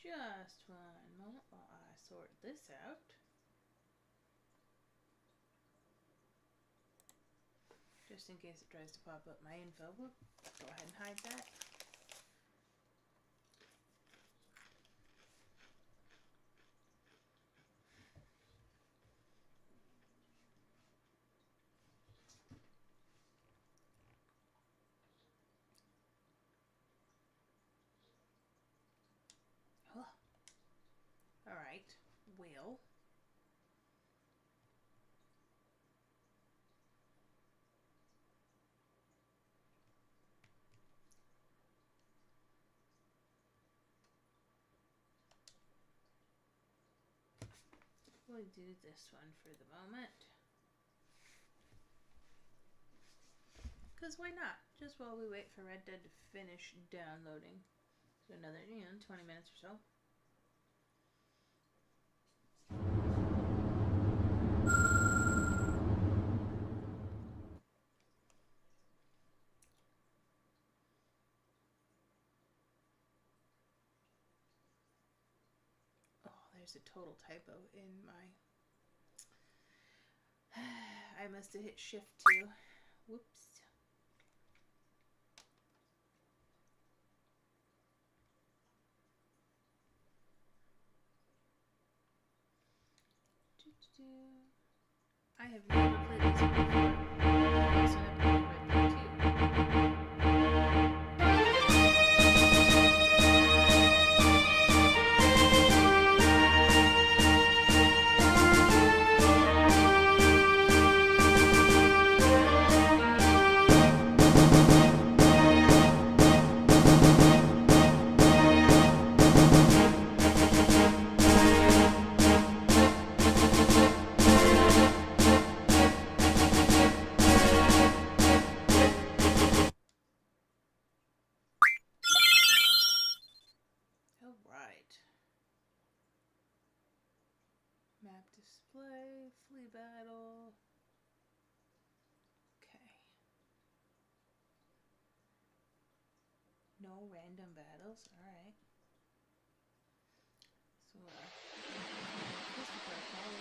Just one moment while I sort this out. Just in case it tries to pop up my info. Whoop. Go ahead and hide that. Oh. All right. Will. We'll do this one for the moment. Because why not? Just while we wait for Red Dead to finish downloading. So another, 20 minutes or so. Oh, there's a total typo in my... I must have hit Shift 2. Whoops. I have never played this one before. I also have played Red Dead 2. Map display, flea battle. Okay. No random battles. All right. So, Christopher, follow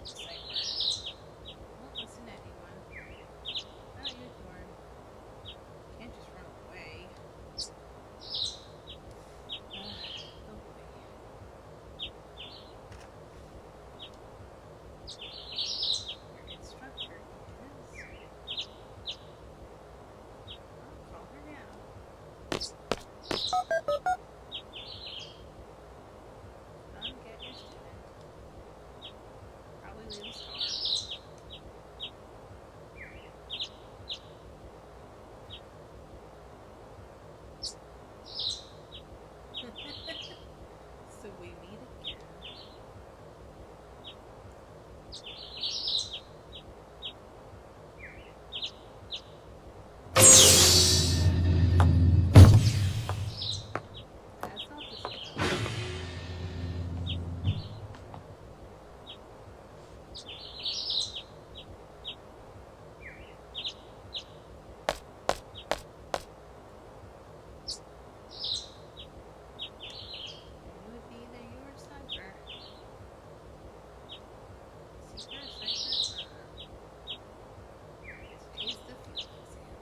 Cipher. Won't listen to anyone. Oh, you ignore him. Can't just run away. Oh boy. Your instructor is... I'll call her now. Come get your student. Probably leave a scar. So we meet again. That's not the scar. It would be that you were Cipher. Secret Cipher? Today's the field exam.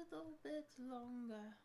little bit longer.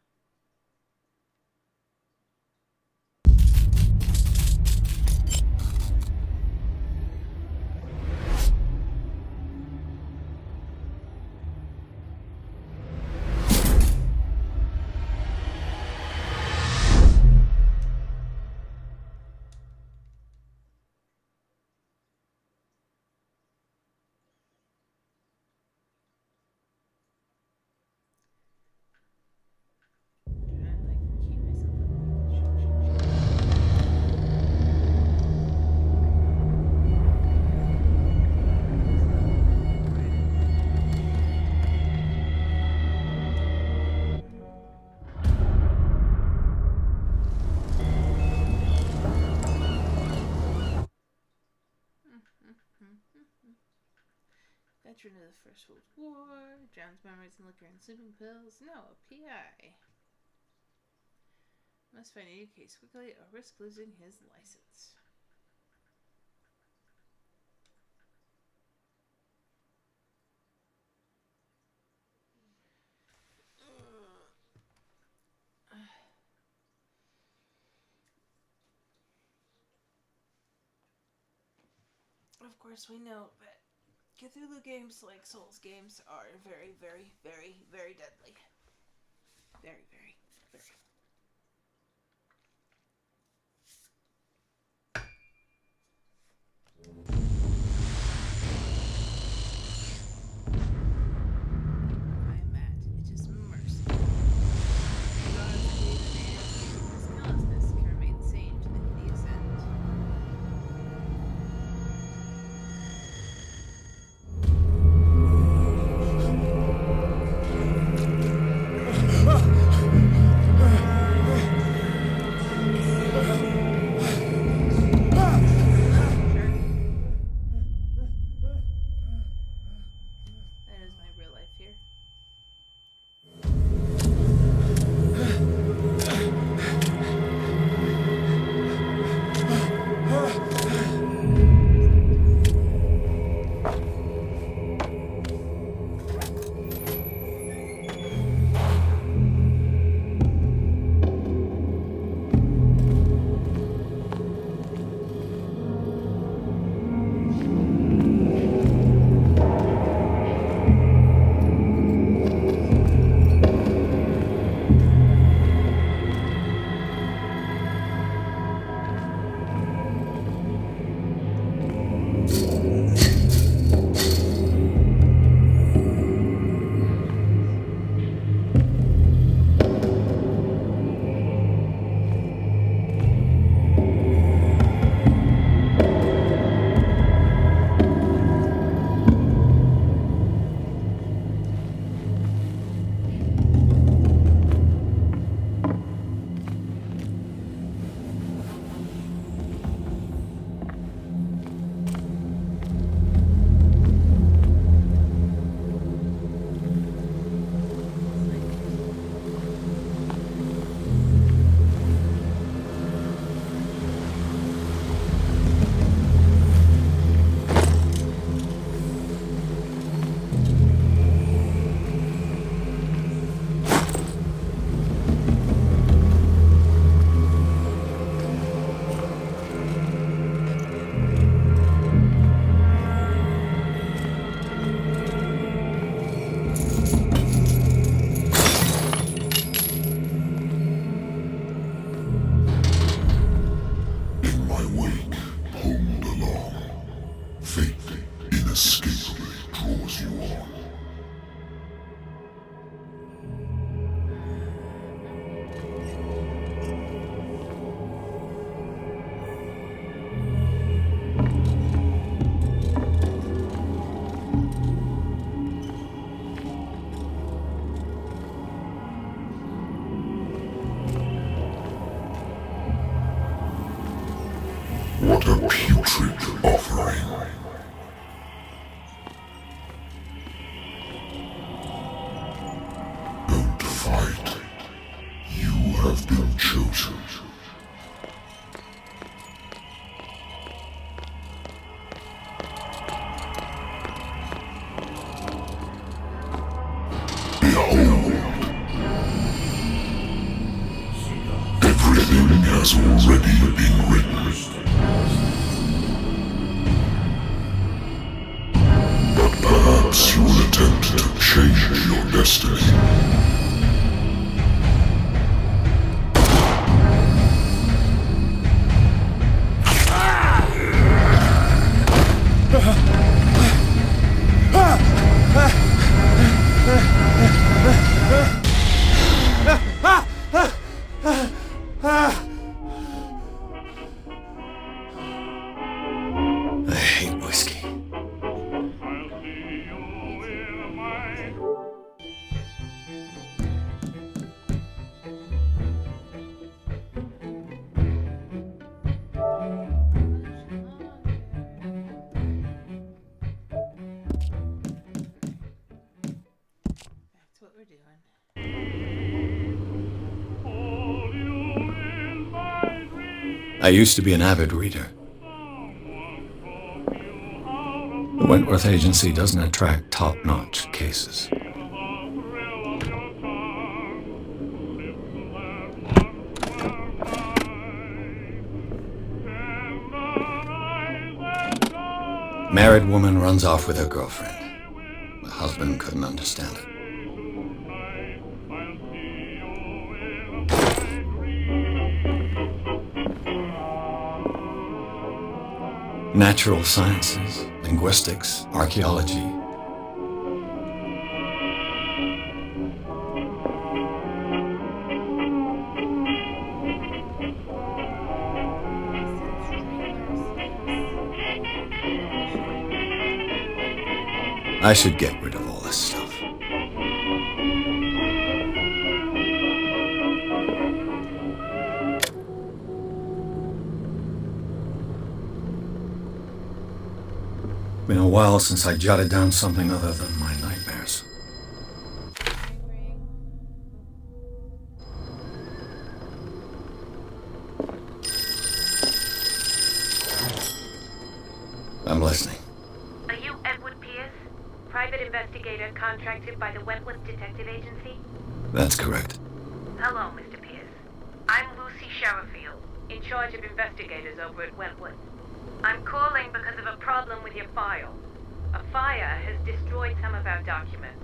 Veteran of the First World War, drowns memories in liquor and sleeping pills. No, a PI. Must find a new case quickly or risk losing his license. Of course, we know that Cthulhu games, like Souls games, are very, very, very, very deadly. Very, very, very. I am Matt. It is mercy. God's created man whose callousness can remain sane to the hideous end. That is my real life here. What a putrid offering. Don't fight. You have been chosen. Behold I used to be an avid reader. The Wentworth Agency doesn't attract top-notch cases. Married woman runs off with her girlfriend. The husband couldn't understand it. Natural sciences, linguistics, archaeology. I should get rid of all this stuff. Been a while since I jotted down something other than my nightmares. I'm listening. Are you Edward Pierce, private investigator contracted by the Wentworth Detective Agency? That's correct. Hello, Mr. Pierce. I'm Lucy Sherrifield, in charge of investigators over at Wentworth. I'm calling because of a problem with your file. A fire has destroyed some of our documents.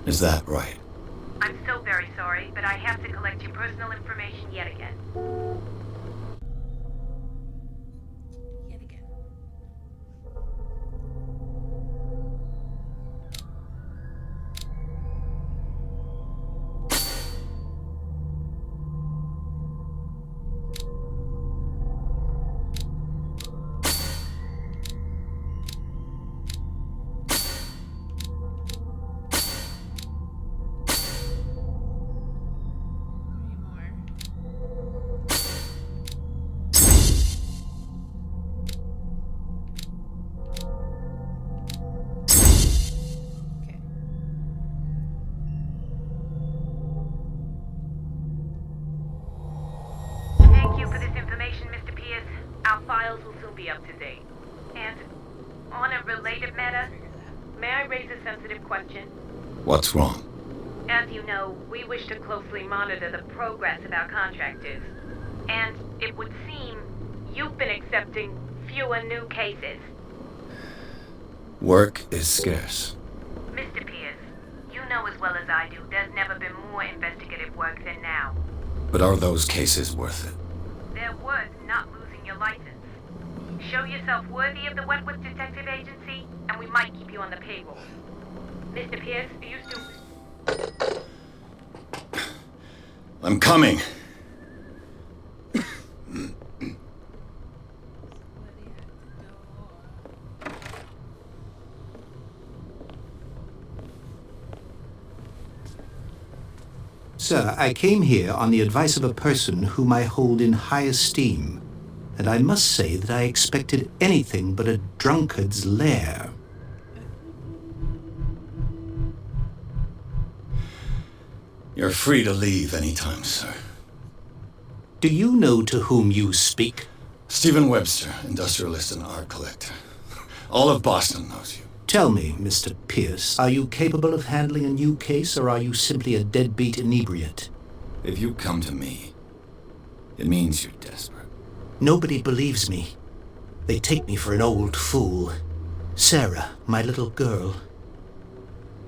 Is that right? I'm so very sorry, but I have to collect your personal information yet again. Yet again. Thank you for this information, Mr. Pierce. Our files will soon be up to date. And on a related matter, may I raise a sensitive question? What's wrong? As you know, we wish to closely monitor the progress of our contractors. And it would seem you've been accepting fewer new cases. Work is scarce. Mr. Pierce, you know as well as I do there's never been more investigative work than now. But are those cases worth it? They're worth not losing your license. Show yourself worthy of the Wentworth Detective Agency, and we might keep you on the payroll. Mr. Pierce, are you still... I'm coming. Sir, I came here on the advice of a person whom I hold in high esteem, and I must say that I expected anything but a drunkard's lair. You're free to leave anytime, sir. Do you know to whom you speak? Stephen Webster, industrialist and art collector. All of Boston knows you. Tell me, Mr. Pierce, are you capable of handling a new case, or are you simply a deadbeat inebriate? If you come to me, it means you're desperate. Nobody believes me. They take me for an old fool. Sarah, my little girl,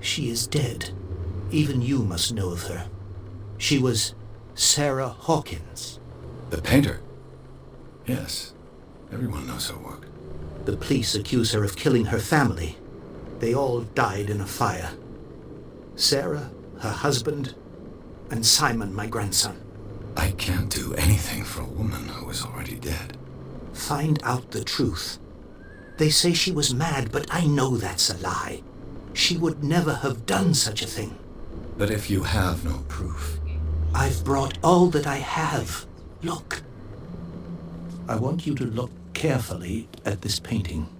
she is dead. Even you must know of her. She was Sarah Hawkins. The painter? Yes. Everyone knows her work. The police accuse her of killing her family. They all died in a fire. Sarah, her husband, and Simon, my grandson. I can't do anything for a woman who is already dead. Find out the truth. They say she was mad, but I know that's a lie. She would never have done such a thing. But if you have no proof... I've brought all that I have. Look. I want you to look carefully at this painting.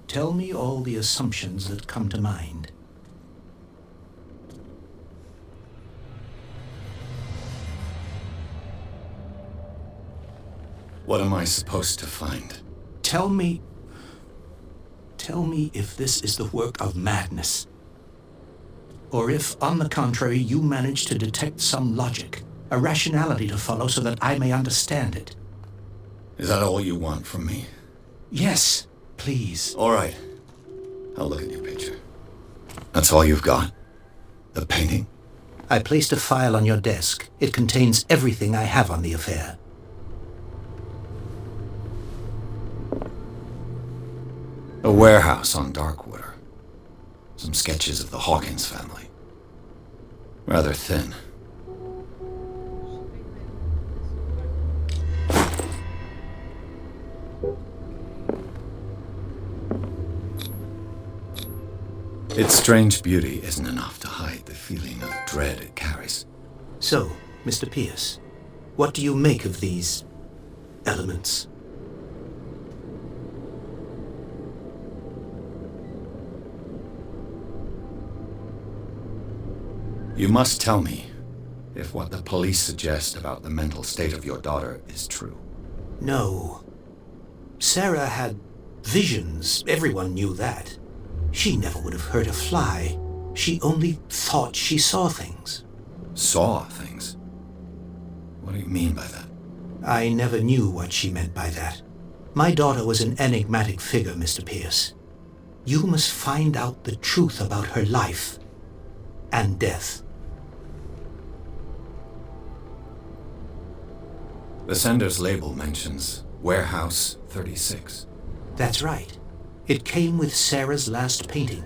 Tell me all the assumptions that come to mind. What am I supposed to find? Tell me if this is the work of madness. Or if, on the contrary, you manage to detect some logic, a rationality to follow so that I may understand it. Is that all you want from me? Yes, please. All right. I'll look at your picture. That's all you've got? The painting? I placed a file on your desk. It contains everything I have on the affair. A warehouse on Darkwater. Some sketches of the Hawkins family. Rather thin. Its strange beauty isn't enough to hide the feeling of dread it carries. So, Mr. Pierce, what do you make of these elements? You must tell me if what the police suggest about the mental state of your daughter is true. No. Sarah had visions. Everyone knew that. She never would have hurt a fly. She only thought she saw things. Saw things? What do you mean by that? I never knew what she meant by that. My daughter was an enigmatic figure, Mr. Pierce. You must find out the truth about her life and death. The sender's label mentions Warehouse 36. That's right. It came with Sarah's last painting.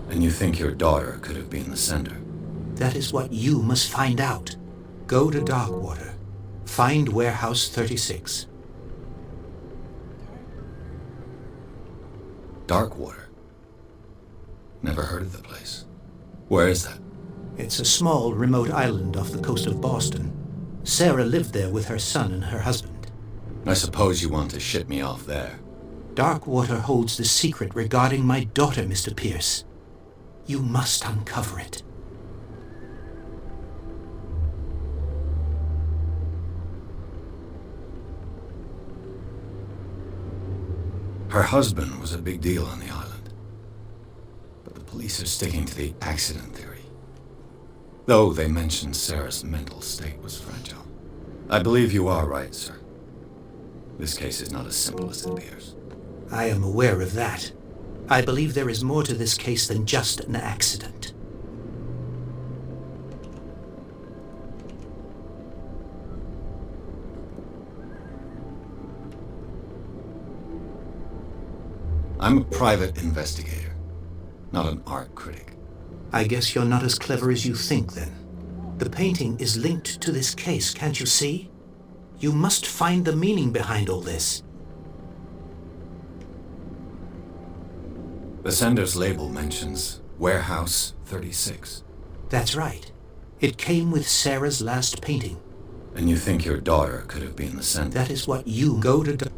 And you think your daughter could have been the sender? That is what you must find out. Go to Darkwater. Find Warehouse 36. Darkwater? Never heard of the place. Where is that? It's a small, remote island off the coast of Boston. Sarah lived there with her son and her husband. I suppose you want to ship me off there. Darkwater holds the secret regarding my daughter, Mr. Pierce. You must uncover it. Her husband was a big deal on the island. But the police are sticking to the accident theory. Though they mentioned Sarah's mental state was fragile. I believe you are right, sir. This case is not as simple as it appears. I am aware of that. I believe there is more to this case than just an accident. I'm a private investigator, not an art critic. I guess you're not as clever as you think, then. The painting is linked to this case, can't you see? You must find the meaning behind all this. The sender's label mentions Warehouse 36. That's right. It came with Sarah's last painting. And you think your daughter could have been the sender? That is what you go to...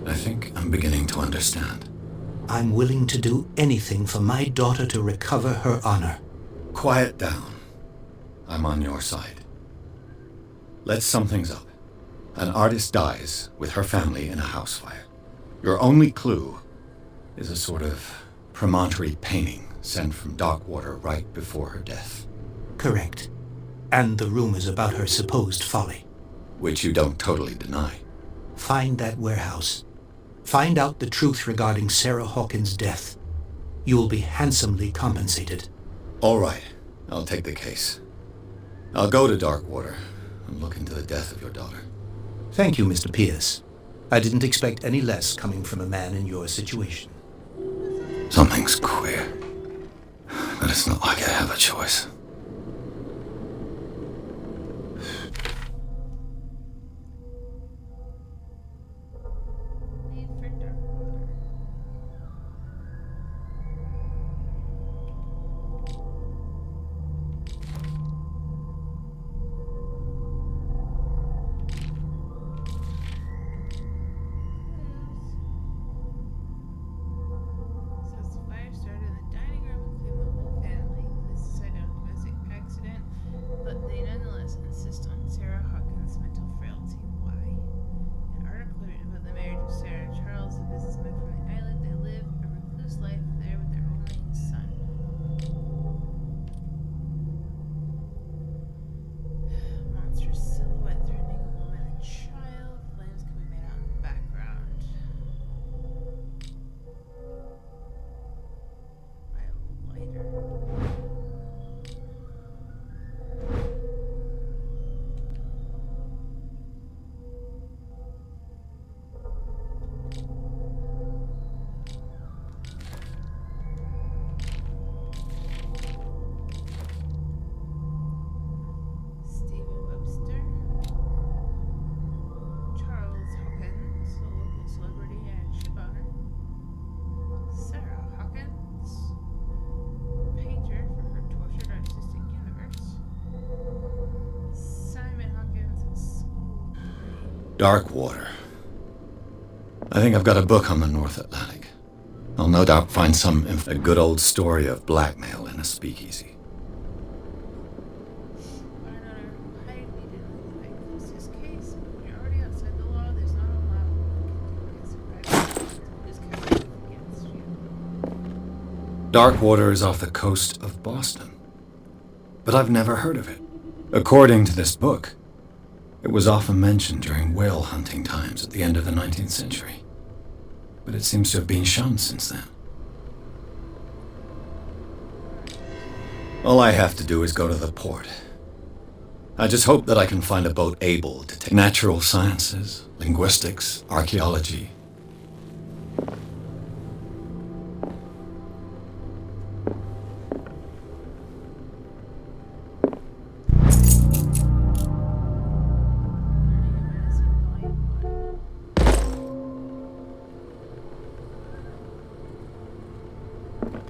I think I'm beginning to understand. I'm willing to do anything for my daughter to recover her honor. Quiet down. I'm on your side. Let's sum things up. An artist dies with her family in a house fire. Your only clue is a sort of premonitory painting sent from Darkwater right before her death. Correct. And the rumors about her supposed folly. Which you don't totally deny. Find that warehouse. Find out the truth regarding Sarah Hawkins' death. You'll be handsomely compensated. All right. I'll take the case. I'll go to Darkwater and look into the death of your daughter. Thank you, Mr. Pierce. I didn't expect any less coming from a man in your situation. Something's queer. But it's not like I have a choice. Need for Darkwater. Says the fire started in the dining room and claimed the whole family. Police decided to Dark water. I think I've got a book on the North Atlantic. I'll no doubt find a good old story of blackmail in a speakeasy. I don't know how we didn't like close this case. When you're already outside the law, there's not a lot we can do against survivors. Just kind of against you. Dark water is off the coast of Boston. But I've never heard of it. According to this book, it was often mentioned during whale hunting times at the end of the 19th century. But it seems to have been shunned since then. All I have to do is go to the port. I just hope that I can find a boat able to take natural sciences, linguistics, archaeology.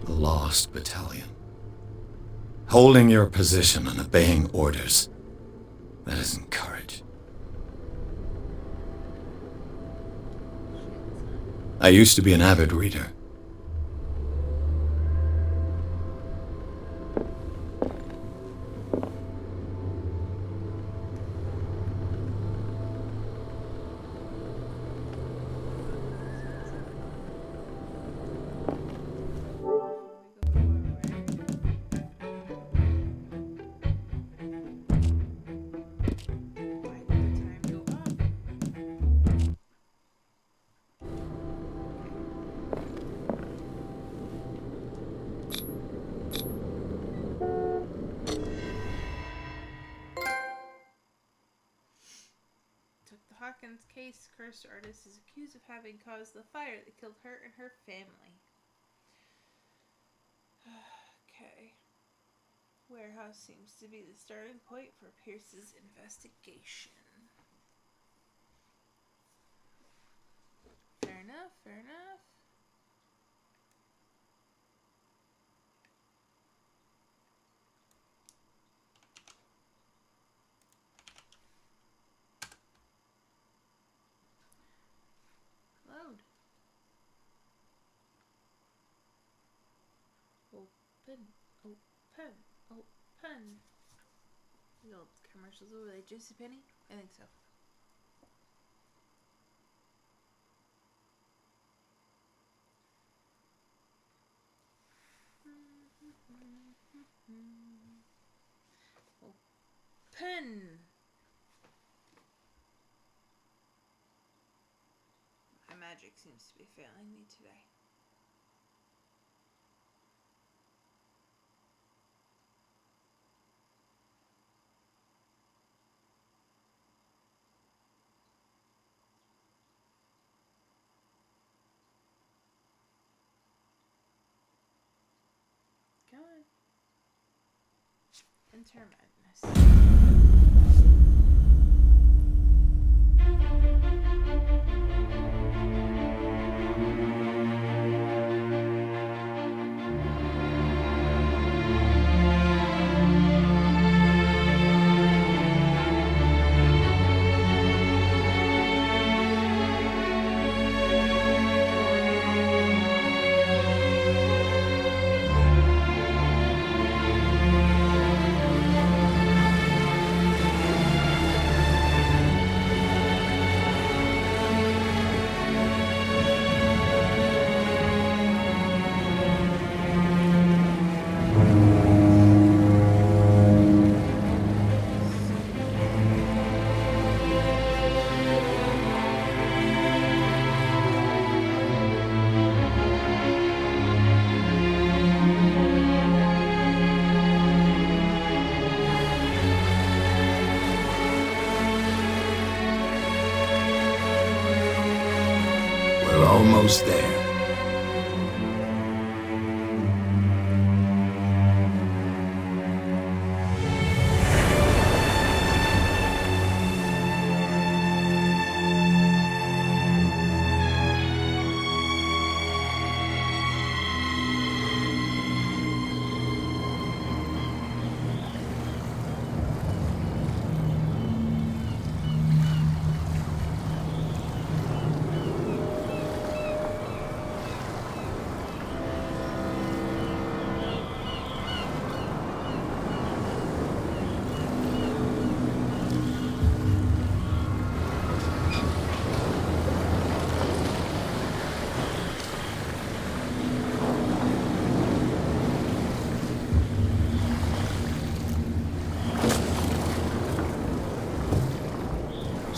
The Lost Battalion. Holding your position and obeying orders. That isn't courage. I used to be an avid reader. Why did the time go up? Took the Hawkins case. Cursed artist is accused of having caused the fire that killed her and her family. Okay. Warehouse seems to be the starting point for Pierce's investigation. Fair enough, fair enough. Load. Open, open, open. The old commercials, were they JCPenney? I think so. Open. My magic seems to be failing me today. Come on. Enter madness. We're almost there.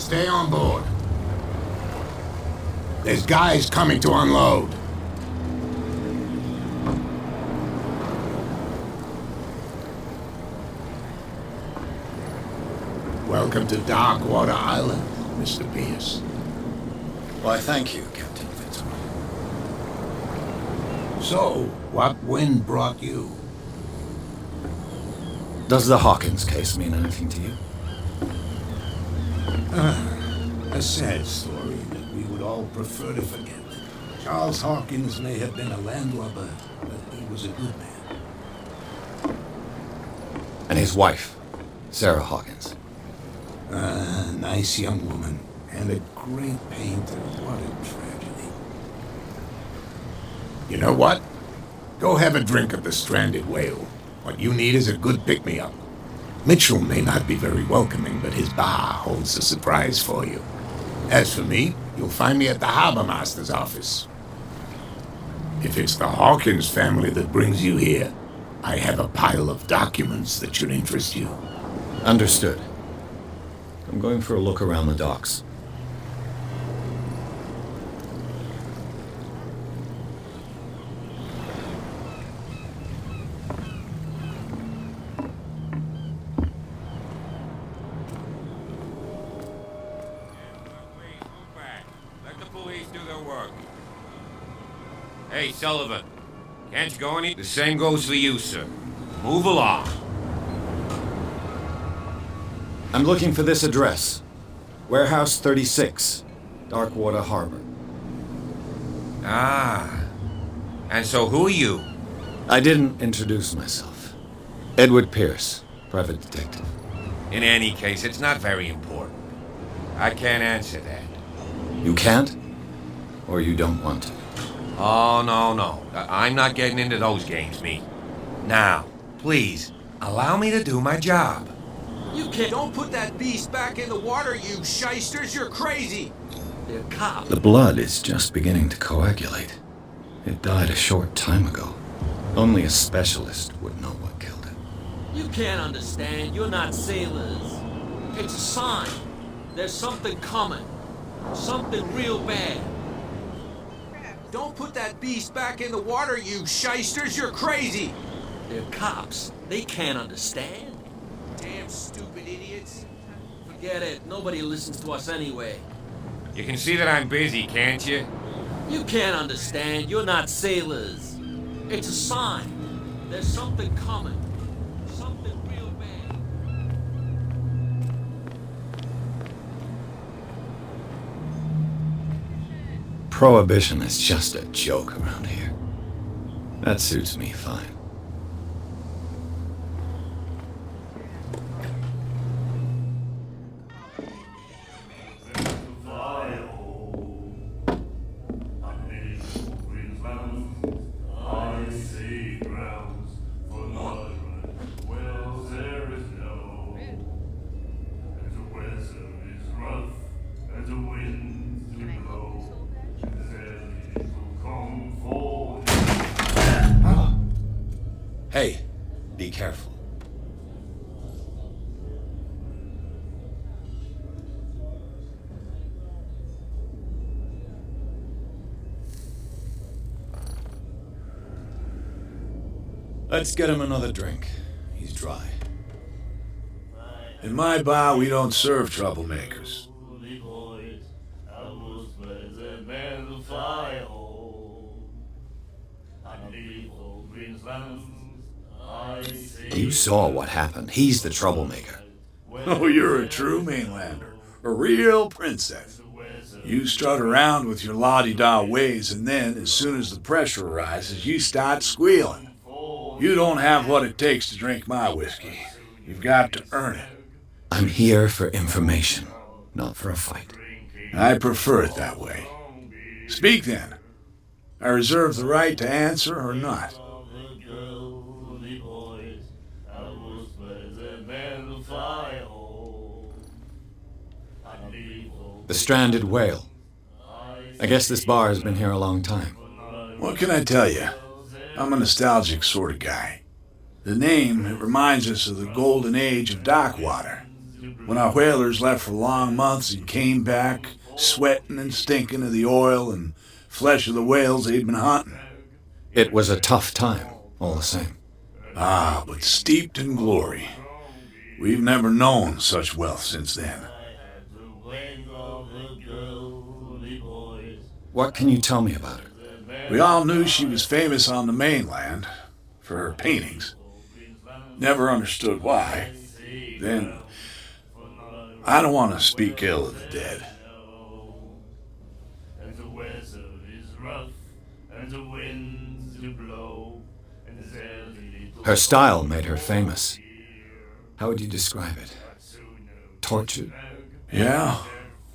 Stay on board. There's guys coming to unload. Welcome to Darkwater Island, Mr. Pierce. Why, thank you, Captain Fitzroy. So, what wind brought you? Does the Hawkins case mean anything to you? A sad story that we would all prefer to forget. Charles Hawkins may have been a landlubber, but he was a good man. And his wife, Sarah Hawkins. Nice young woman, and a great painter. What a tragedy. You know what? Go have a drink of the Stranded Whale. What you need is a good pick-me-up. Mitchell may not be very welcoming, but his bar holds a surprise for you. As for me, you'll find me at the Harbor Master's office. If it's the Hawkins family that brings you here, I have a pile of documents that should interest you. Understood. I'm going for a look around the docks. Let the police do their work. Hey, Sullivan. Can't you go any? The same goes for you, sir. Move along. I'm looking for this address. Warehouse 36, Darkwater Harbor. Ah. And so who are you? I didn't introduce myself. Edward Pierce, private detective. In any case, it's not very important. I can't answer that. You can't? Or you don't want to? Oh, no. I'm not getting into those games, me. Now, please, allow me to do my job. You can't. Don't put that beast back in the water, you shysters. You're crazy. They're cops. The blood is just beginning to coagulate. It died a short time ago. Only a specialist would know what killed it. You can't understand. You're not sailors. It's a sign. There's something coming. Something real bad. Don't put that beast back in the water, you shysters. You're crazy. They're cops. They can't understand. Damn stupid idiots. Forget it. Nobody listens to us anyway. You can see that I'm busy, can't you? You can't understand. You're not sailors. It's a sign. There's something coming. Something real bad. Prohibition is just a joke around here. That suits me fine. Hey, be careful. Let's get him another drink. He's dry. In my bar, we don't serve troublemakers. You saw what happened. He's the troublemaker. Oh, you're a true mainlander. A real princess. You strut around with your la-di-da ways, and then, as soon as the pressure rises, you start squealing. You don't have what it takes to drink my whiskey. You've got to earn it. I'm here for information, not for a fight. I prefer it that way. Speak then. I reserve the right to answer or not. The Stranded Whale. I guess this bar has been here a long time. What can I tell you? I'm a nostalgic sort of guy. The name, it reminds us of the golden age of Darkwater. When our whalers left for long months and came back, sweating and stinking of the oil and flesh of the whales they'd been hunting. It was a tough time, all the same. Ah, but steeped in glory. We've never known such wealth since then. What can you tell me about her? We all knew she was famous on the mainland for her paintings. Never understood why. Then, I don't want to speak ill of the dead. Her style made her famous. How would you describe it? Tortured? Yeah,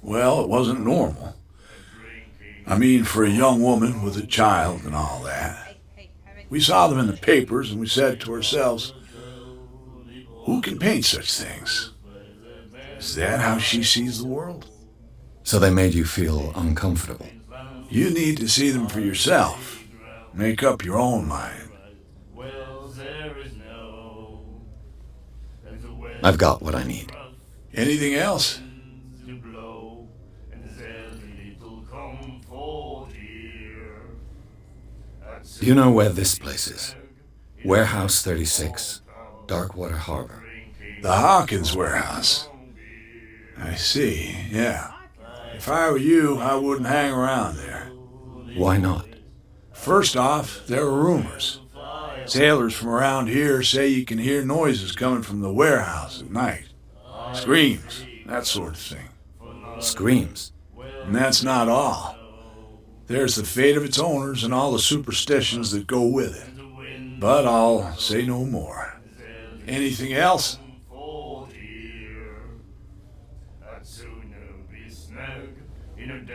well, it wasn't normal. I mean, for a young woman with a child and all that. We saw them in the papers and we said to ourselves, who can paint such things? Is that how she sees the world? So they made you feel uncomfortable. You need to see them for yourself. Make up your own mind. I've got what I need. Anything else? Do you know where this place is? Warehouse 36, Darkwater Harbor. The Hawkins warehouse. I see, yeah. If I were you, I wouldn't hang around there. Why not? First off, there are rumors. Sailors from around here say you can hear noises coming from the warehouse at night. Screams, that sort of thing. Screams. And that's not all. There's the fate of its owners and all the superstitions that go with it. But I'll say no more. Anything else?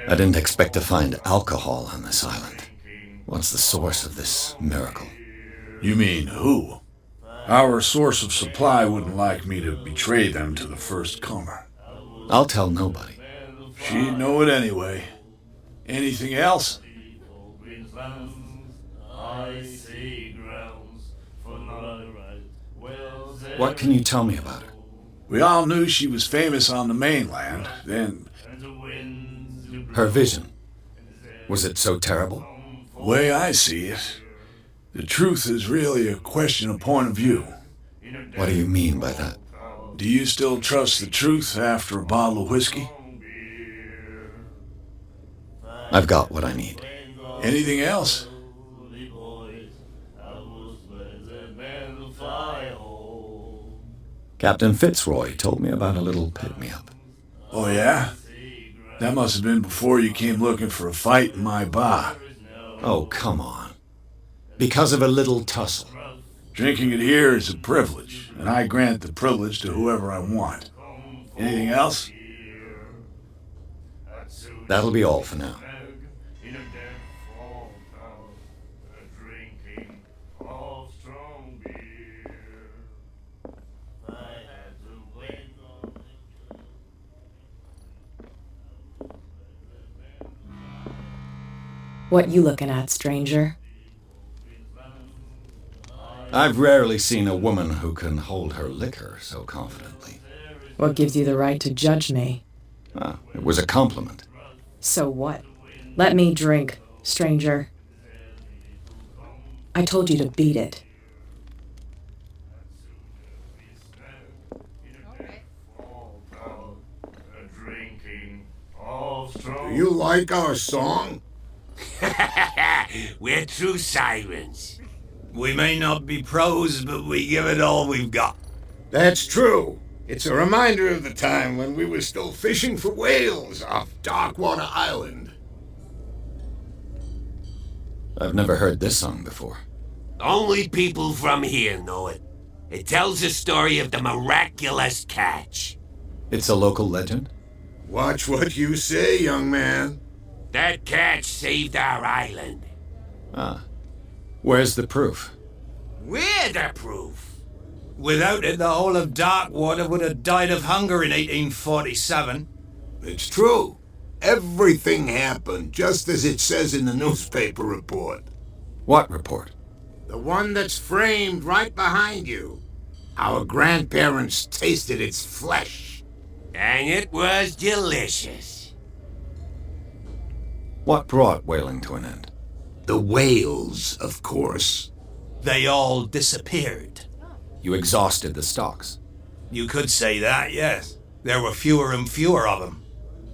I didn't expect to find alcohol on this island. What's the source of this miracle? You mean who? Our source of supply wouldn't like me to betray them to the first comer. I'll tell nobody. She'd know it anyway. Anything else? What can you tell me about her? We all knew she was famous on the mainland. Then, Her vision. Was it so terrible? the way I see it, the truth is really a question of point of view. What do you mean by that? Do you still trust the truth after a bottle of whiskey? I've got what I need. Anything else? Captain Fitzroy told me about a little pick-me-up. Oh, yeah? That must have been before you came looking for a fight in my bar. Oh, come on. Because of a little tussle. Drinking it here is a privilege, and I grant the privilege to whoever I want. Anything else? That'll be all for now. What you looking at, stranger? I've rarely seen a woman who can hold her liquor so confidently. What gives you the right to judge me? Ah, it was a compliment. So what? Let me drink, stranger. I told you to beat it. Do you like our song? We're true sirens. We may not be pros, but we give it all we've got. That's true. It's a reminder of the time when we were still fishing for whales off Darkwater Island. I've never heard this song before. Only people from here know it. It tells the story of the miraculous catch. It's a local legend? Watch what you say, young man. That catch saved our island. Ah. Where's the proof? We're the proof. Without it, the whole of Darkwater would have died of hunger in 1847. It's true. Everything happened just as it says in the newspaper report. What report? The one that's framed right behind you. Our grandparents tasted its flesh. And it was delicious. What brought whaling to an end? The whales, of course. They all disappeared. You exhausted the stocks. You could say that, yes. There were fewer and fewer of them.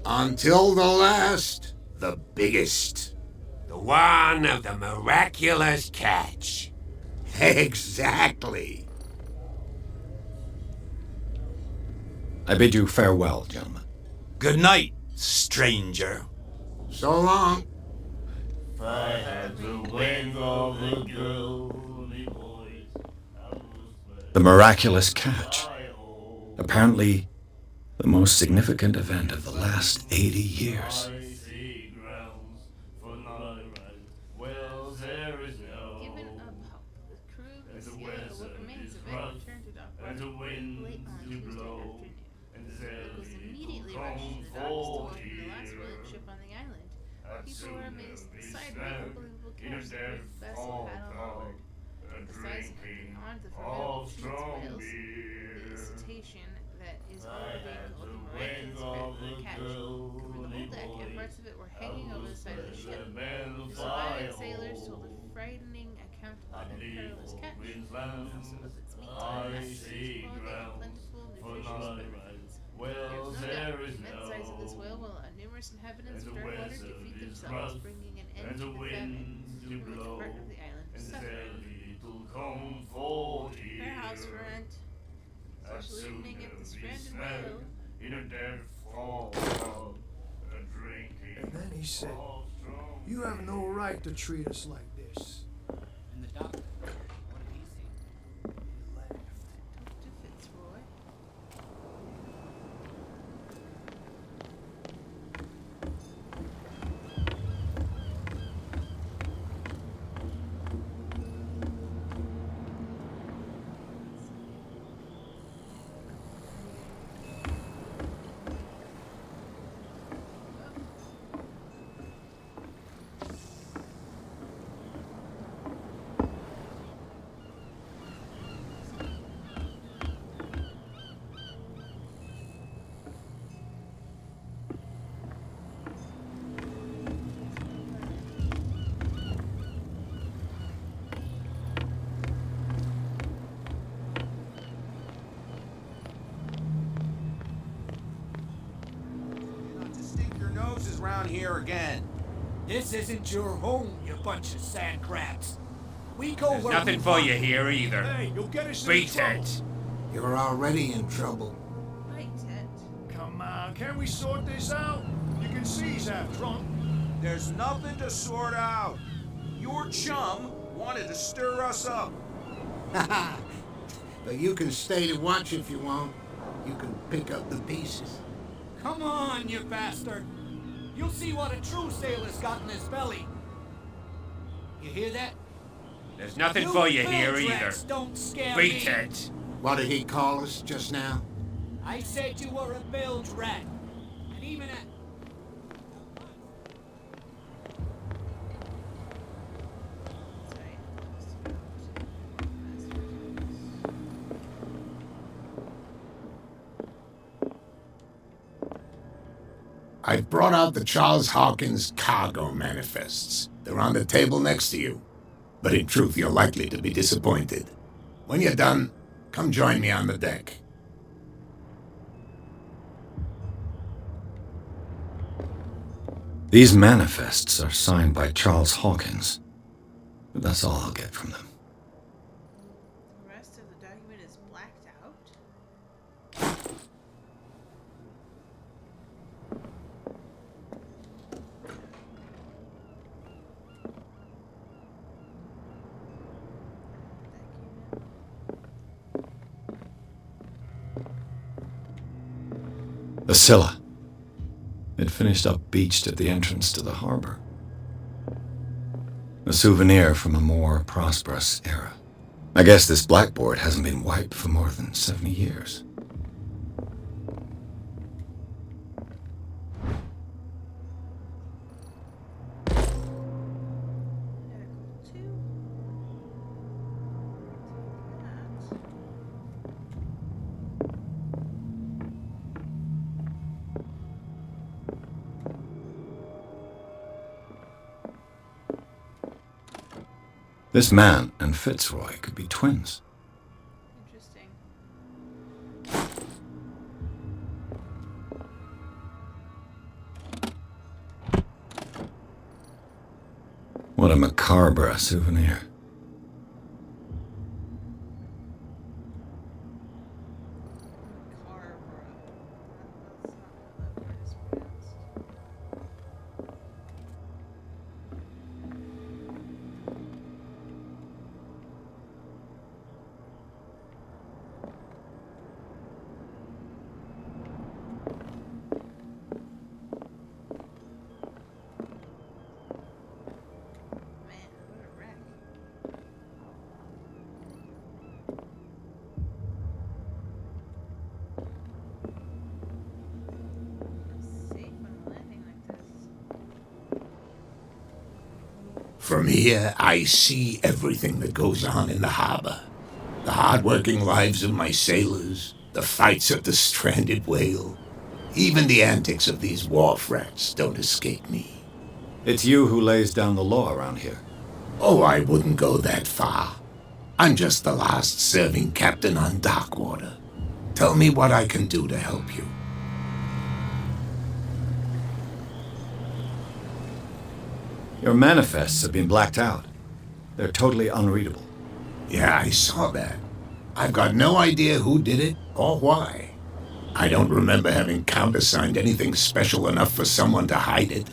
Until the last, the biggest. The one of the miraculous catch. Exactly. I bid you farewell, gentlemen. Good night, stranger. So long. If I had the wings of the girly boys, The miraculous catch. Apparently, the most significant event of the last 80 years. Given up hope, the crew of the what remains of it returned to Dock late on Tuesday afternoon. It was immediately rushed to the docks to welcome the last whaling ship on the island. People were amazed at the sight of the unbelievable catch that the vessel had on board. The size beyond the formidable Sheets whales, the cetacean that is already called the miraculous catch covered the whole deck, and parts of it were hanging over the side of the ship. The surviving sailors told a frightening account of the perilous catch. Also with its meat, quality, and plentiful, nutritious proteins. There is no doubt the immense size of this whale will allow numerous inhabitants of dark water to feed themselves, bringing an end to the famine in which part of the island is suffering. Fair house for rent. Special evening at the Stranded Whale. And then he said, "You have no right to treat us like this." And the doctor, what did he see? He laughed. Dr. Fitzroy. Around here again. This isn't your home, you bunch of sand crabs. We go There's where nothing we for want. you here either. Hey, you'll get us in Beat trouble. it. You're already in trouble. Right, Ted. Come on, can't we sort this out? You can see he's half drunk. There's nothing to sort out. Your chum wanted to stir us up. But you can stay to watch if you want. You can pick up the pieces. Come on, you bastard. You'll see what a true sailor's got in his belly. You hear that? There's nothing for you here bilge either. rats don't scare Beat me. it. What did he call us just now? I said you were a bilge rat. And even a... I've brought out the Charles Hawkins cargo manifests. They're on the table next to you. But in truth, you're likely to be disappointed. When you're done, come join me on the deck. These manifests are signed by Charles Hawkins. But that's all I'll get from them. The rest of the document is blacked out. The Scylla. It finished up beached at the entrance to the harbor. A souvenir from a more prosperous era. I guess this blackboard hasn't been wiped for more than 70 years. Medical 2. Take that. This man and Fitzroy could be twins. Interesting. What a macabre souvenir. From here, I see everything that goes on in the harbor. The hard-working lives of my sailors, the fights of the stranded whale. Even the antics of these wharf rats don't escape me. It's you who lays down the law around here. Oh, I wouldn't go that far. I'm just the last serving captain on Darkwater. Tell me what I can do to help you. Your manifests have been blacked out. They're totally unreadable. Yeah, I saw that. I've got no idea who did it or why. I don't remember having countersigned anything special enough for someone to hide it.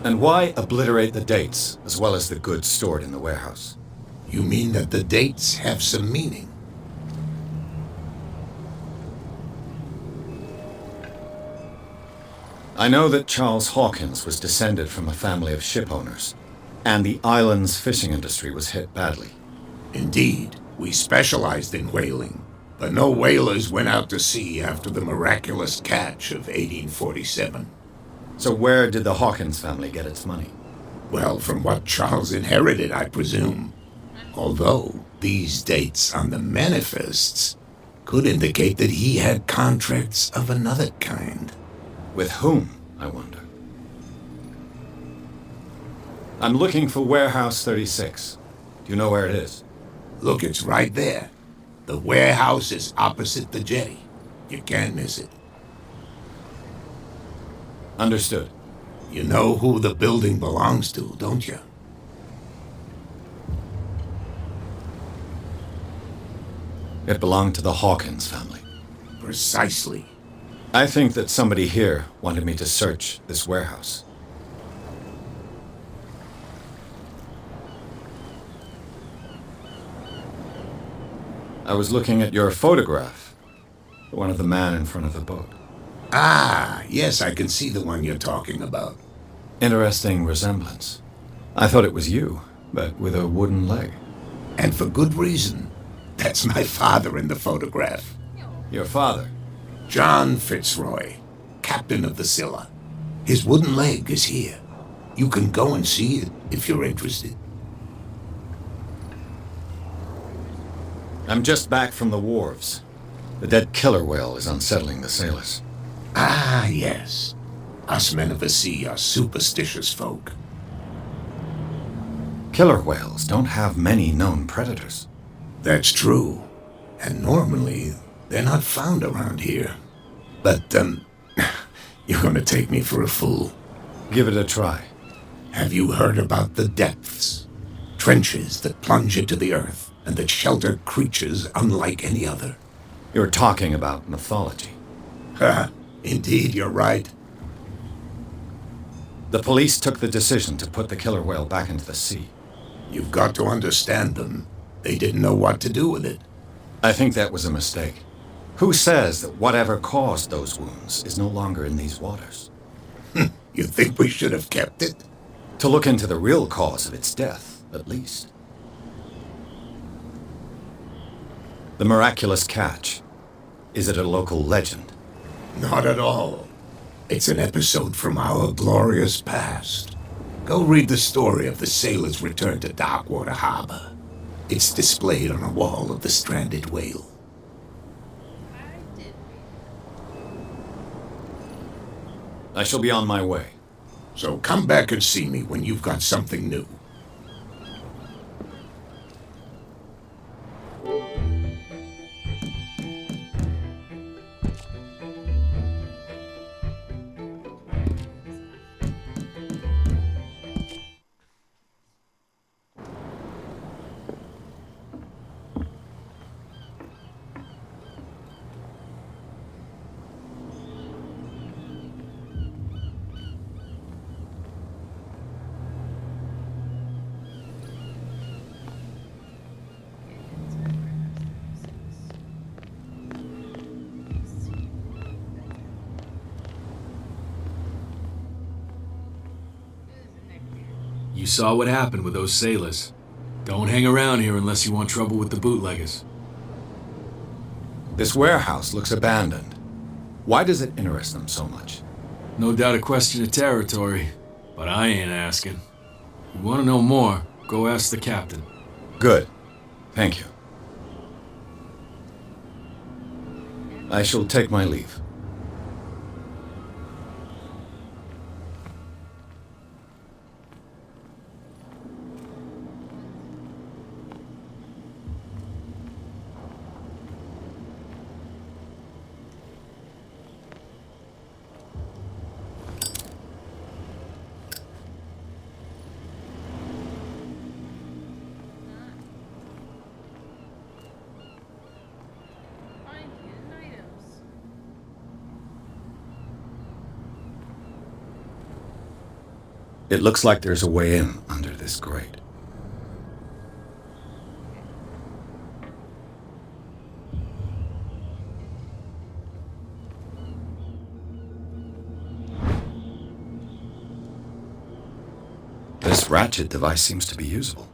And why obliterate the dates, as well as the goods stored in the warehouse? You mean that the dates have some meaning? I know that Charles Hawkins was descended from a family of ship owners, and the island's fishing industry was hit badly. Indeed, we specialized in whaling, but no whalers went out to sea after the miraculous catch of 1847. So where did the Hawkins family get its money? Well, from what Charles inherited, I presume. Although these dates on the manifests could indicate that he had contracts of another kind. With whom, I wonder? I'm looking for Warehouse 36. Do you know where it is? Look, it's right there. The warehouse is opposite the jetty. You can't miss it. Understood. You know who the building belongs to, don't you? It belonged to the Hawkins family. Precisely. I think that somebody here wanted me to search this warehouse. I was looking at your photograph, the one of the man in front of the boat. Ah, yes, I can see the one you're talking about. Interesting resemblance. I thought it was you, but with a wooden leg. And for good reason. That's my father in the photograph. Your father? John Fitzroy, captain of the Scylla. His wooden leg is here. You can go and see it if you're interested. I'm just back from the wharves. The dead killer whale is unsettling the sailors. Ah, yes. Us men of the sea are superstitious folk. Killer whales don't have many known predators. That's true. And normally, they're not found around here. But, you're gonna take me for a fool. Give it a try. Have you heard about the depths? Trenches that plunge into the earth and that shelter creatures unlike any other. You're talking about mythology. Ha! Indeed, you're right. The police took the decision to put the killer whale back into the sea. You've got to understand them. They didn't know what to do with it. I think that was a mistake. Who says that whatever caused those wounds is no longer in these waters? You think we should have kept it? To look into the real cause of its death, at least. The miraculous catch. Is it a local legend? Not at all. It's an episode from our glorious past. Go read the story of the sailor's return to Darkwater Harbor. It's displayed on a wall of the stranded whale. I shall be on my way. So come back and see me when you've got something new. You saw what happened with those sailors. Don't hang around here unless you want trouble with the bootleggers. This warehouse looks abandoned. Why does it interest them so much? No doubt a question of territory, but I ain't asking. If you want to know more, go ask the captain. Good. Thank you. I shall take my leave. Find hidden items. It looks like there's a way in under this grate. This ratchet device seems to be usable.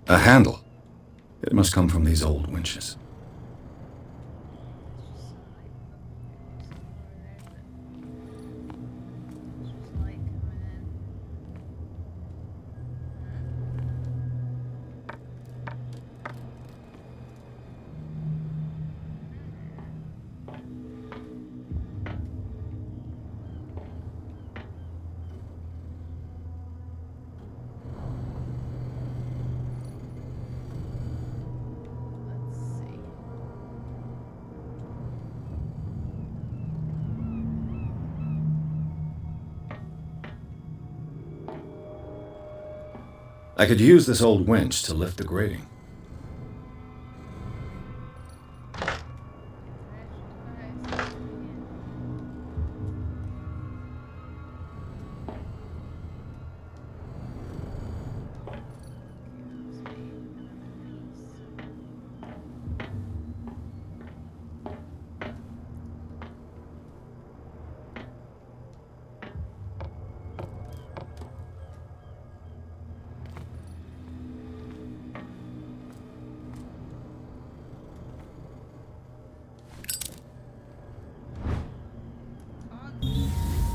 A handle. It must come from these old winches. I could use this old winch to lift the grating.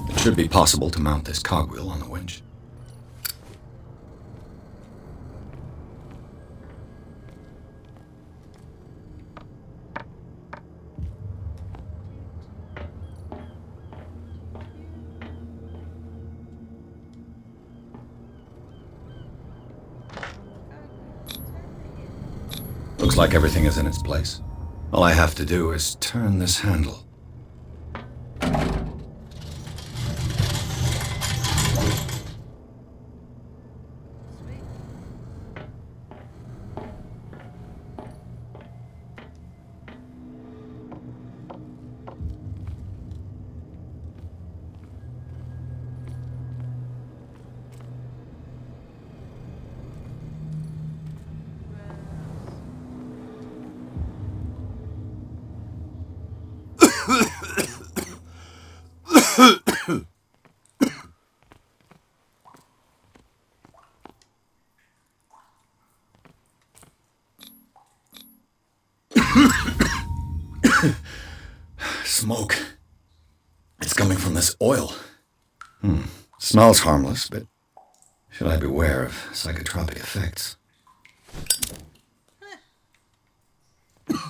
It should be possible to mount this cogwheel on the winch. Looks like everything is in its place. All I have to do is turn this handle. Smoke. It's coming from this oil. Smells harmless, but should I beware of psychotropic effects? That's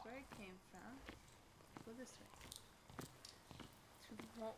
where it came from. Go this way. To the water.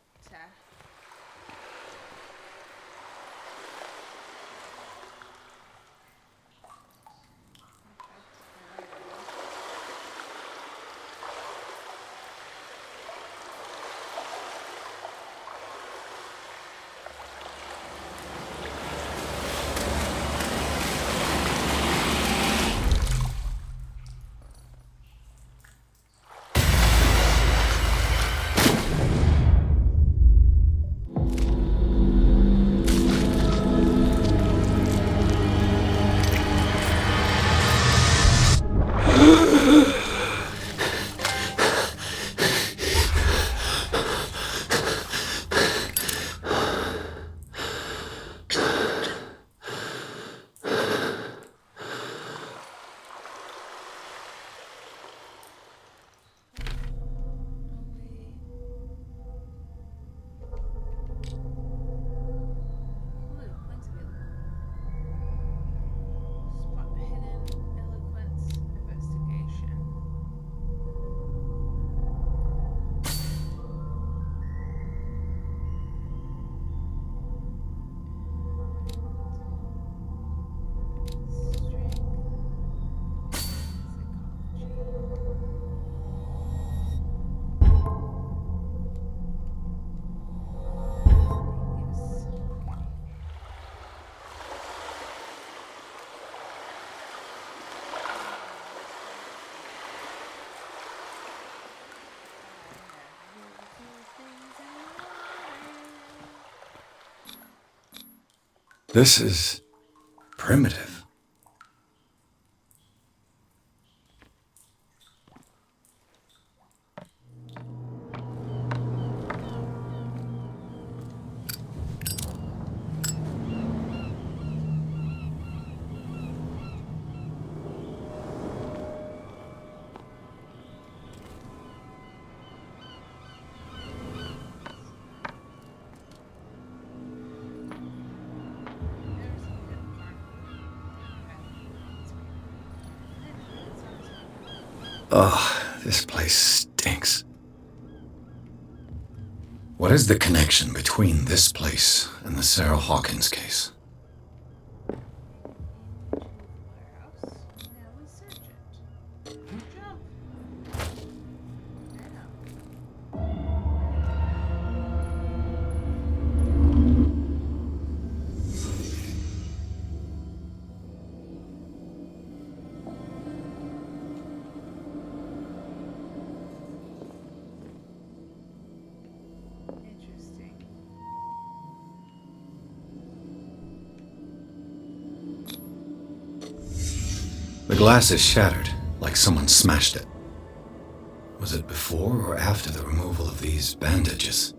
This is primitive. Oh, this place stinks. What is the connection between this place and the Sarah Hawkins case? The glass is shattered, like someone smashed it. Was it before or after the removal of these bandages?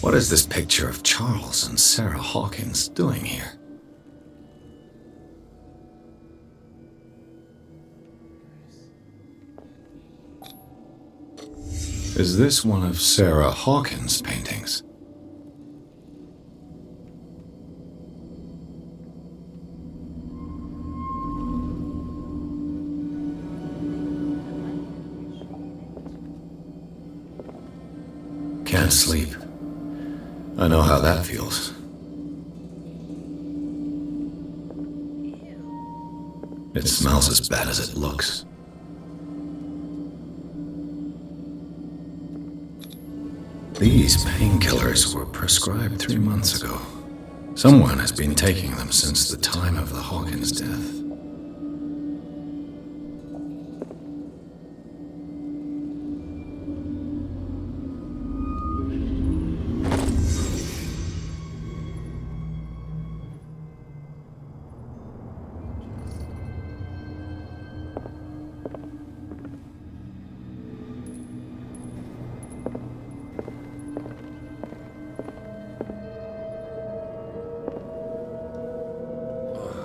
What is this picture of Charles and Sarah Hawkins doing here? Is this one of Sarah Hawkins' paintings? Can't sleep. I know how that feels. It smells as bad as it looks. These painkillers were prescribed 3 months ago. Someone has been taking them since the time of the Hawkins death.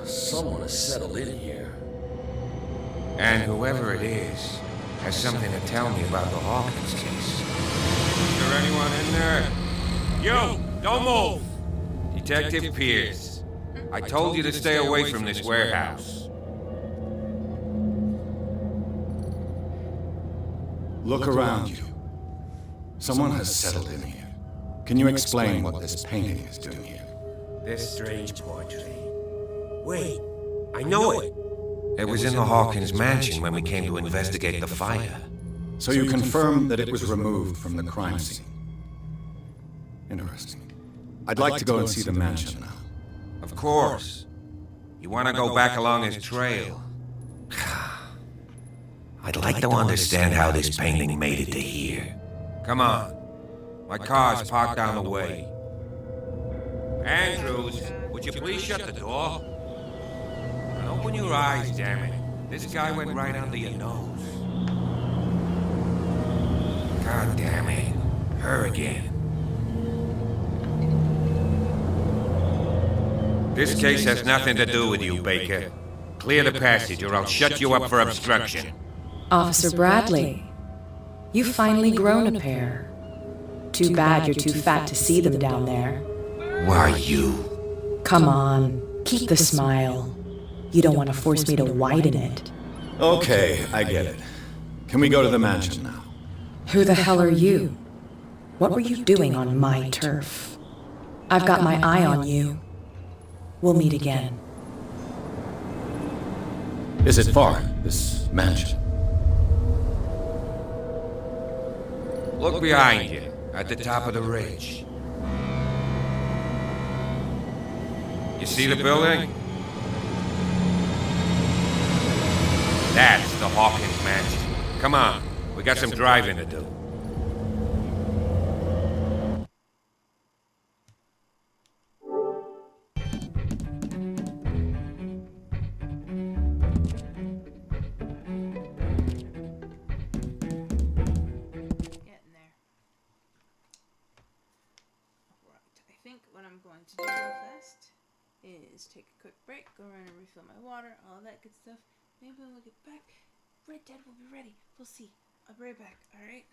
Someone has settled in here. And whoever it is has something to tell me about the Hawkins case. Is there anyone in there? You! Don't move! Detective Pierce. I told you to stay away from this warehouse. Look around you. Someone has settled in here. Can you explain what this painting is doing here? This strange portrait. Wait, I know it. It was in the Hawkins mansion when we came to investigate the fire. So you confirm that it was removed from the crime scene? Interesting. I'd like to go and see the mansion now. Of course. You want to go back along his trail? I'd like to understand how this painting made it to here. Come on. My car's parked down the way. Andrews, would you please shut the door? And open your eyes, damn it. This guy went right under your nose. God damn it. Her again. This case has nothing to do with you, Baker. Clear the passage or I'll shut you up for obstruction. Officer Bradley, you've finally grown a pair. Too bad you're too fat to see them down there. Why you? Come on, keep the smile. You don't want to force me to widen it. Okay, I get it. Can we go to the mansion now? Who the hell are you? What were you doing on my turf? I've got my eye on you. We'll meet again. Is it far, this mansion? Look behind you, at the top of the ridge. You see the building? That's the Hawkins Mansion. Come on, we got some driving to do. Getting there. Right, I think what I'm going to do real fast is take a quick break, go around and refill my water, all that good stuff. Maybe when we get back, Red Dead will be ready. We'll see. I'll be right back, alright?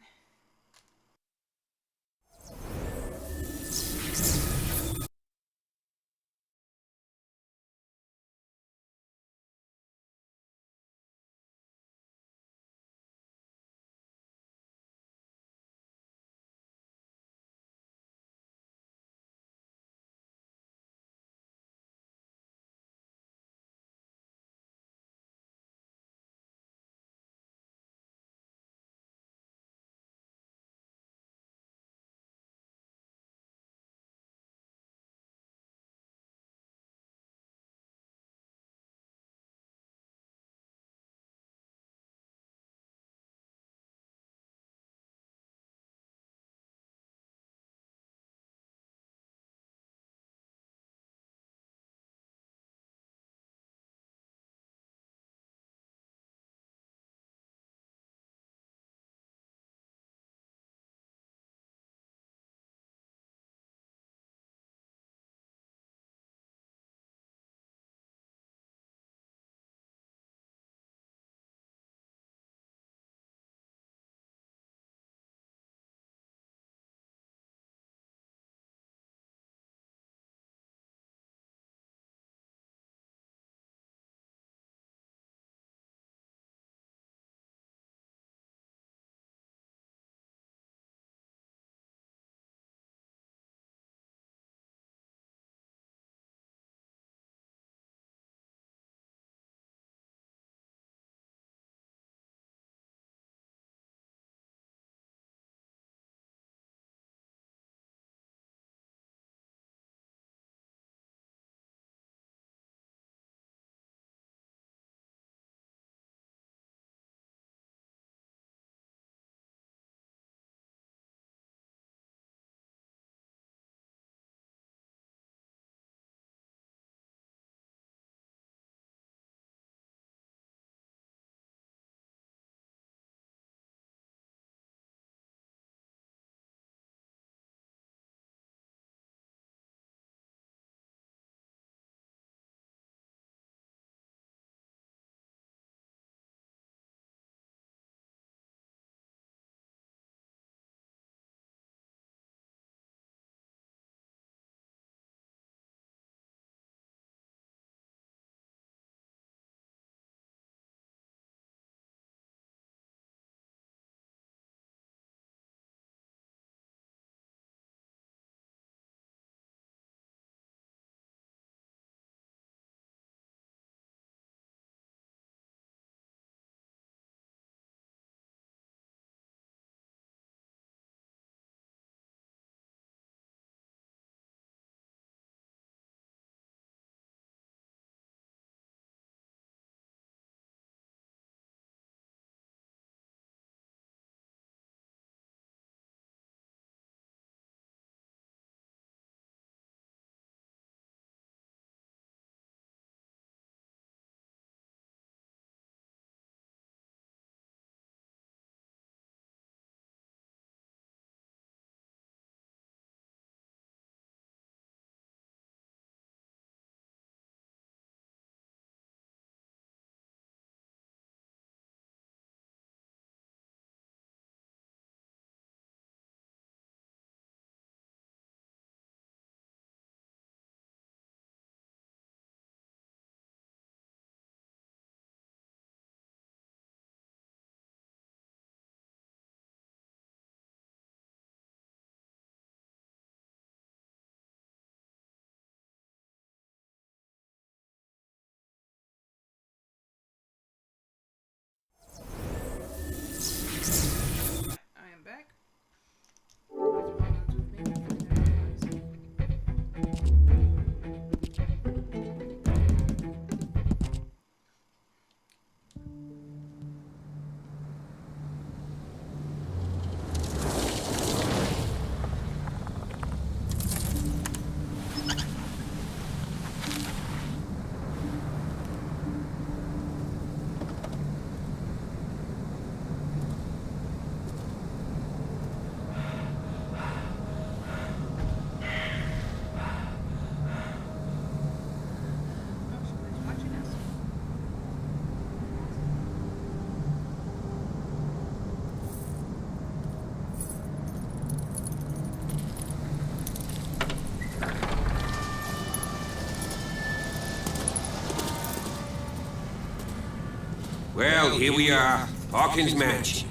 Well, here we are. Hawkins Mansion.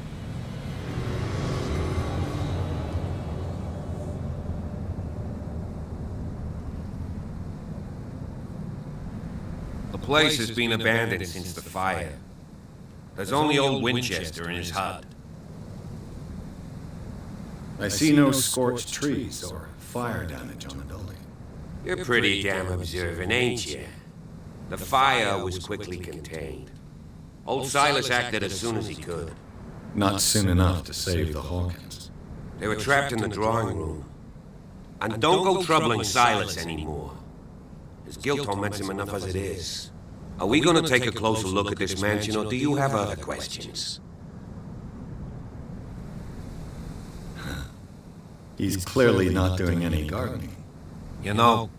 The place has been abandoned since the fire. There's only old Winchester in his hut. I see no scorched trees or fire damage on the building. You're pretty damn observant, ain't you? The fire was quickly contained. Old Silas acted as soon as he could. Not soon enough to save the Hawkins. They were trapped in the drawing room. And don't go troubling Silas anymore. His guilt torments him enough as it is. Are we gonna take a closer look at this mansion, or do you have other questions? He's clearly not doing any gardening. You know,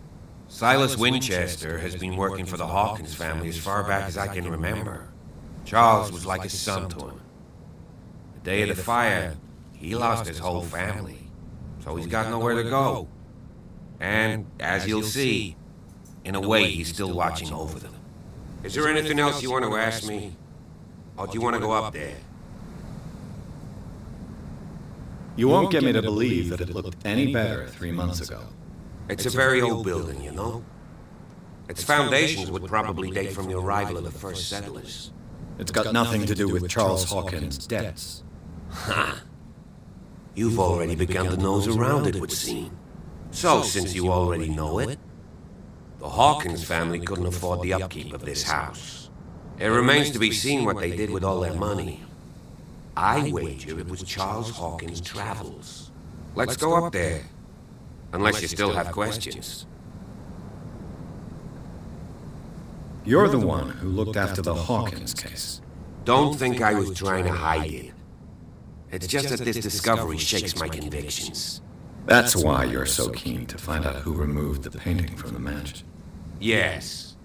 Silas Winchester has been working for the Hawkins family as far back as I can remember. Charles was like a son to him. The day of the fire, he lost his whole family, so he's got nowhere to go. And, as you'll see, in a way, he's still watching over them. Is there anything else you want to ask me? Or do you want to go up there? You won't get me to believe that it looked any better 3 months ago. It's a very old building, you know? Its foundations would probably date from the arrival of the first settlers. It's got nothing to do with Charles Hawkins' debts. Ha! You've already begun to nose around it, would seem. So, since you already know it, the Hawkins family couldn't afford the upkeep of this house. It remains to be seen what they did with all their money. I wager it was Charles Hawkins' travels. Let's go up there. Unless you still have questions. You're the one who looked after the Hawkins case. Don't think I was trying to hide it. It's just that this discovery shakes my convictions. That's why you're so keen to find out who removed the painting from the mansion. Yes.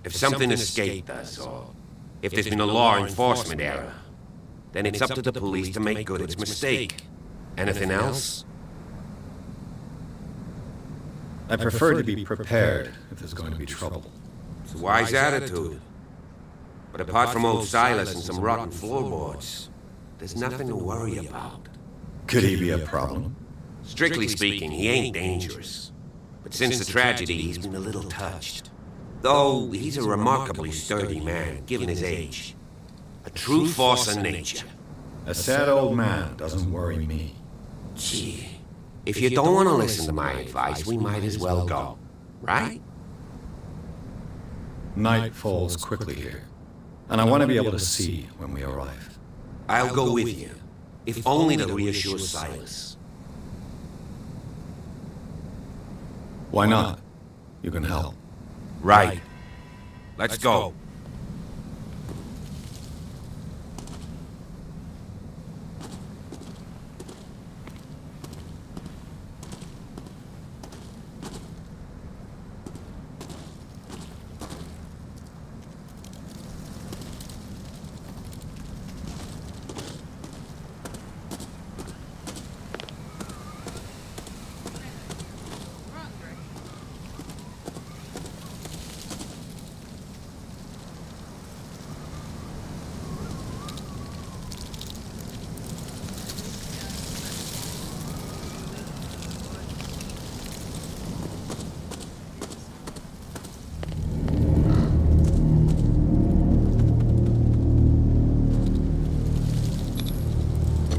If something escaped us, or if there's been a law enforcement error, then it's up to the police to make good its mistake. Anything else? I prefer to be prepared if there's going to be trouble. It's a wise attitude. But apart from old Silas and some rotten floorboards, there's nothing to worry about. Could he be a problem? Strictly speaking, he ain't dangerous. But since the tragedy, he's been a little touched. Though he's a remarkably sturdy man, given his age. A true force of nature. A sad old man doesn't worry me. Gee, if you don't want to listen to my advice, we might as well go. Right? Night falls quickly here, and I want to be able to see when we arrive. I'll go with you, if only to reassure Silas. Why not? You can help. Right. Let's go.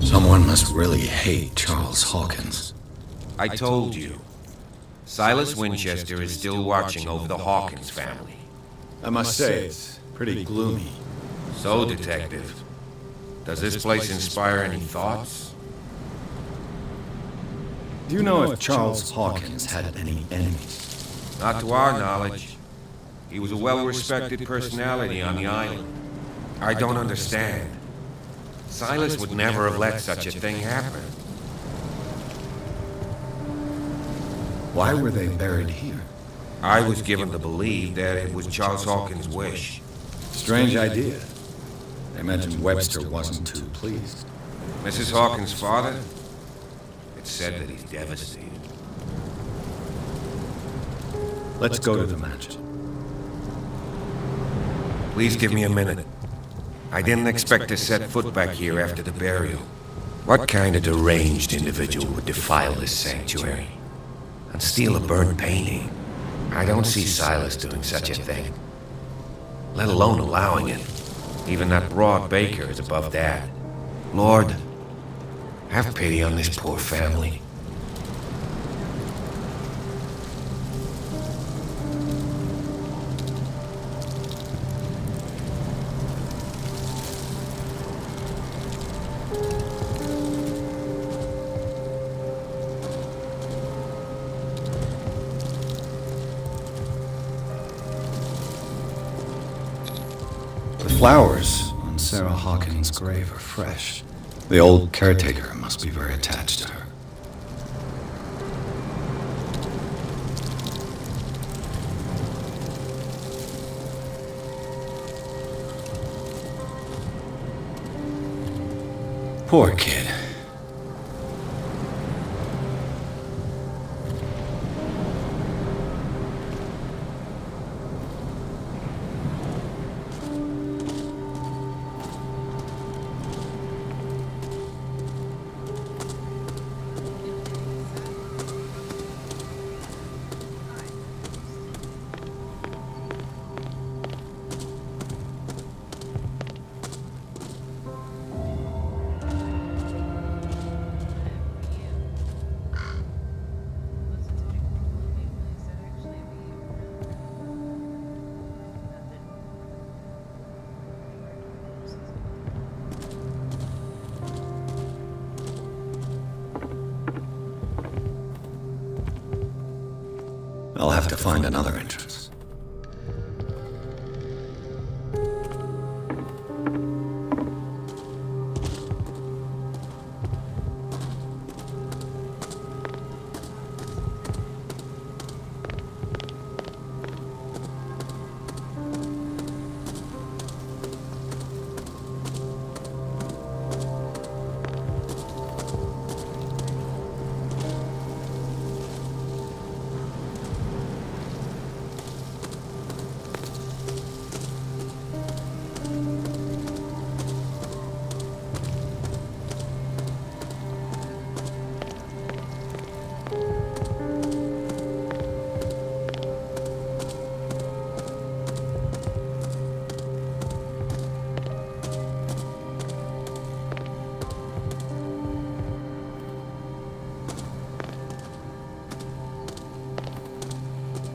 Someone must really hate Charles Hawkins. I told you. Silas Winchester is still watching over the Hawkins family. I must say, it's pretty gloomy. So, Detective, does this place inspire any thoughts? Do you know if Charles Hawkins had any enemies? Not to our knowledge. He was a well-respected personality on the island. I don't understand. Silas would never have let such a thing happen. Why were they buried here? I was given to believe that it was Charles Hawkins' wish. Strange idea. I imagine Webster wasn't too pleased. Mrs. Hawkins' father? It's said that he's devastated. Let's go to the mansion. Please give me a minute. I didn't expect to set foot back here after the burial. What kind of deranged individual would defile this sanctuary and steal a burnt painting? I don't see Silas doing such a thing, let alone allowing it. Even that broad baker is above that. Lord, have pity on this poor family. The flowers on Sarah Hawkins' grave are fresh. The old caretaker must be very attached to her. Poor kid. I'll have to find another entrance.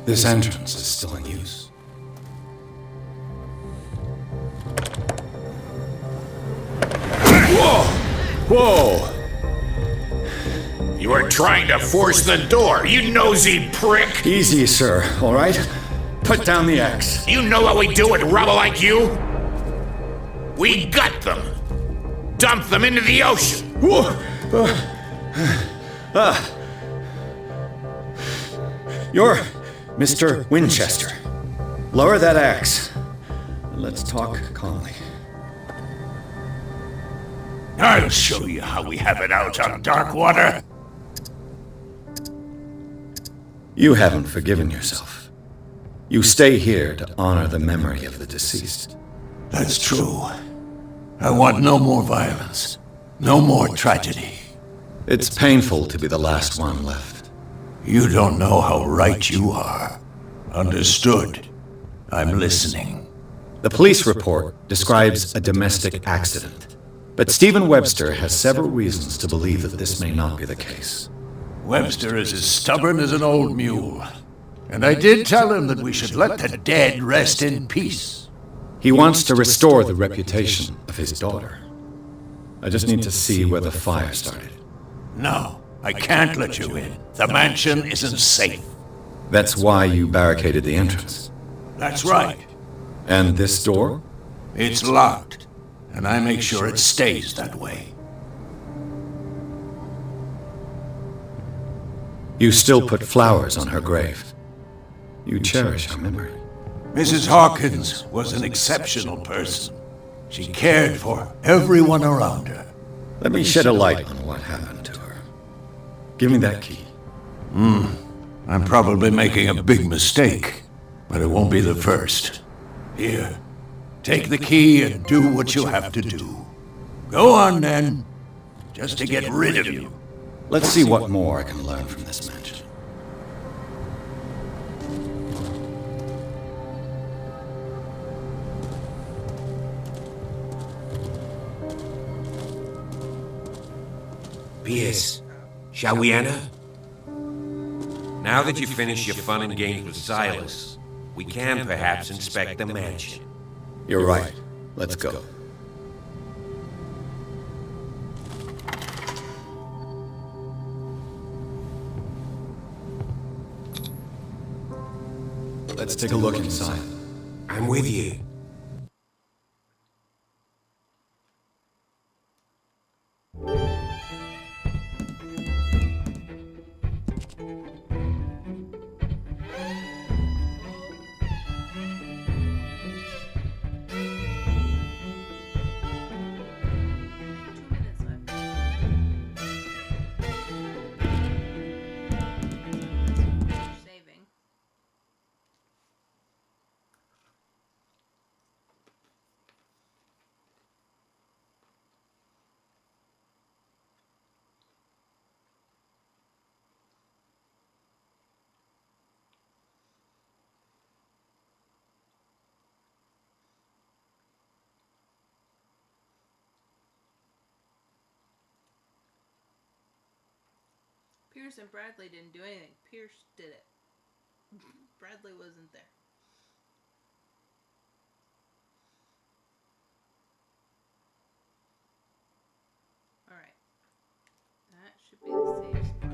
This entrance is still in use. Whoa! Whoa! You are trying to force the door, you nosy prick! Easy, sir, all right? Put down the axe. You know what we do with rubble like you? We gut them! Dump them into the ocean! You're Mr. Winchester. Lower that axe. Let's talk calmly. I'll show you how we have it out on Darkwater. You haven't forgiven yourself. You stay here to honor the memory of the deceased. That's true. I want no more violence. No more tragedy. It's painful to be the last one left. You don't know how right you are. Understood. I'm listening. The police report describes a domestic accident, but Stephen Webster has several reasons to believe that this may not be the case. Webster is as stubborn as an old mule, and I did tell him that we should let the dead rest in peace. He wants to restore the reputation of his daughter. I just need to see where the fire started. No, I can't let you in. The mansion isn't safe. That's why you barricaded the entrance. That's right. And this door? It's locked, and I make sure it stays that way. You still put flowers on her grave. You cherish her memory. Mrs. Hawkins was an exceptional person. She cared for everyone around her. Let me shed a light on what happened to her. Give me that key. I'm probably making a big mistake, but it won't be the first. Here, Take the key and do what you have to do. Go on, then. Just to get rid of you. Let's see what more I can learn from this mansion. Pierce, shall we enter? Now that you've finished your fun and games with Silas, we can perhaps inspect the mansion. You're right. Let's go. Let's take a look inside. I'm with you. Pierce and Bradley didn't do anything. Pierce did it. Bradley wasn't there. Alright. That should be the safe spot.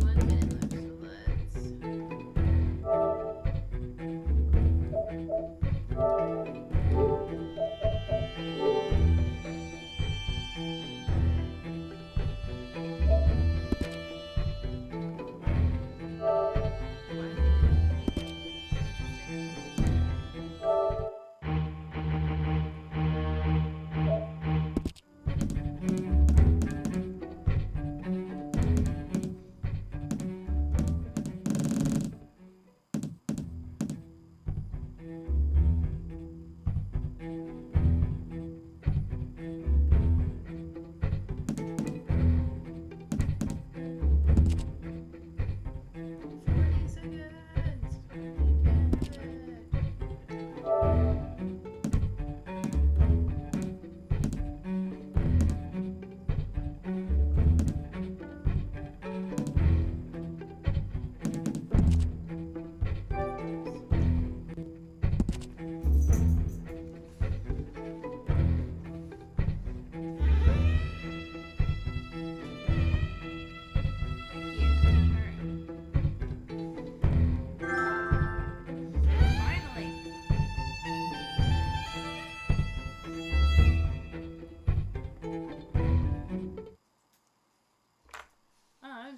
1 minute left, so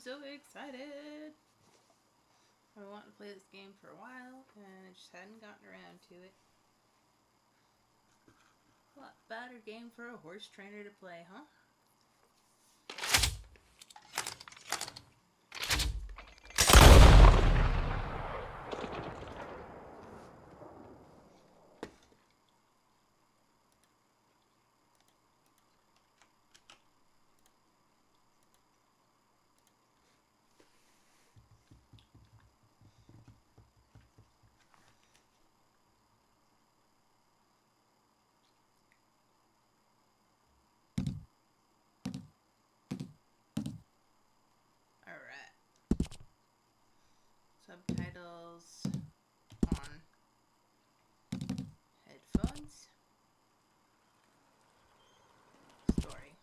so excited. I've been wanting to play this game for a while, and I just hadn't gotten around to it. A lot better game for a horse trainer to play, huh? Subtitles on headphones. Story.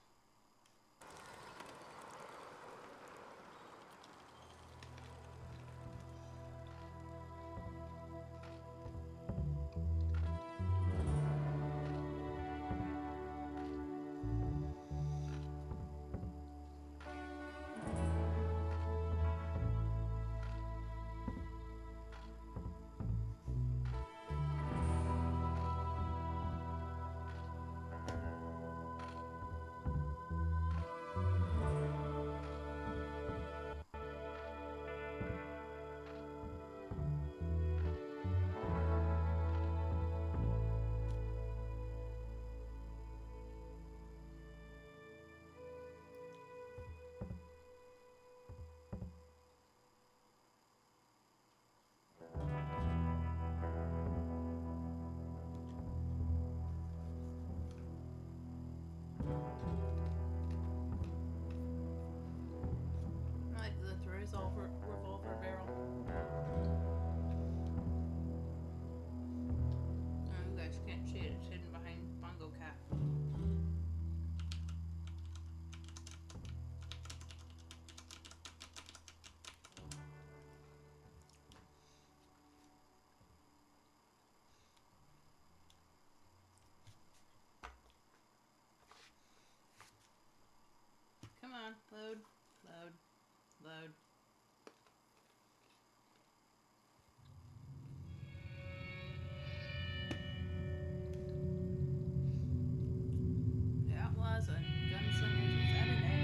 Load. The Outlaws and Gunslingers was at an end.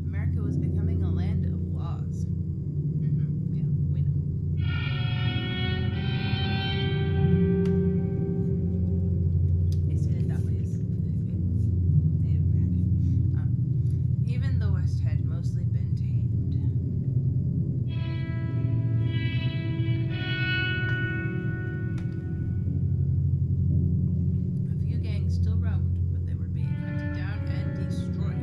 America was becoming a land of laws. Yeah, we know. They said it that way. It's Native American. Even the West had mostly been tamed. A few gangs still roamed, but they were being hunted down and destroyed.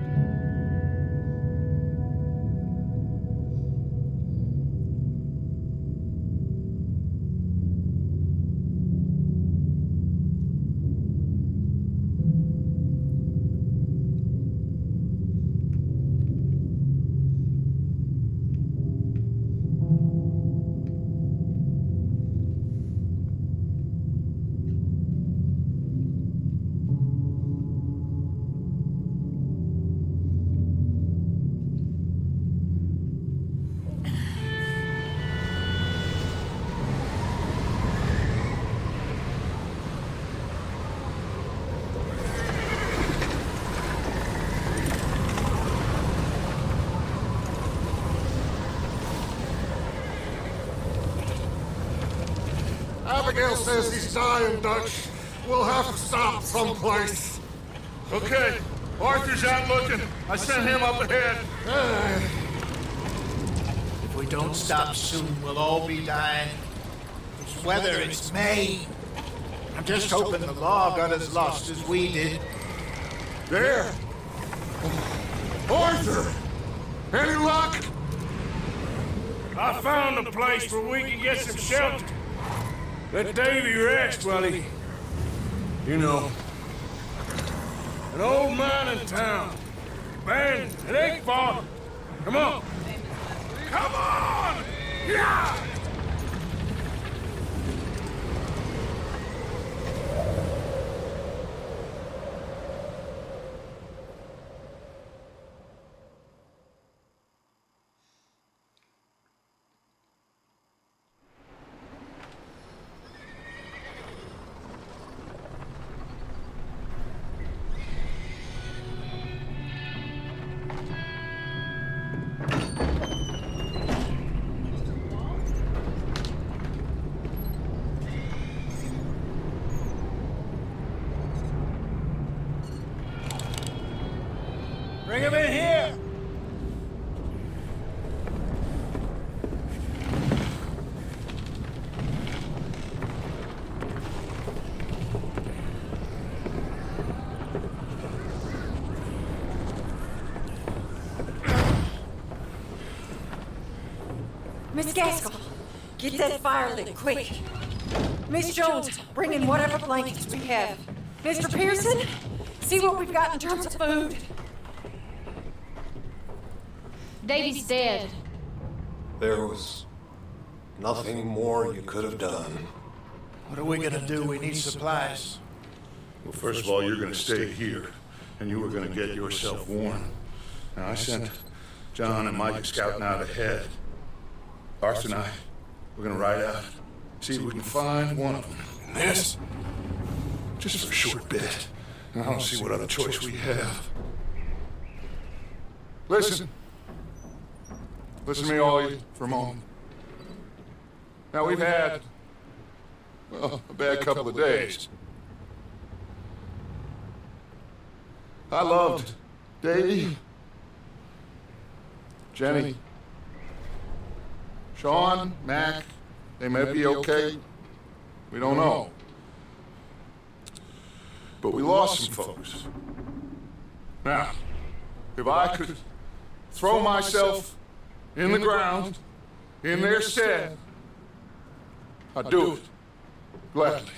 Abigail says he's dying, Dutch. We'll have to stop someplace. Okay. Arthur's out looking. I sent him up ahead. If we don't stop soon, we'll all be dying. It's weather, it's May. I'm just hoping the law got as lost as we did. There. Arthur! Any luck? I found a place where we can get some shelter. Let Davy rest while he... You know. An old mining town. Man, it ain't far. Come on. Come on! Yeah! Bring him in here! Miss Gaskell, get that fire lit, quick. Miss Jones, bring in whatever blankets we have. Mr. Pearson, see what we've got in terms of food. Davy's dead. There was nothing more you could have done. What are we gonna do? We need supplies. Well, first of all, you're gonna stay here, and you were gonna get yourself warm. Now, I sent John and Mike scouting out ahead. Arthur and I, we're gonna ride out, see if we can find one of them. And this, just for a short bit. I don't see what other choice we have. Listen. Listen to me, all you, for a moment. Now, we've had, well, a bad couple of days. I loved Davy, Jenny, Sean, Mac. They may be okay. We don't know. But we lost some folks. Now, if I could throw myself in the ground, in their stead, I'd do it, gladly.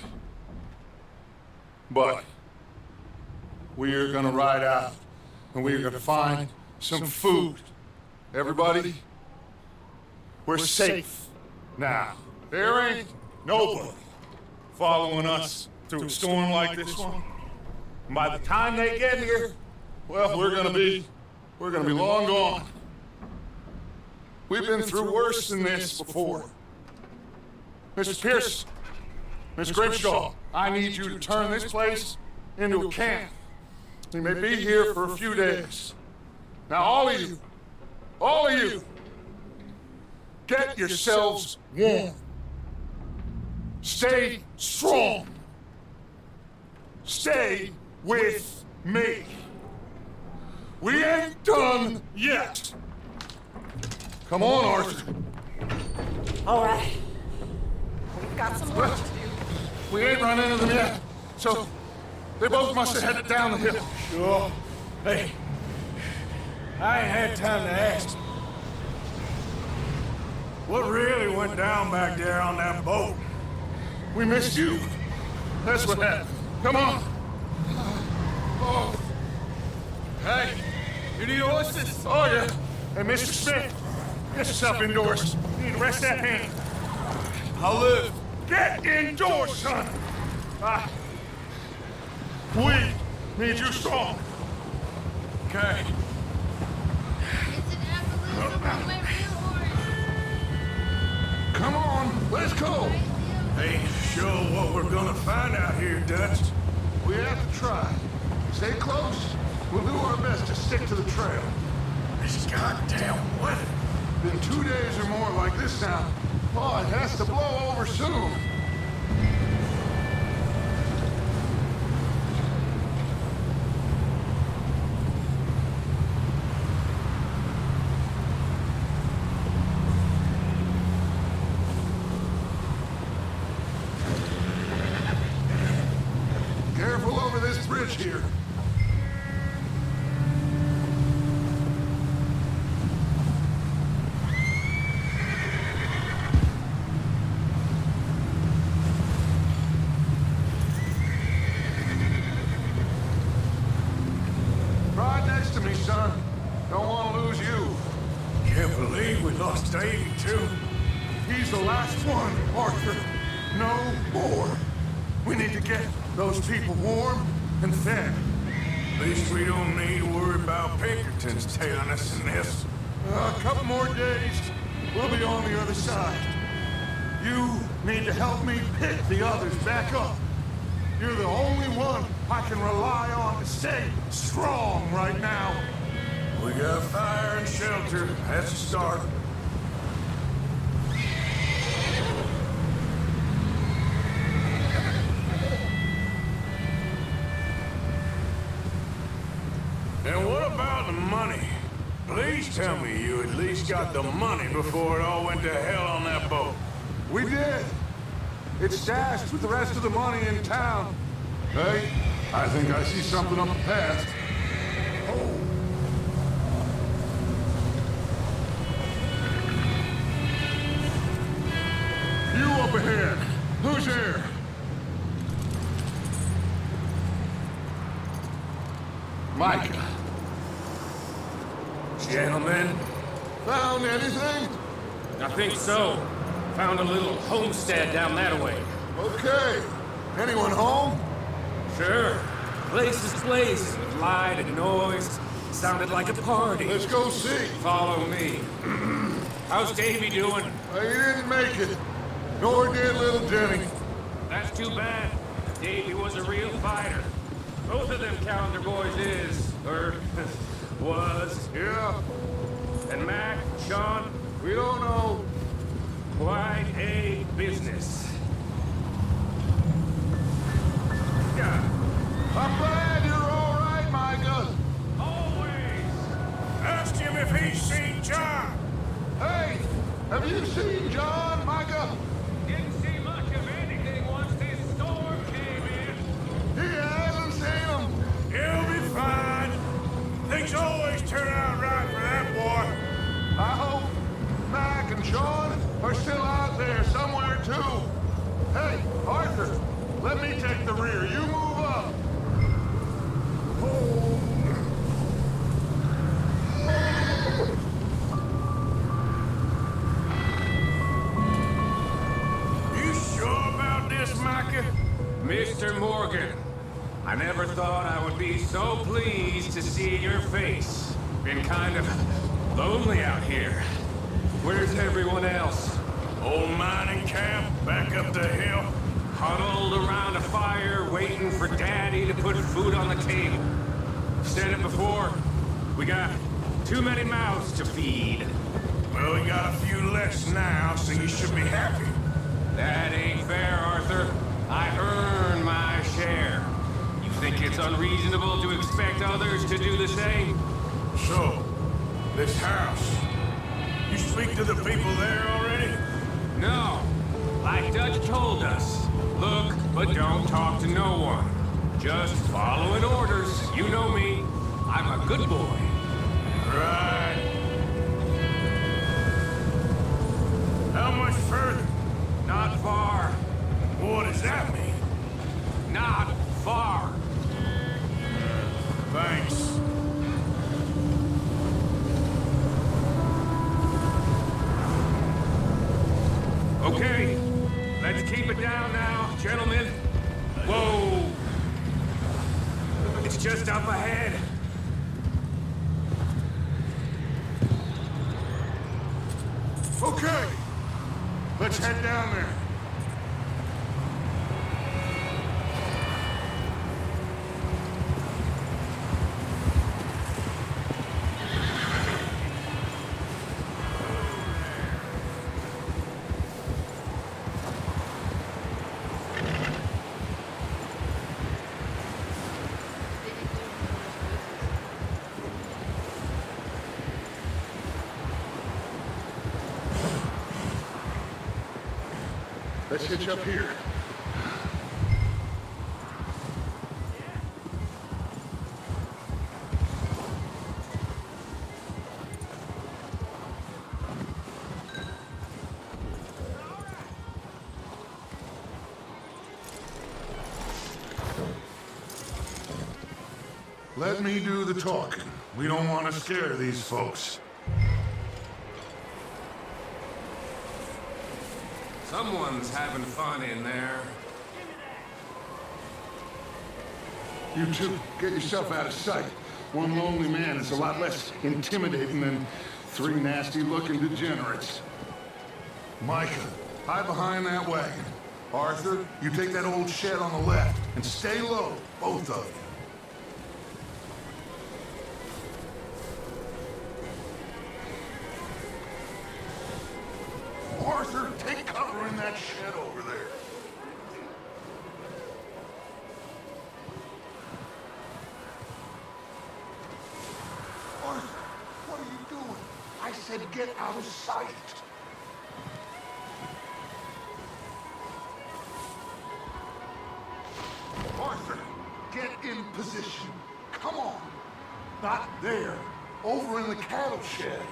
But we're gonna ride out, and we're gonna find some food. Everybody, we're safe now. There ain't nobody following us through a storm like this one. And by the time they get here, well, we're gonna be long gone. We've been through worse than this before. Mr. Pierce, Miss Grimshaw, I need you to turn this place into a camp. We may be here for a few days. Now, all of you, get yourselves warm. Stay strong. Stay with me. We ain't done yet. Come on, Arthur. All right. We've got some work to do. We ain't run into them yet, so they both must have headed down the hill. Sure. Hey, I ain't had time to ask. What really went down back there on that boat? We missed you. That's what happened. Come on. Oh. Hey, you need horses? Oh, yeah. Hey, Mr. Smith, get yourself indoors. You need to rest that hand. I'll live. Get indoors, son. We need you strong. Okay. Come on, let's go. Ain't sure what we're gonna find out here, Dutch. We have to try. Stay close. We'll do our best to stick to the trail. This goddamn weather. Been 2 days or more like this now. Oh, it has to blow over soon. Careful over this bridge here. Right next to me, son. Don't want to lose you. Can't believe we lost Davy, too. He's the last one, Arthur. No more. We need to get those people warm and fed. At least we don't need to worry about Pinkertons tailing us in this. A couple more days, we'll be on the other side. You need to help me pick the others back up. You're the only one I can rely on to stay strong right now. We got fire and shelter. That's a start. And what about the money? Please tell me you at least got the money before it all went to hell on that boat. We did. It's stashed with the rest of the money in town. Hey, I think I see something up the path. Oh. You up ahead. Who's there? Micah. Gentlemen? Found anything? I think so. Found a little homestead down that way. Okay. Anyone home? Sure. Place is blazing with light and noise. Sounded like a party. Let's go see. Follow me. How's Davy doing? He didn't make it. Nor did little Jenny. That's too bad. Davy was a real fighter. Both of them calendar boys is, or was. Yeah. And Mac, Sean? We don't know. Quite a business. Yeah. I'm glad you're all right, Micah. Always. Ask him if he's seen John. Hey, have you seen John, Micah? Didn't see much of anything once this storm came in. He hasn't seen him. He'll be fine. Things always turn out right for that boy. I hope Mac and Sean are still out there somewhere, too. Hey, Arthur, let me take the rear. You move up. You sure about this, Micah? Mr. Morgan, I never thought I would be so pleased to see your face. Been kind of lonely out here. Where's everyone else? Old mining camp, back up the hill. Huddled around a fire, waiting for Daddy to put food on the table. Said it before, we got too many mouths to feed. Well, we got a few less now, so you should be happy. That ain't fair, Arthur. I earn my share. You think it's unreasonable to expect others to do the same? So, this house, you speak to the people there already? No. Like Dutch told us. Look, but don't talk to no one. Just following orders. You know me. I'm a good boy. Right. How much further? Not far. What does that mean? Not far. Thanks. Okay, let's keep it down now, gentlemen. Whoa! It's just up ahead. Okay, let's head down there. Let's hitch up here. Let me do the talking. We don't want to scare these folks. Someone's having fun in there. You two, get yourself out of sight. One lonely man is a lot less intimidating than three nasty-looking degenerates. Micah, hide behind that wagon. Arthur, you take that old shed on the left, and stay low, both of you. Arthur, take cover in that shed over there. Arthur, what are you doing? I said get out of sight. Arthur, get in position. Come on. Not there. Over in the cattle shed.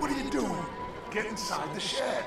What are you doing? Get inside the shed.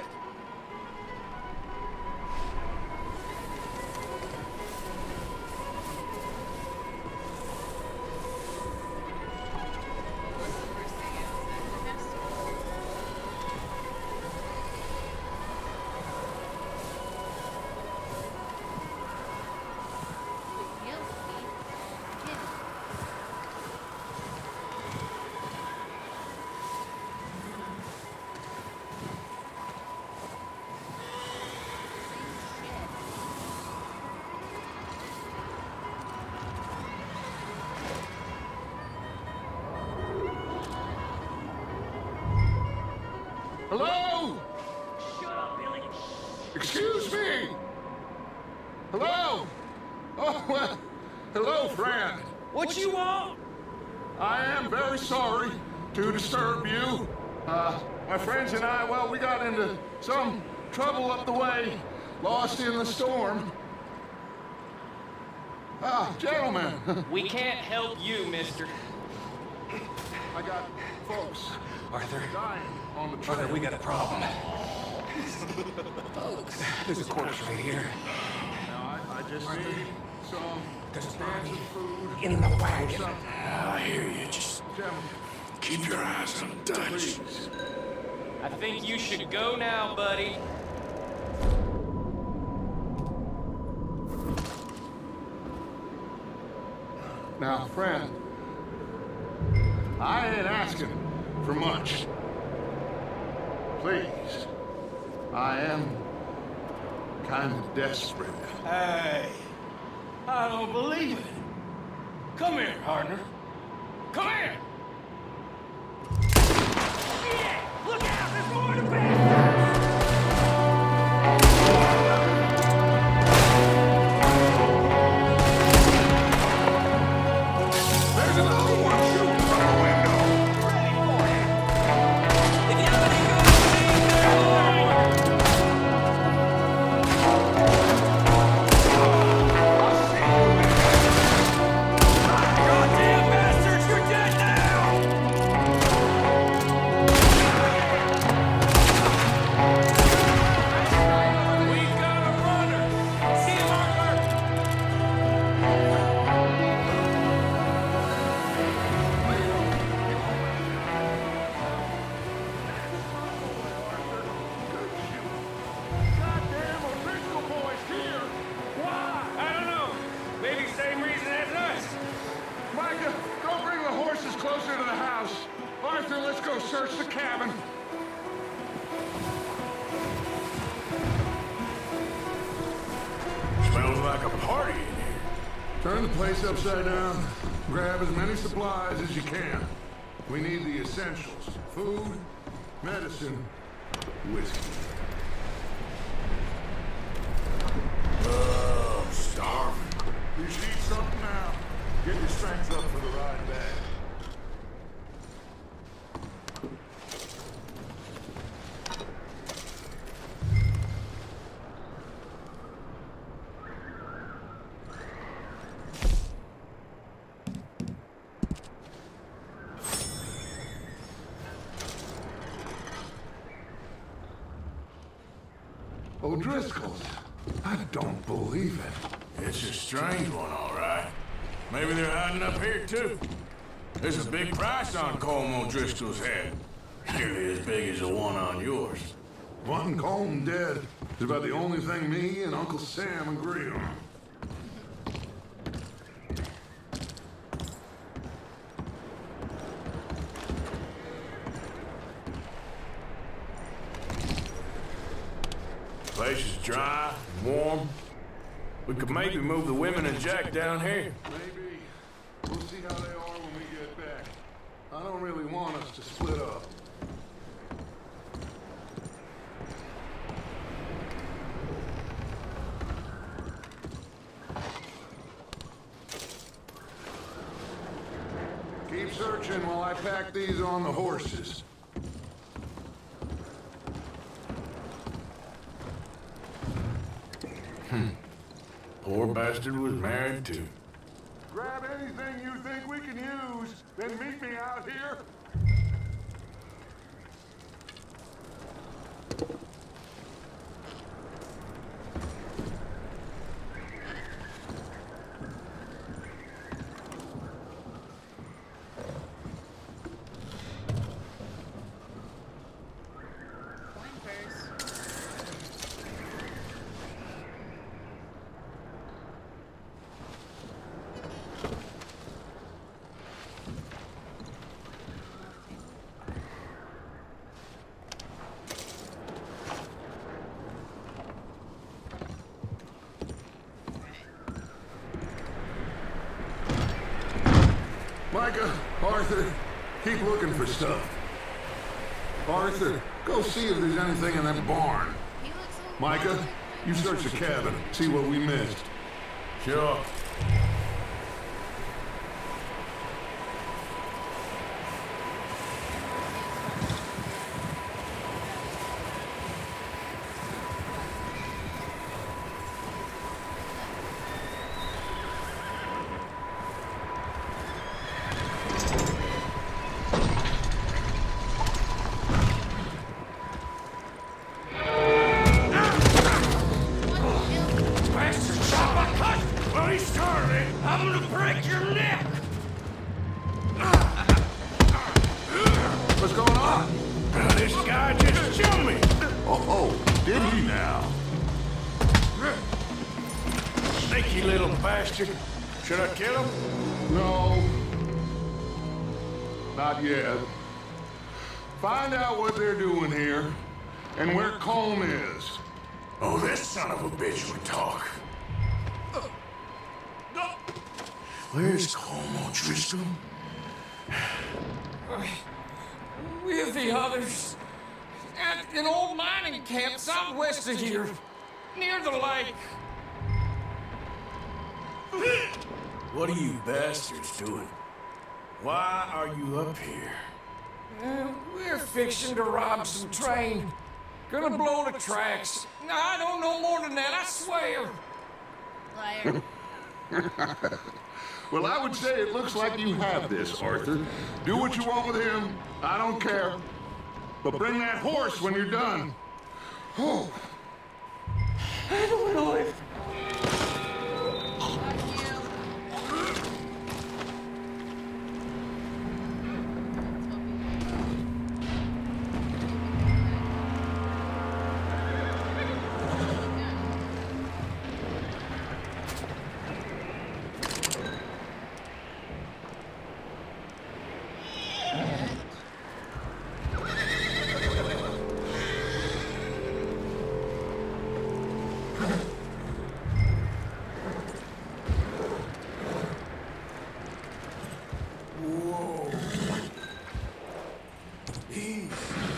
Hello? Excuse me! Hello? Oh, well, hello, friend. What you want? I am very sorry to disturb you. My friends and I, well, we got into some trouble up the way, lost in the storm. Gentlemen. We can't help you, mister. I got folks. Arthur. Dying on the trail. Arthur, we got a problem. Folks. There's a corpse right here. Now, I just need some substantial food. In the wagon. I hear you. Just keep your eyes on Dutch. Please. I think you should go now, buddy. Now, friend, I ain't asking for much. Please, I am kind of desperate. Hey, I don't believe it. Come here, partner. Come here. Yeah, look out, there's more to pay. Closer to the house. Arthur, let's go search the cabin. Smells like a party in here. Turn the place upside down. Grab as many supplies as you can. We need the essentials. Food, medicine, whiskey. Oh, I'm starving. You should eat something now. Get your strength up for the ride back. O'Driscoll's. I don't believe it. It's a strange one, all right. Maybe they're hiding up here, too. There's a big price on Colm O'Driscoll's head. Nearly as big as the one on yours. Wanting Colm dead is about the only thing me and Uncle Sam agree on. Place is dry, warm. We could maybe move the women and Jack down here. Maybe. We'll see how they are when we get back. I don't really want us to split up. Keep searching while I pack these on the horses. Poor bastard was married, too. Grab anything you think we can use, then meet me out here. Micah, Arthur, keep looking for stuff. Arthur, go see if there's anything in that barn. Micah, you search the cabin, see what we missed. Sure. What's going on? This guy just jumped me. Oh, did he now? Sneaky little bastard. Should I kill him? No. Not yet. Find out what they're doing here and where Colm is. Oh, this son of a bitch would talk. Where's Colm O'Driscoll? With the others. At an old mining camp southwest of here. Near the lake. What are you bastards doing? Why are you up here? We're fixing to rob some train. Gonna blow the tracks. I don't know more than that, I swear. Liar. Well, I would say it looks like you have this, Arthur. Do what you want with him. I don't care. But bring that horse when you're done. Oh. I don't know if...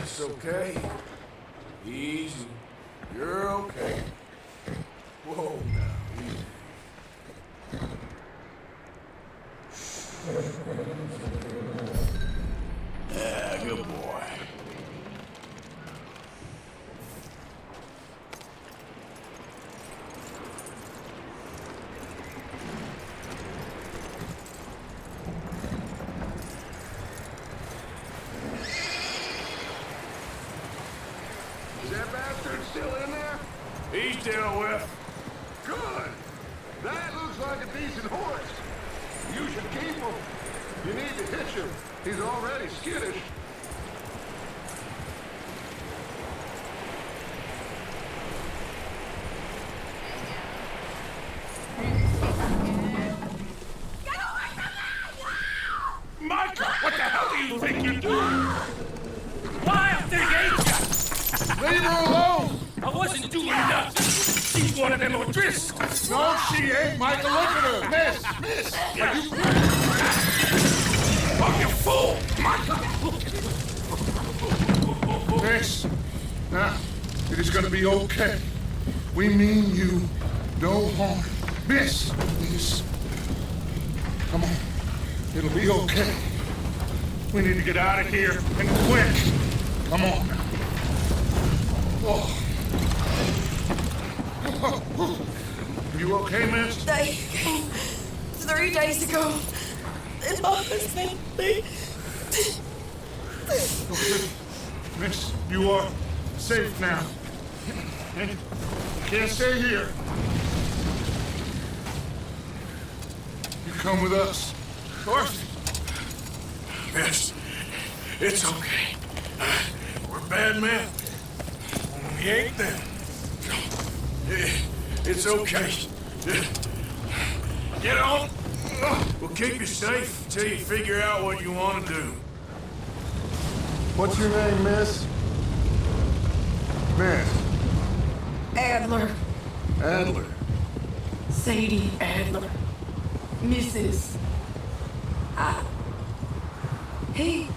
It's okay. Easy. You're okay. Whoa, now, easy. Yeah, good boy. Is that bastard still in there? He's dealt with. Good. That looks like a decent horse. You should keep him. You need to hitch him. He's already skittish. Micah, what the hell do you think you're doing? Wild thing, ain't ya? Leave her alone! I wasn't doing nothing. She's one of them O'Driscolls. No, she ain't, Micah. Look at her. Miss! Are you... Oh, you fool! Micah! Miss, now, it is gonna be okay. We mean you no harm. Miss! Come on. It'll be okay. We need to get out of here, and quick. Come on now. Oh. You okay, miss? They came 3 days ago. And my husband, Miss, you are safe now. And you can't stay here. You come with us. Arthur. Miss, it's okay. We're bad men. We ain't them. It's okay. Get on. We'll keep you safe until you figure out what you want to do. What's your name, miss? Miss. Adler. Adler. Sadie Adler. Mrs. He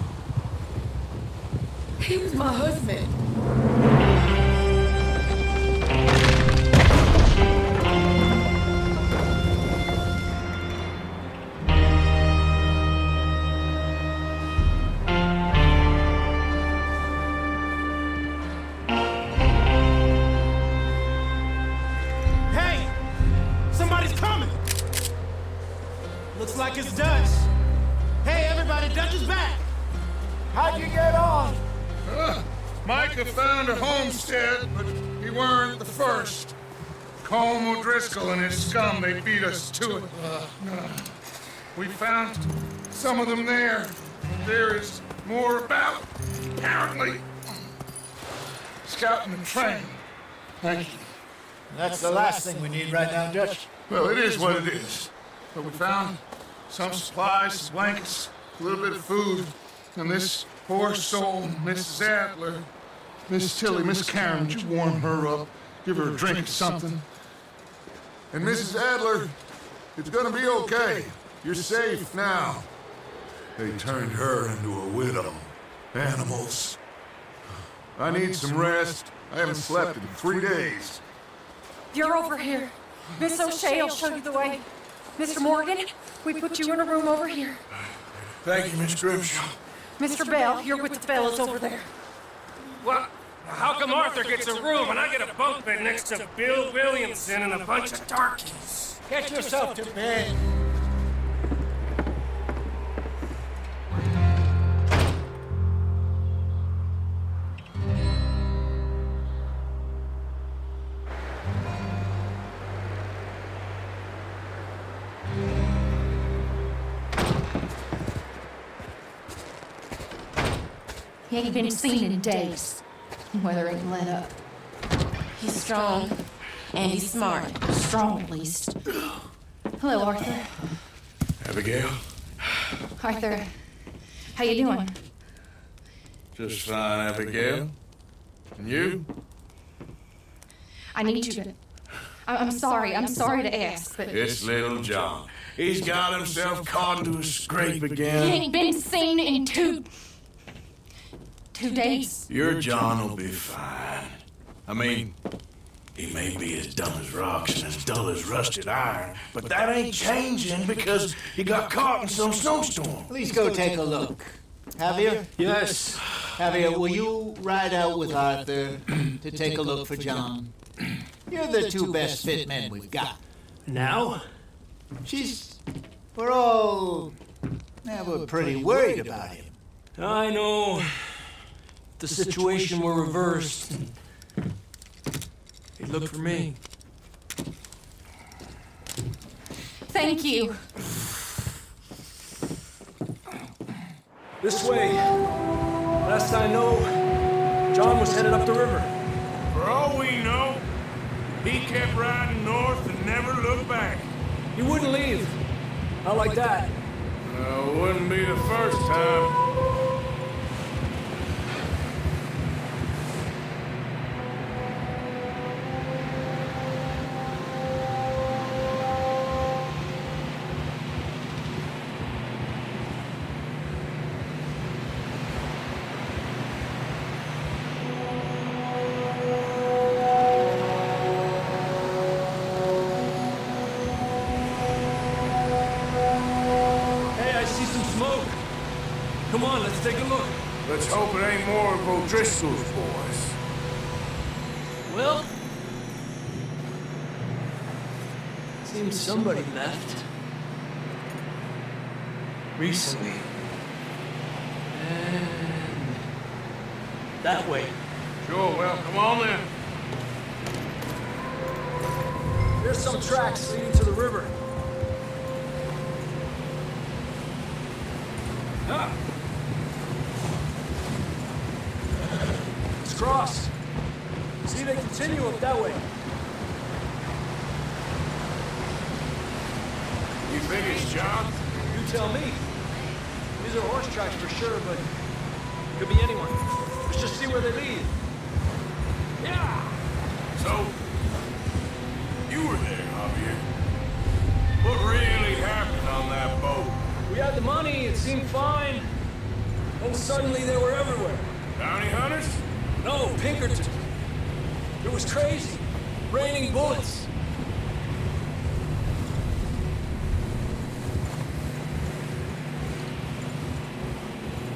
was my husband. Micah found a homestead, but he weren't the first. Colm O'Driscoll and his scum, they beat us to it. We found some of them there. There is more about, apparently. Scouting the train. Thank you. That's the last thing we need right now, Dutch. Well, it is what it is. But we found some supplies, some blankets, a little bit of food, and this poor soul, Mrs. Adler, Miss Tilly, Miss Karen, would you warm her up, give her a drink of something? And Mrs. Adler, it's gonna be okay. You're safe now. They turned her into a widow. Animals. I need some rest. I haven't slept in 3 days. You're over here. Miss O'Shea will show you the way. Mr. Morgan, we put you in a room over here. Thank you, Miss Grimshaw. Mr. Bell, you're with the fellas over there. What? How come Arthur gets a room and I get a bunk bed next to Bill Williamson and a bunch of darkies? Get yourself to bed. He ain't been seen in days. Weather ain't let up. He's strong, and he's smart. Strong, at least. Hello, Arthur. Abigail? Arthur, how you doing? Just fine, Abigail. And you? I need you to... I'm sorry to ask, but... It's little John. He's got himself caught into a scrape again. He ain't been seen in 2 days. Your John will be fine. I mean, he may be as dumb as rocks and as dull as rusted iron, but that ain't changing because he got caught in some snowstorm. Please go take a look. Javier? Yes. Javier, will you ride out with Arthur to take a look for John? You're the 2 best fit men we've got. Now? We're pretty worried about him. I know. If the situation were reversed, he'd look for me. Thank you. This way. Last I know, John was headed up the river. For all we know, he kept riding north and never looked back. He wouldn't leave. Not like that. Wouldn't be the first time. Come on, let's take a look. Let's hope it ain't more of O'Driscoll's boys. Well, seems somebody left. Recently. And that way. Sure, well, come on then. There's some tracks leading to the river. Ah. It's crossed. See, they continue up that way. You think it's John? You tell me. These are horse tracks for sure, but could be anyone. Let's just see where they lead. Yeah! So, you were there, Javier. What really happened on that boat? We had the money, it seemed fine. Then suddenly they were everywhere. Bounty hunters? No, Pinkerton. It was crazy. Raining bullets.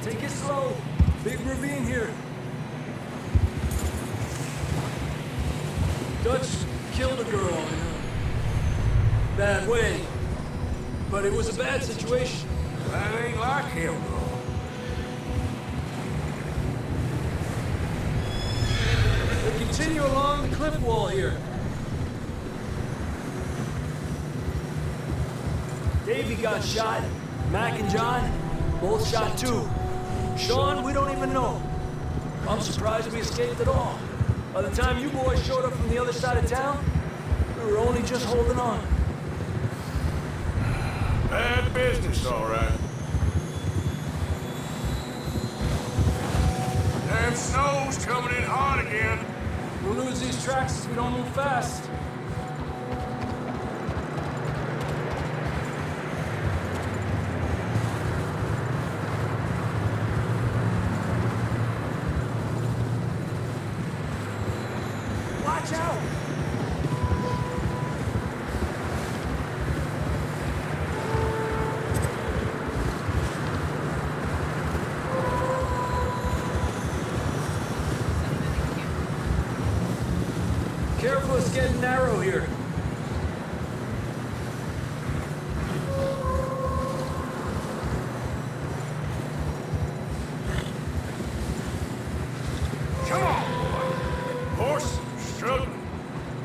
Take it slow. Big ravine here. Dutch killed a girl in a bad way. But it was a bad situation. That ain't like him, though. continue along the cliff wall here. Davey got shot. Mac and John, both shot too. Sean, we don't even know. I'm surprised we escaped at all. By the time you boys showed up from the other side of town, we were only just holding on. Bad business, all right. Damn snow's coming in hard again. We'll lose these tracks if we don't move fast. Watch out! Careful, it's getting narrow here. Come on, boy. Horse struggling.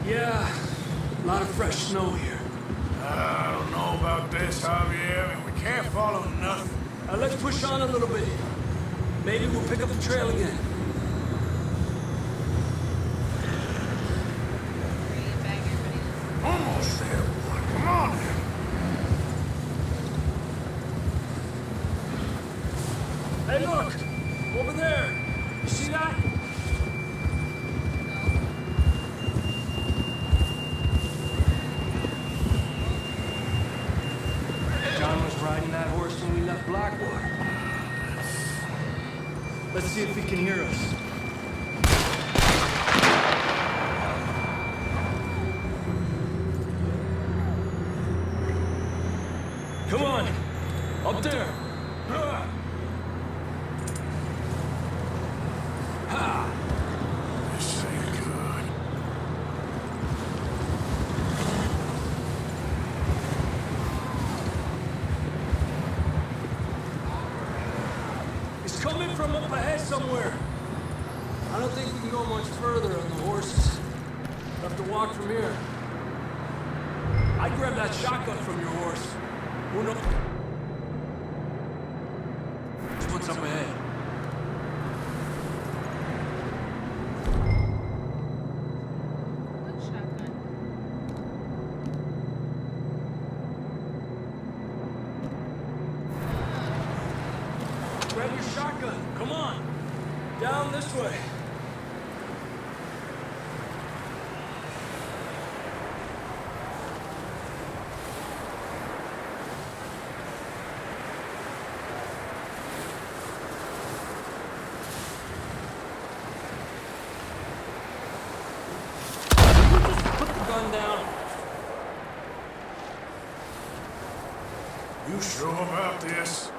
Yeah, a lot of fresh snow here. I don't know about this, Javier. I mean, we can't follow nothing. Let's push on a little bit. Maybe we'll pick up the trail again. Almost there, boy. Come on now. Hey, look! Over there! You see that? John was riding that horse when we left Blackwater. Let's see if he can hear us. Come on! Up there! Ha! This ain't good. He's coming from up ahead somewhere. I don't think we can go much further on the horses. We'll have to walk from here. I'd grab that shotgun from your horse. Who knows? What's up ahead? Grab your shotgun. Come on. Down this way. Put the gun down. You sure about this?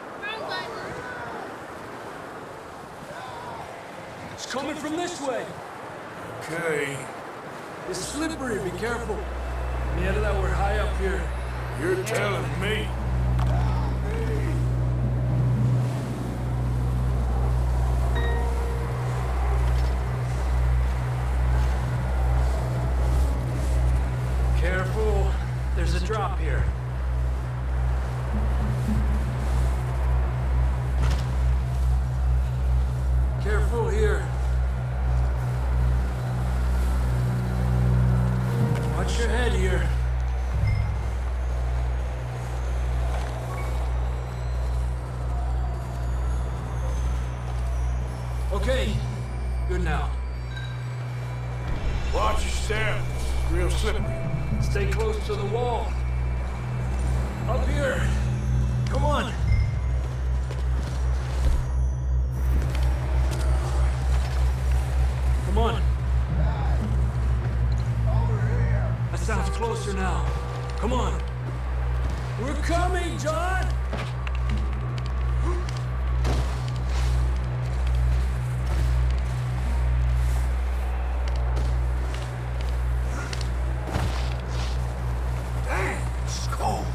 It's coming from this way. Okay. It's slippery. Be careful. Yeah, that we're high up here. You're telling me. Careful. There's a drop here. Careful here. Watch your head here. Okay, good now. Watch your step. It's real slippery. Stay close to the wall. Up here. Come on. Come on. That sounds closer now. Come on. We're coming, John! Damn, it's cold.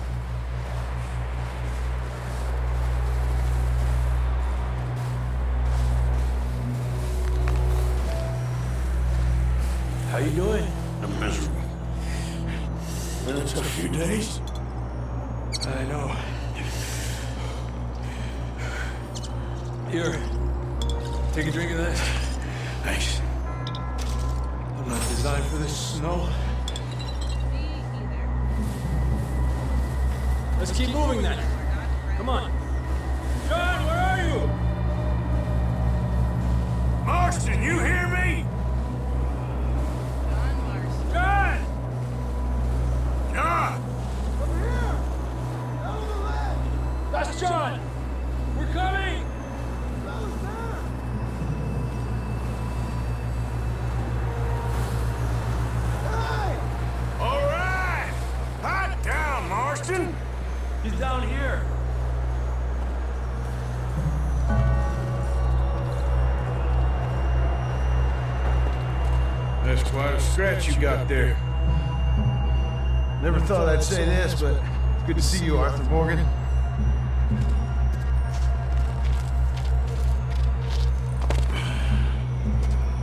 How you doing? I'm miserable. Been a tough few days. I know. Here. Take a drink of that. Thanks. I'm not designed for this snow. Let's keep moving then. Come on. John, where are you? Marston, you hear me? John! John! That's John! We're coming! All right! Hot down, Marston! He's down here. That's quite a scratch you got there. Never thought I'd say this, but it's good to see you, Arthur Morgan.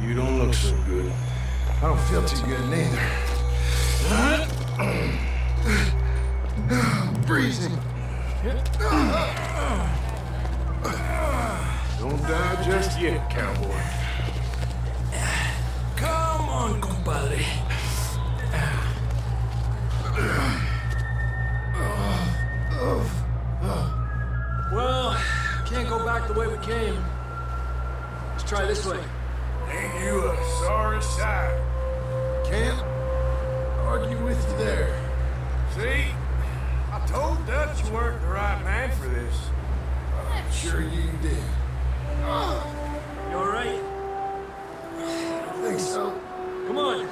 You don't look so good. I don't feel too good neither. Breathing. Don't die just yet, cowboy. Come on, compadre. Well, can't go back the way we came. Let's try this way. Ain't you a sorry sight? Can't argue with you there. See? I told Dutch you weren't the right man for this. I'm sure you did. You alright? I think so. Come on.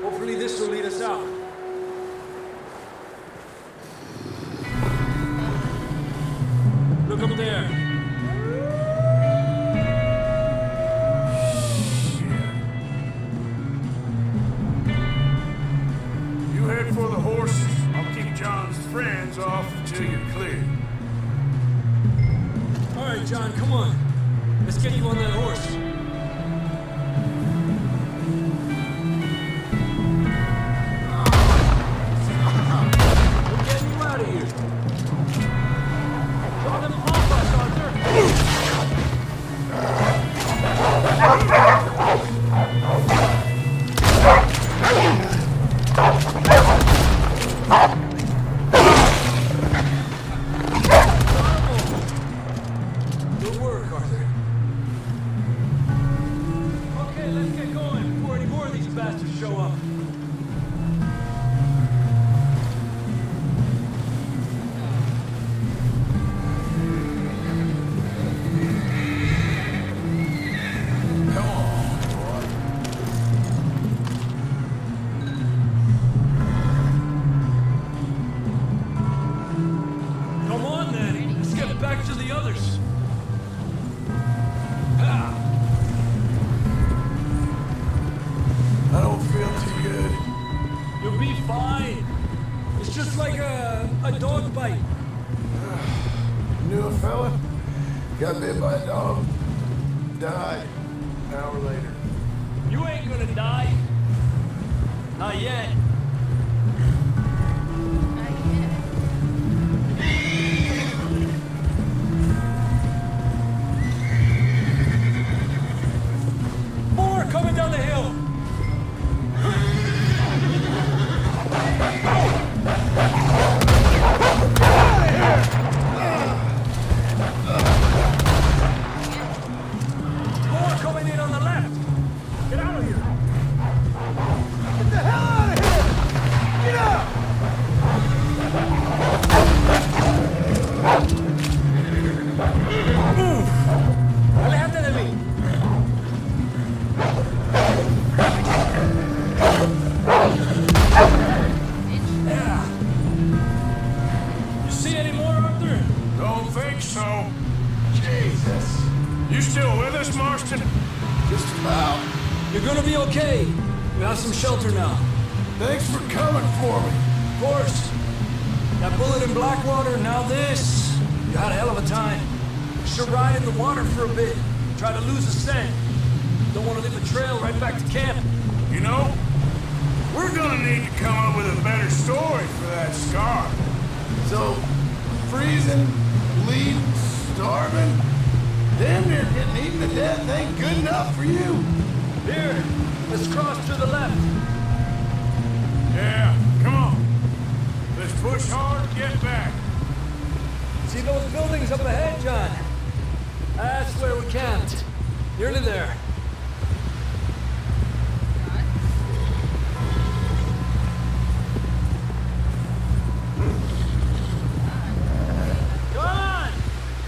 Hopefully this will lead us out. Look up there. You head for the horses. I'll keep John's friends off until you're clear. All right, John, come on. Let's get you on that horse. We're getting you out of here. Draw them off us, Arthur. Good work, Arthur. Okay, let's get going before any more of these bastards show up. Come on, then. Let's get back to the others. I don't feel too good. You'll be fine. It's just like a dog bite. Knew a fella? Got bit by a dog. Died. An hour later. You ain't gonna die. Not yet. More coming down the hill. More coming in on the left. Get out of here. Get the hell out of here. Get out. Move. Aléjate de mí. Yeah. You see any more, Arthur? Don't think so. Jesus. You still with us, Marston? Just about. You're gonna be okay. We have some shelter now. Thanks for coming for me. Of course. That bullet in Blackwater, now this. You had a hell of a time. Should ride in the water for a bit. Try to lose a scent. Don't want to leave a trail right back to camp. You know, we're gonna need to come up with a better story for that scar. So, freezing, bleeding, starving, damn near getting eaten to death ain't good enough for you. Here, let's cross to the left. Yeah, come on. Let's push hard and get back. See those buildings up ahead, John? That's where we camped. Nearly there. Come on!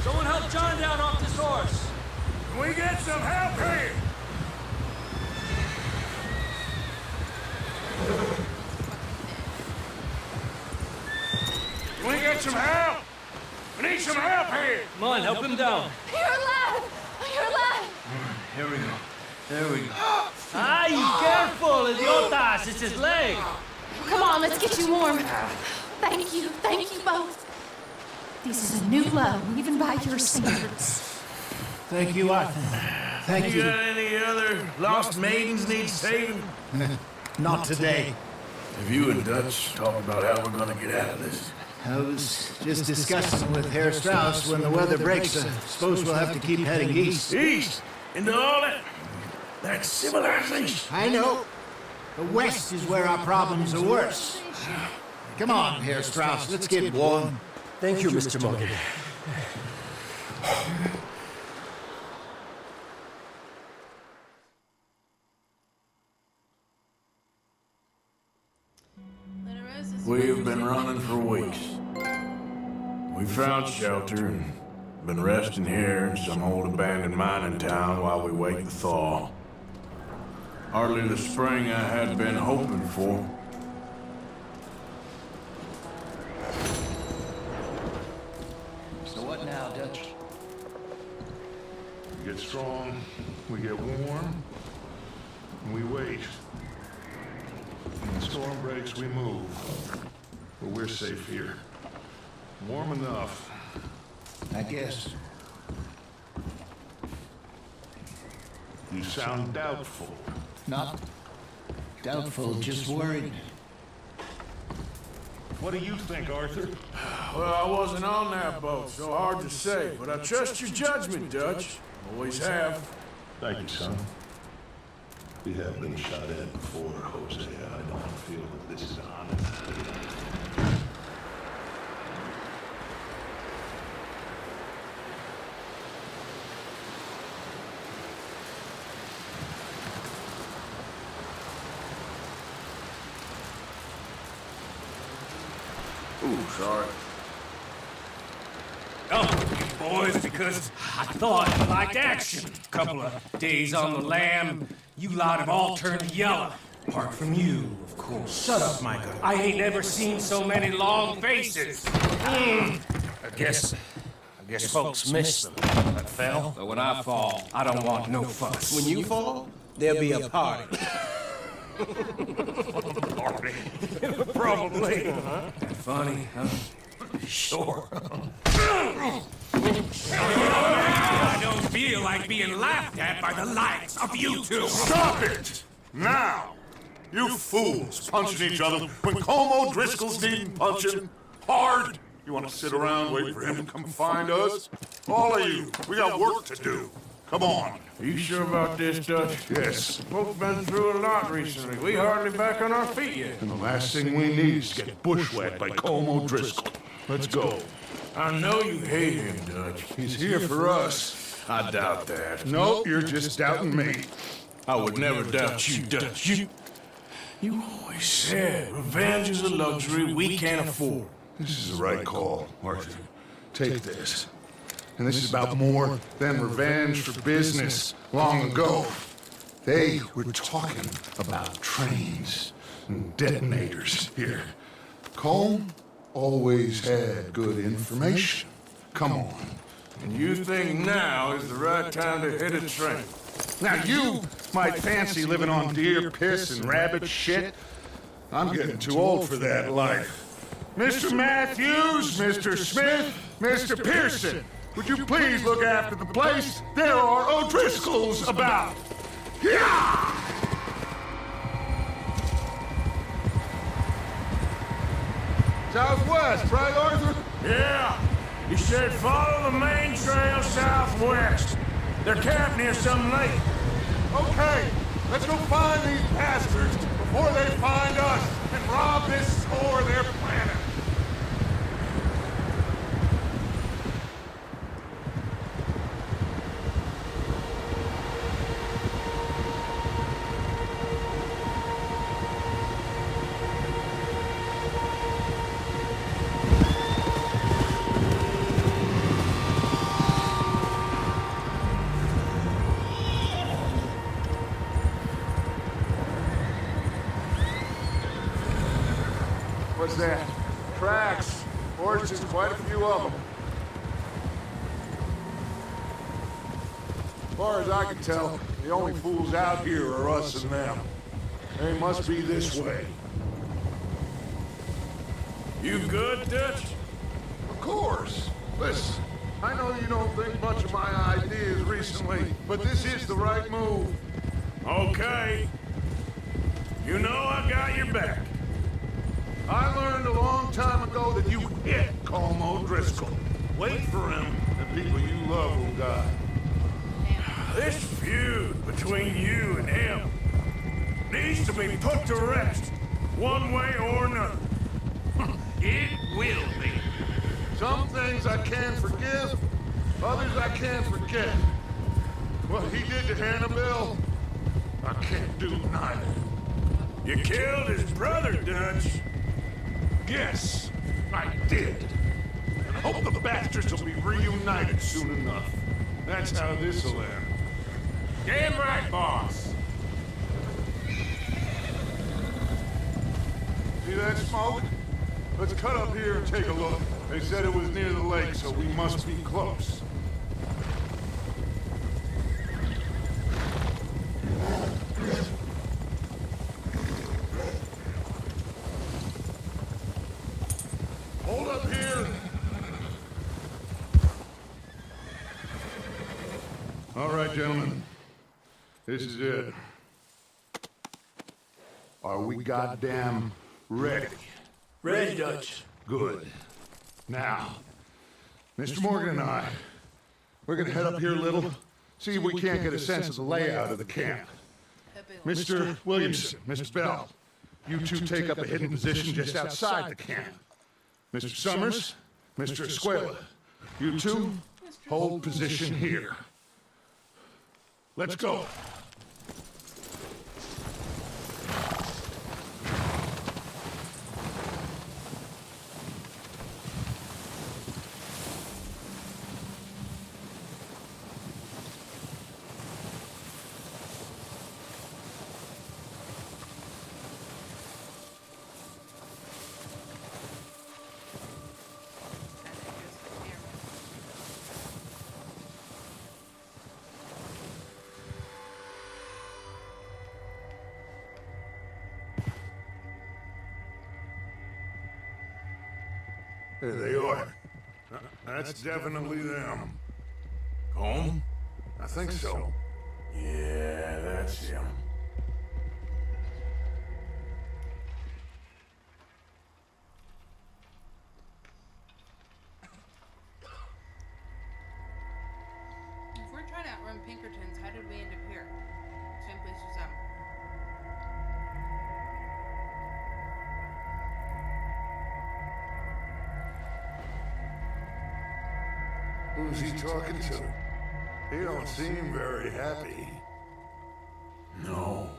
Someone help John down off this horse. Can we get some help here? Can we get some help? We need some help here. Come on, help him down. You're alive! You're alive! Here we go. There we go. Ah, you careful, idiotas! It's his leg. Come on, let's get you warm. Thank you both. This is a new low, even by your standards. Thank you, Arthur. Thank you. You got any other lost maidens need saving? Not today. Have you and Dutch talked about how we're gonna get out of this? I was just discussing with Herr Strauss when the weather breaks. I suppose we'll have to keep heading east. East? Into all that civilization? I know. The west is where our problems are worse. Come on, Herr Strauss, let's get warm. Thank you, Mr. Morgan. We've been running for weeks. We found shelter and been resting here in some old abandoned mining town while we wait the thaw. Hardly the spring I had been hoping for. So what now, Dutch? We get strong, we get warm, and we wait. When the storm breaks, we move. But we're safe here. Warm enough. I guess. You sound doubtful. Not doubtful, just worried. What do you think, Arthur? Well, I wasn't on that boat, so hard to say, but I trust your judgment, Dutch. Always have. Thank you, son. We have been shot at before, Hosea. I don't feel that this is honest. Ooh, sorry. Oh, boys, because I thought you liked action. Couple of days on the lam, you lot have all turned yellow. Apart from you, of course. Shut up, Micah. I ain't never seen so many long faces. I guess folks miss them. I fell. But when I fall, I don't want no fuss. When you fall, there'll be a party. Party? Probably. Funny, huh? Sure. I don't feel like being laughed at by the likes of you two. Stop it! Now! You fools punching each other when Como Driscoll's needing punching. Hard! You want to sit around waiting for him to come find us? All of you, we got work to do. Come on. Are you sure about this, Dutch? Yes. We've been through a lot recently. We hardly back on our feet yet. And the last thing we need is to get bushwhacked by Como Driscoll. Let's go. I know you hate him, Dutch. He's here for us. I doubt that. No, you're just doubting me. I would never doubt you, Dutch. You always said revenge is a luxury we can't afford. This is the right call, Arthur. Take this. And this is about more than revenge for business long ago. They were talking about trains and detonators here. Colm always had good information. Come on. And you think now is the right time to hit a train? Now you might fancy living on deer piss and rabbit shit. I'm getting too old for that life. Mr. Matthews, Mr. Smith, Mr. Pearson, would you please look after the place? There are O'Driscolls about. Yeah! Southwest, right, Arthur? Yeah. He said follow the main trail southwest. They're camped near some lake. Okay, let's go find these bastards before they find us and rob this store they're planning. What's that? Tracks. Horses, quite a few of them. As far as I can tell, the only fools out here are us and them. They must be this way. You good, Dutch? Of course. Listen, I know you don't think much of my ideas recently, but this is the right move. Okay. You know I got your back. I learned a long time ago that you hit Colm O'Driscoll. Wait for him, the people you love will die. This feud between you and him needs to be put to rest, one way or another. It will be. Some things I can forgive, others I can't forget. What he did to Hannibal, I can't do neither. You killed his brother, Dutch. Yes, I did. And I hope the bastards will be reunited soon enough. That's how this'll end. Damn right, boss. See that smoke? Let's cut up here and take a look. They said it was near the lake, so we must be close. Hold up here. All right, gentlemen. This is it. Are we goddamn ready? Ready, Dutch. Good. Now, Mr. Morgan and I, we're gonna head up here a little, see if we can't get a sense of the layout of the camp. Mr. Williamson, Mr. Bell, you two take up a hidden position just outside the camp. Mr. Summers, Mr. Escuela, you two hold position here. Let's go. There they are. That's definitely them. Colm? I think so. Yeah, that's him. If we're trying to outrun Pinkertons, how did we end up here? Same place as them. Who's he talking to? He don't seem very happy. No.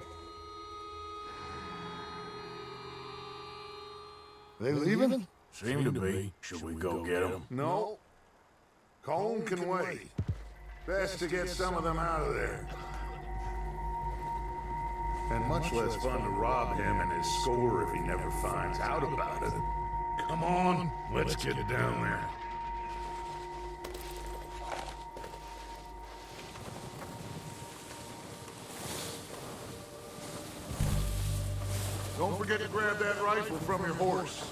They leaving? Seem to be. Should we go get them? No. Colm can wait. Best to get some of them out of there. And much less fun to rob him and his score if he never finds out about it. Come on, let's get down there. Don't forget to grab that rifle from your horse.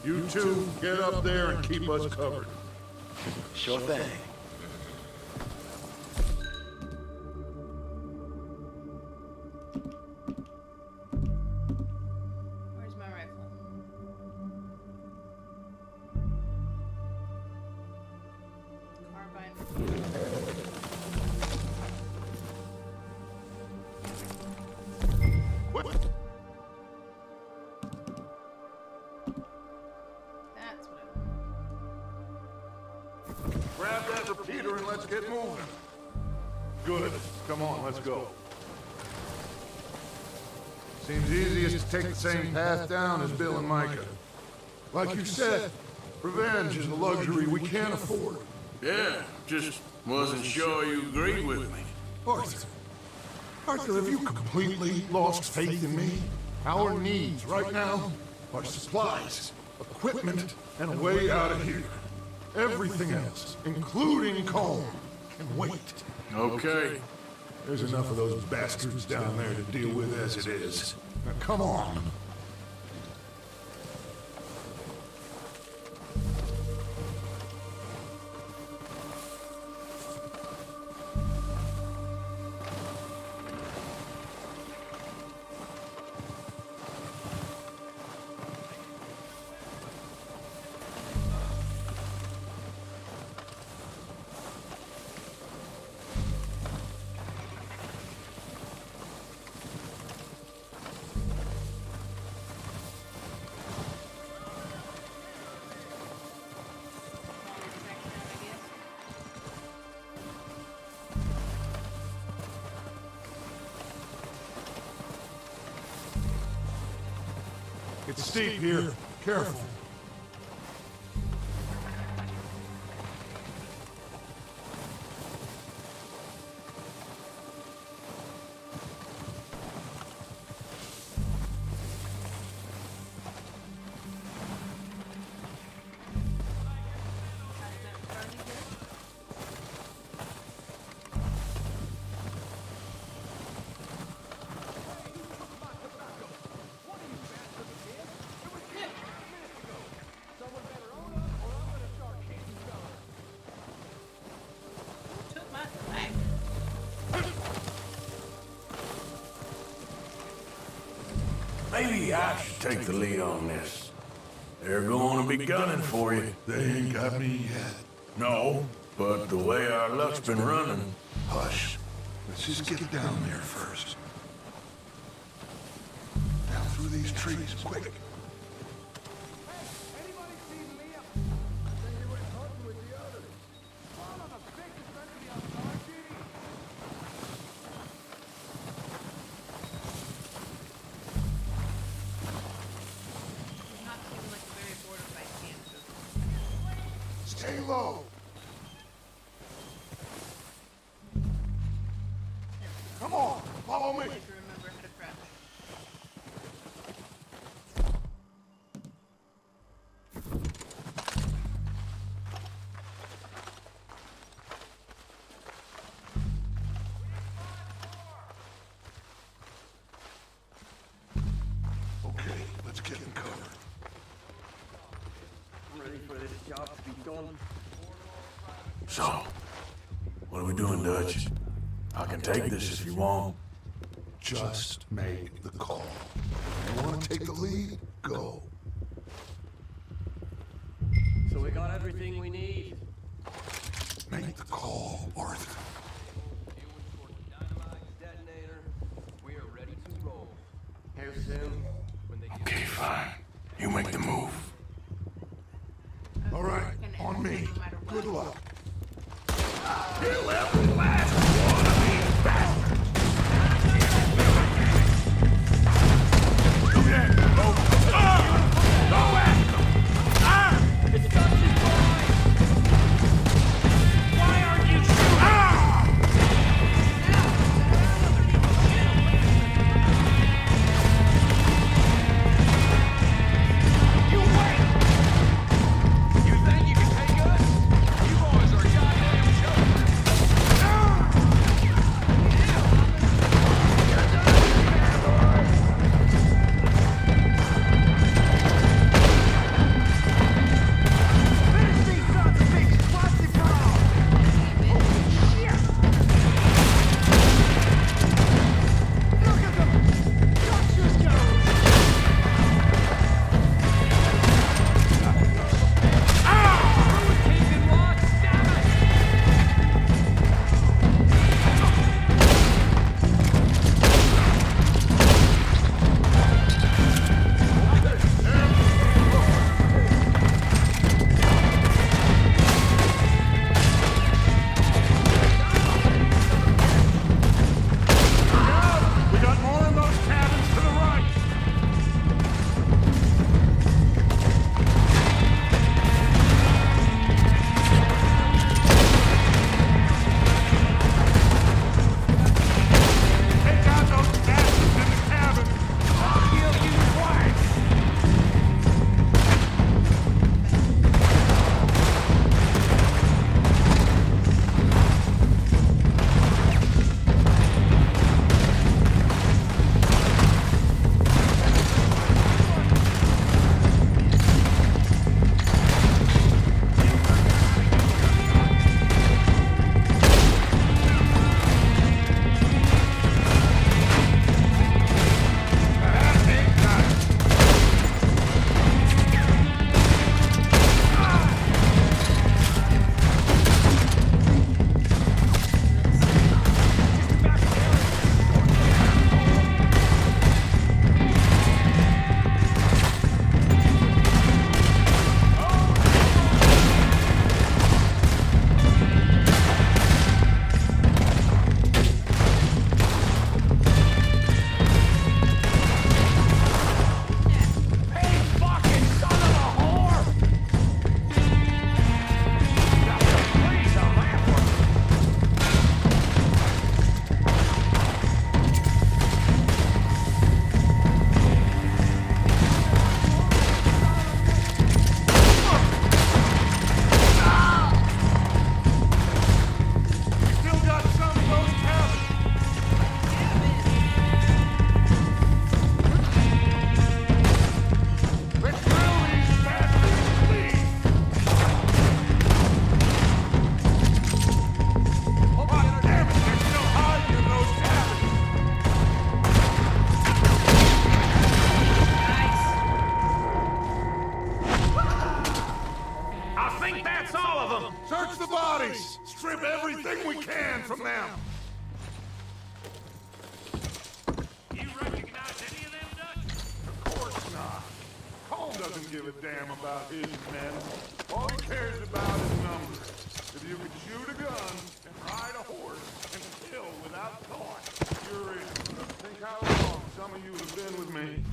You two, get up there and keep us covered. Sure thing. Grab that repeater and let's get moving. Good. Come on, let's go. Seems easiest to take the same path down as Bill and Micah. Like you said, revenge is a luxury we can't afford. Yeah, just wasn't sure you agreed with me. Arthur, have you completely lost faith in me? Our needs right now are supplies, equipment, and a way out of here. Everything else, including Colm, can wait. Okay. There's enough of those bastards down there to deal with as it is. Now come on. It's steep here. Careful. Maybe I should take the lead on this. They're going to be gunning for you. They ain't got me yet. No, but the way our luck's been running. Hush. Let's just get down there first. Down through these trees, quick. Stay low. Come on, follow me. Okay, let's get in cover. I'm ready for this job to be done. So, what are we doing, Dutch? I can take this if you want. Just make the call. You want to take the lead? Go. So we got everything we need. Make the call, Arthur. Detonator. We are ready to roll. How soon? When they Okay, fine. You make the move. All right, on me. Good luck. Kill every last one of these bastards! Do that, go! Go at them! It's Dutch's boy! Why aren't you shooting? You wait! You think you can take us? You boys are goddamn jokers! the bodies! Strip everything we can from them! You recognize any of them, Dutch? Of course not. Colm doesn't give a damn about his men. All he cares about is numbers. If you can shoot a gun and ride a horse and kill without thought, you're in. Think how long some of you have been with me.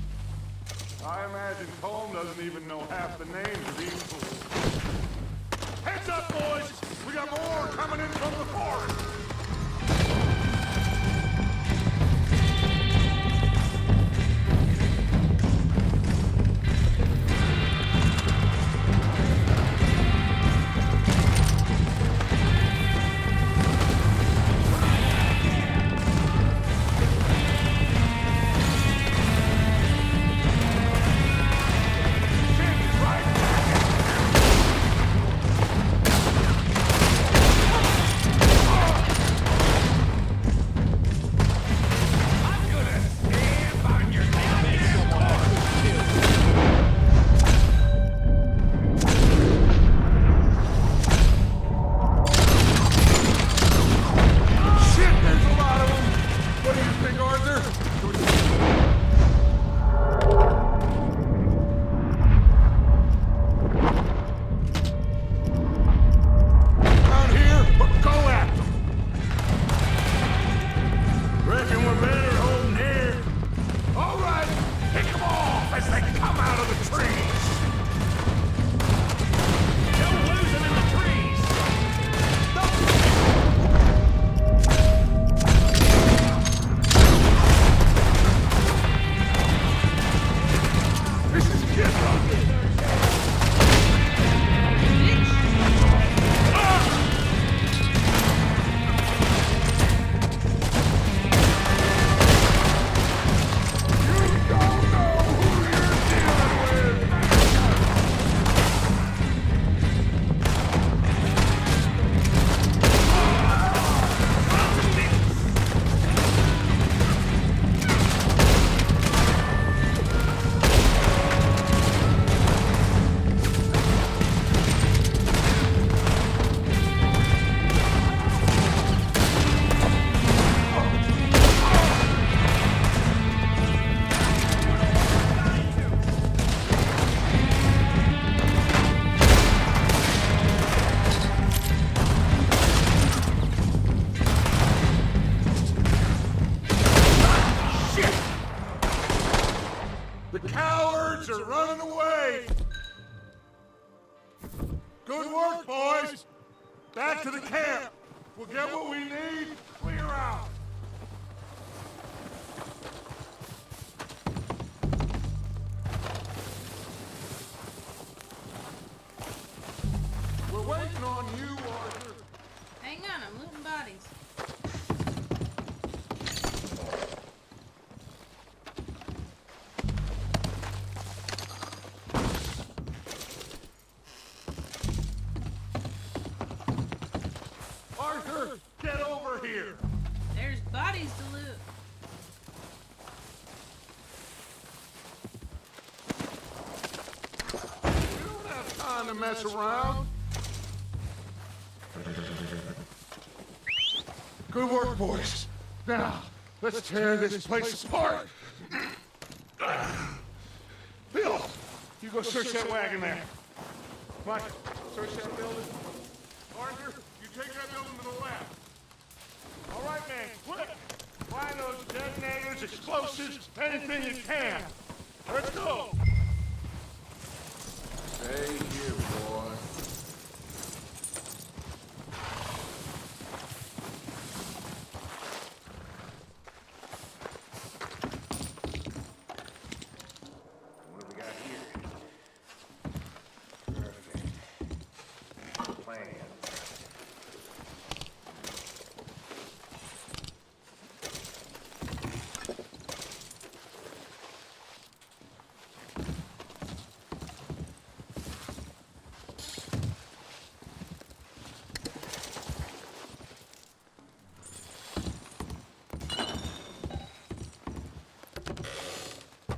I imagine Colm doesn't even know half the names of these fools. Heads up, boys! We got more coming in from the forest! Good work, boys! Back to the camp! We'll get what we need, clear out! We're waiting on you, Arthur. Hang on, I'm looting bodies. Arthur, get over here! There's bodies to loot. We don't have time to mess around. Good work, boys. Now, let's tear this place apart. Bill, you go search that wagon there. Mike, search that building. Arthur, you take that building to the left. All right, man, quick. Find those detonators, explosives, anything you can. Let's go. Stay here, boy. What do we got here? Perfect. Plan.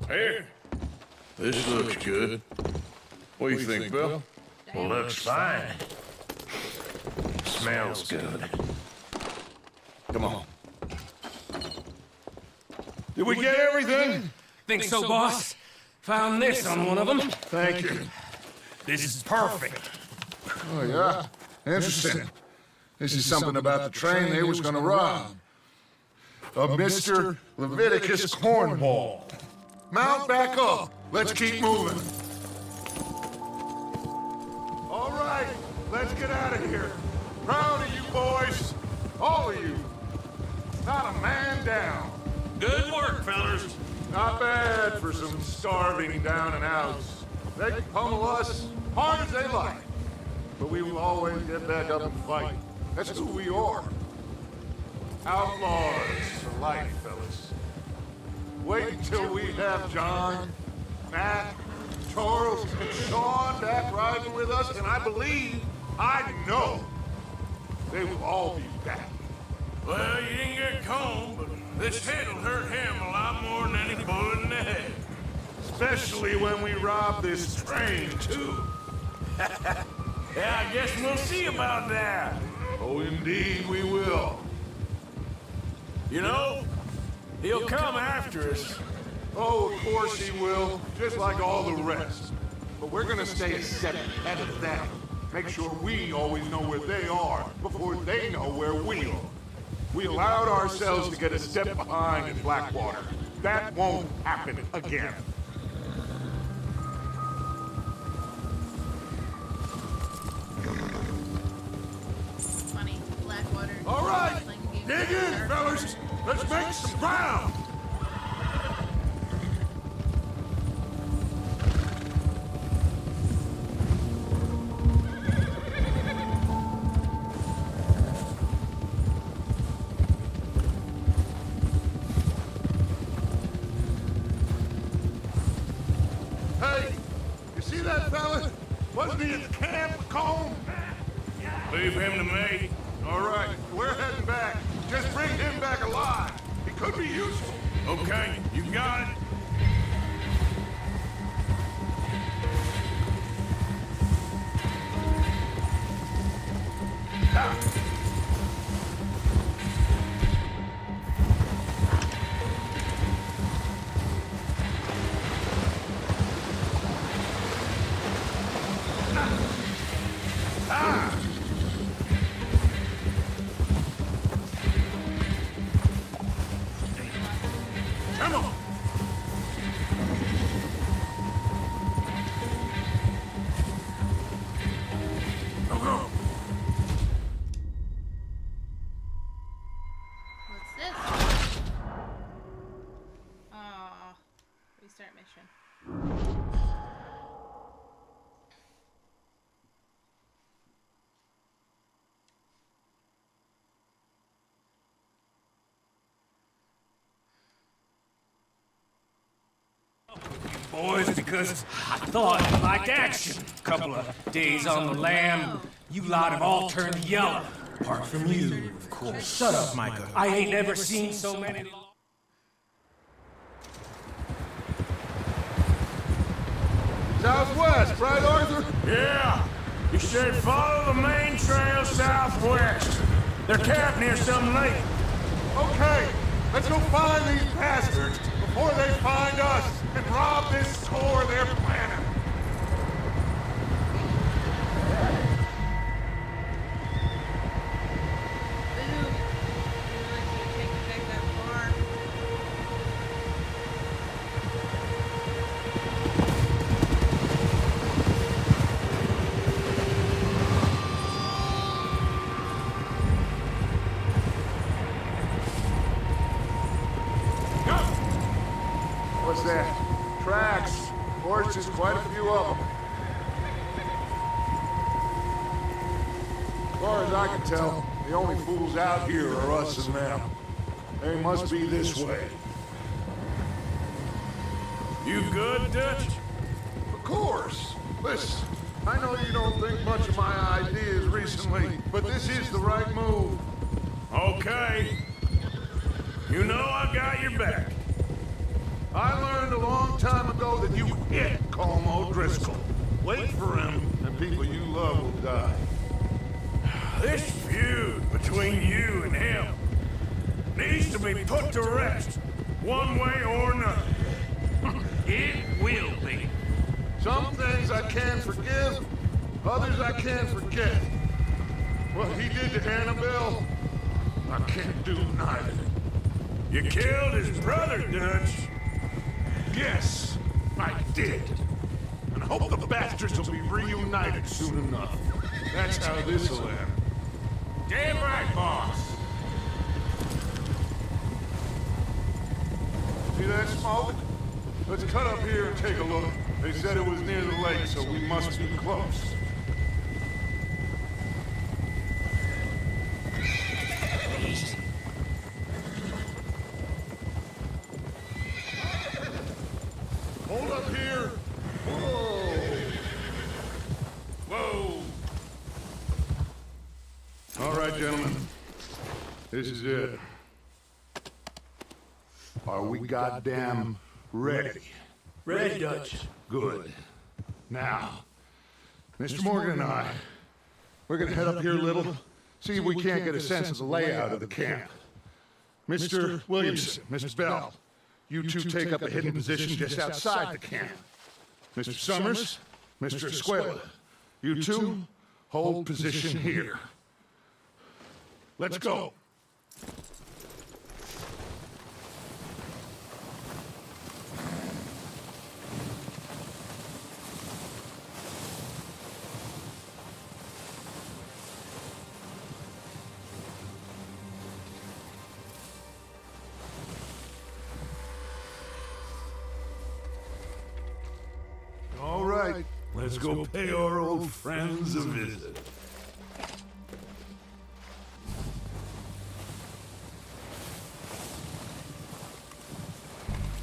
Here. This looks good. What do you think, Bill? Looks fine. smells good. Come on. Did we get everything? Think so, boss? Found this on one of them. Thank you. This is perfect. Oh, yeah? Interesting. This is something about the train they was gonna rob. Of Mr. Leviticus Cornwall. Mount back up. Let's keep moving. All right, let's get out of here. Proud of you boys. All of you. Not a man down. Good work, fellas. Not bad for some starving down and outs. They can pummel us hard as they like. But we will always get back up and fight. That's who we are. Outlaws for life, fellas. Wait until we have John, Matt, Charles, and Sean back riding with us, and I believe, I know, they will all be back. Well, you didn't get Combe, but this head'll hurt him a lot more than any bullet in the head. Especially when we rob this train, too. Yeah, I guess we'll see about that. Oh, indeed we will. You know, he'll come after us. Oh, of course he will, just like all the rest. But we're gonna stay a step ahead of them. Make sure we always know where they are before they know where we are. We allowed ourselves to get a step behind in Blackwater. That won't happen again. Funny, Blackwater. All right, dig in, fellas. Let's make some ground. Hey, you see that fella? Wasn't he at the camp, Combe? Leave him to me. All right, we're heading back. Just bring him back alive. He could be useful. Okay, you got it. Come on. Go. What's this? Aw. Restart mission. Boys, because I thought you liked action. Couple of days on the lam, you lot have all turned yellow. Apart from you, of course. Shut up, Micah. I ain't never seen so many... Southwest, right, Arthur? Yeah. You should follow the main trail southwest. They're camped near some lake. Okay, let's go find these bastards before they find us and rob this store they're planning. What's that? Tracks. Horses, quite a few of them. As far as I can tell, the only fools out here are us and them. They must be this way. You good, Dutch? Of course. Listen, I know you don't think much of my ideas recently, but this is the right move. Okay. You know I got your back. I learned a long time ago that you hit Colm O'Driscoll. Wait for him, and people you love will die. This feud between you and him needs to be put to rest, one way or another. It will be. Some things I can forgive, others I can't forget. What he did to Annabelle, I can't do neither. You killed his brother, Dutch. Yes, I did. And I hope the bastards will be reunited soon enough. That's how this'll end. Damn right, boss. See that smoke? Let's cut up here and take a look. They said it was near the lake, so we must be close. Hold up here. Whoa. Whoa. All right, gentlemen. This is it. Are we goddamn ready? Ready, Dutch. Good. Now, Mr. Morgan and I, we're gonna head up here a little, see if we can't get a sense of the layout of the camp. Mr. Williamson, Mrs. Bell, you two take up a hidden position just outside the camp. Mr. Summers, Mr. Escuela, you two hold position here. Let's go. All right, let's go pay our old friends a visit.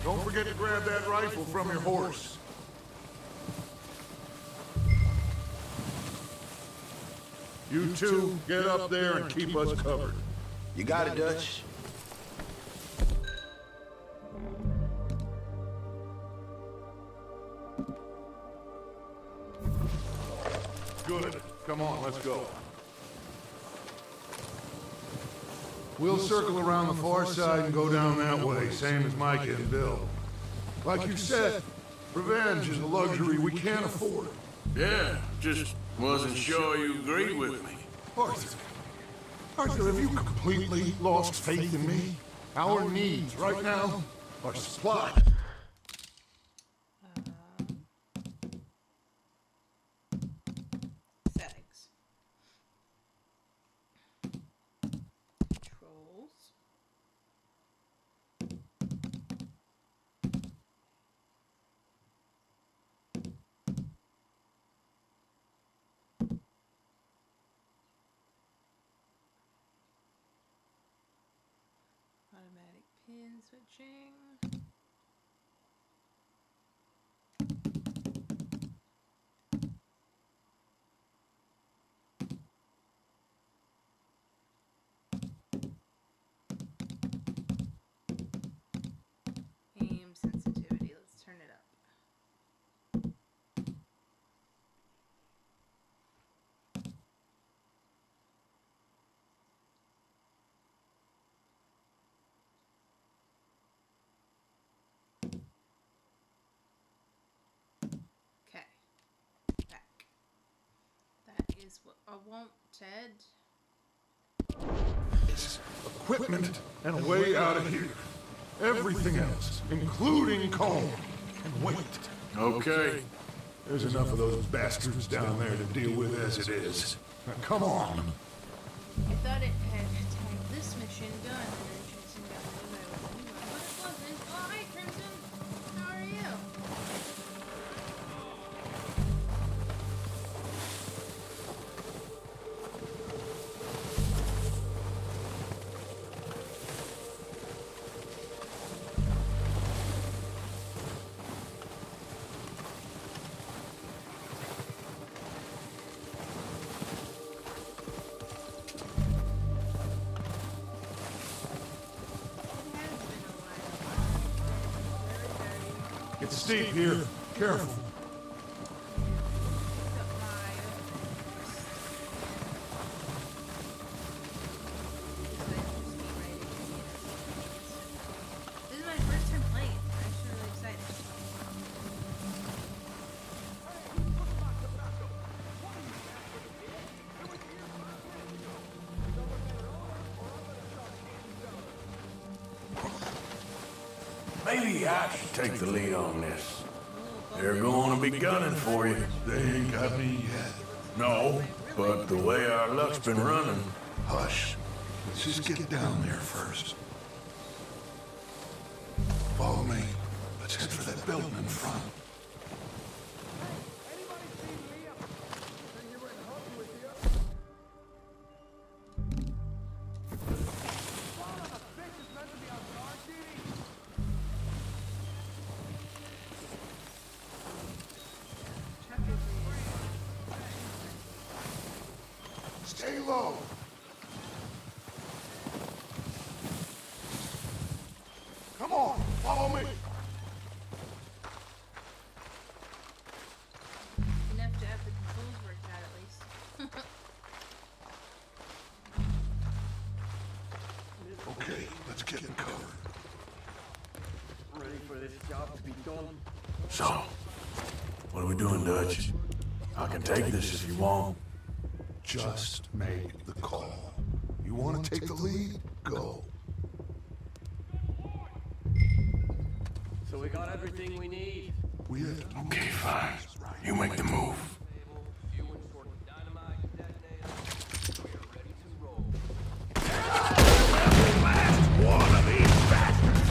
Don't forget to grab that rifle from your horse. You two, get up there and keep us covered. You got it, Dutch. Good. Come on, let's go. We'll circle around the far side and go down that way, same as Micah and Bill. Like you said, revenge is a luxury we can't afford. Yeah, just wasn't sure you agreed with me. Arthur, have you completely lost faith in me? Our needs right now are supplied. Settings. Controls. Automatic pin switching. Aim sensitivity. Let's turn it up. Okay. Back. That is what I want, Ted. Equipment and a way out of here. Everything else, including Colm, can wait. Okay. There's enough of those bastards down there to deal with as it is. Now, come on. I thought it had this mission done and then chasing down the other one, but it wasn't. Oh, hi, Crimson. How are you? It's steep here. Careful. Maybe I should take the lead on this. They're going to be gunning for you. They ain't got me yet. No, but the way our luck's been running... Hush. Let's just get down there first. Follow me. Let's head for that building in front. Stay low. Come on, follow me. Enough to have the controls worked out at least. Okay, let's get in cover. Ready for this job to be done? So, what are we doing, Dutch? I can take this if you want. Just make the call. You want to take the lead? Go. So we got everything we need. We have to... Okay, fine. You make the move. One of these bastards!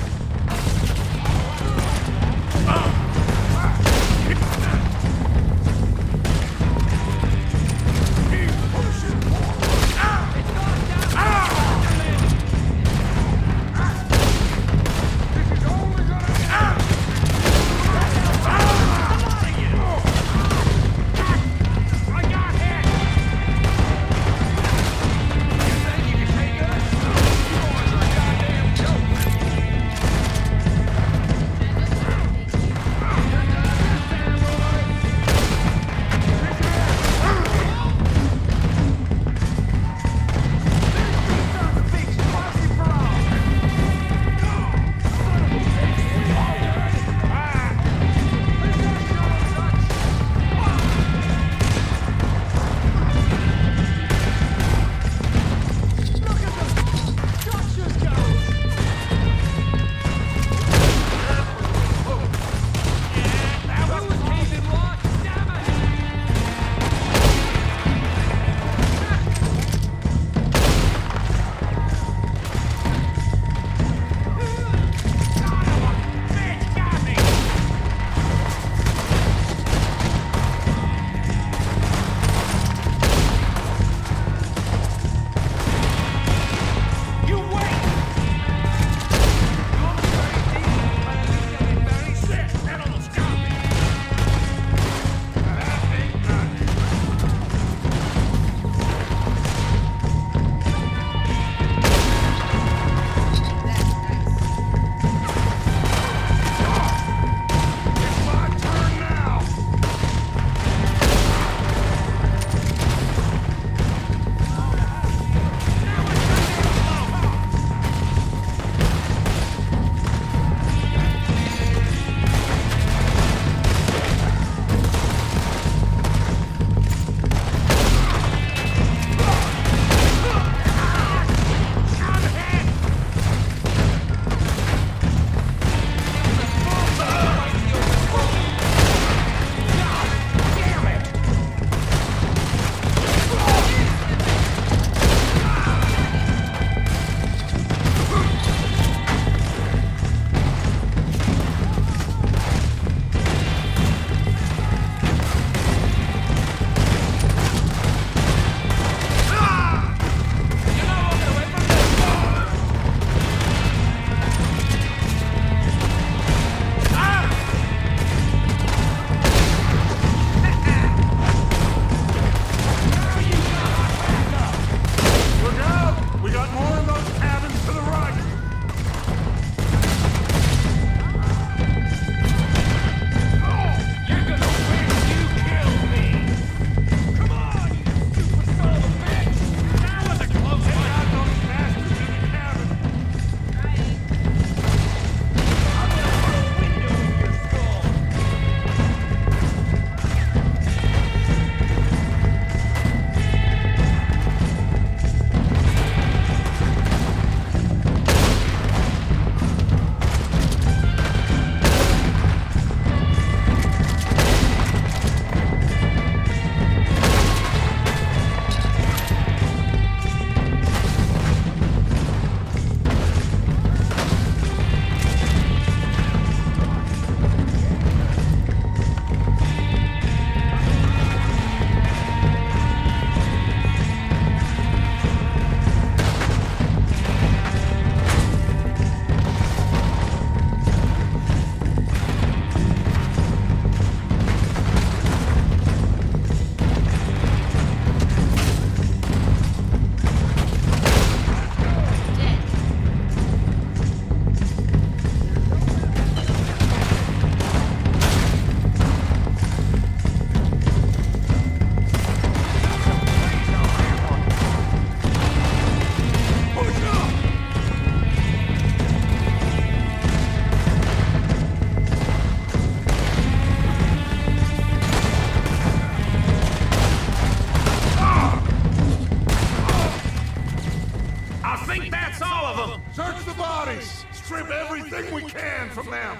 them! Search the bodies! Strip everything we can from them!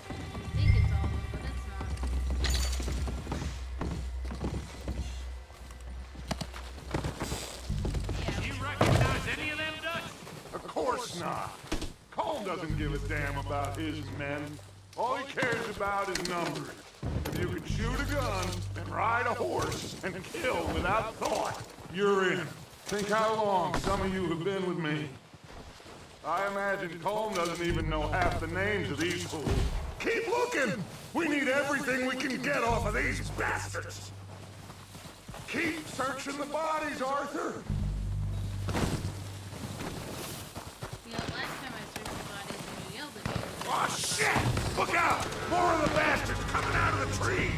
I think it's all of them, but it's not. You recognize any of them, Dutch? Of course not. Colm doesn't give a damn about his men. All he cares about is numbers. If you can shoot a gun and ride a horse and kill without thought, you're in. Think how long some of you have been with me. I imagine Colm doesn't even know half the names of these fools. Keep looking! We need everything we can get off of these bastards! Keep searching the bodies, Arthur! You know, last time I searched the bodies and you yelled at me. Oh, shit! Look out! More of the bastards coming out of the trees!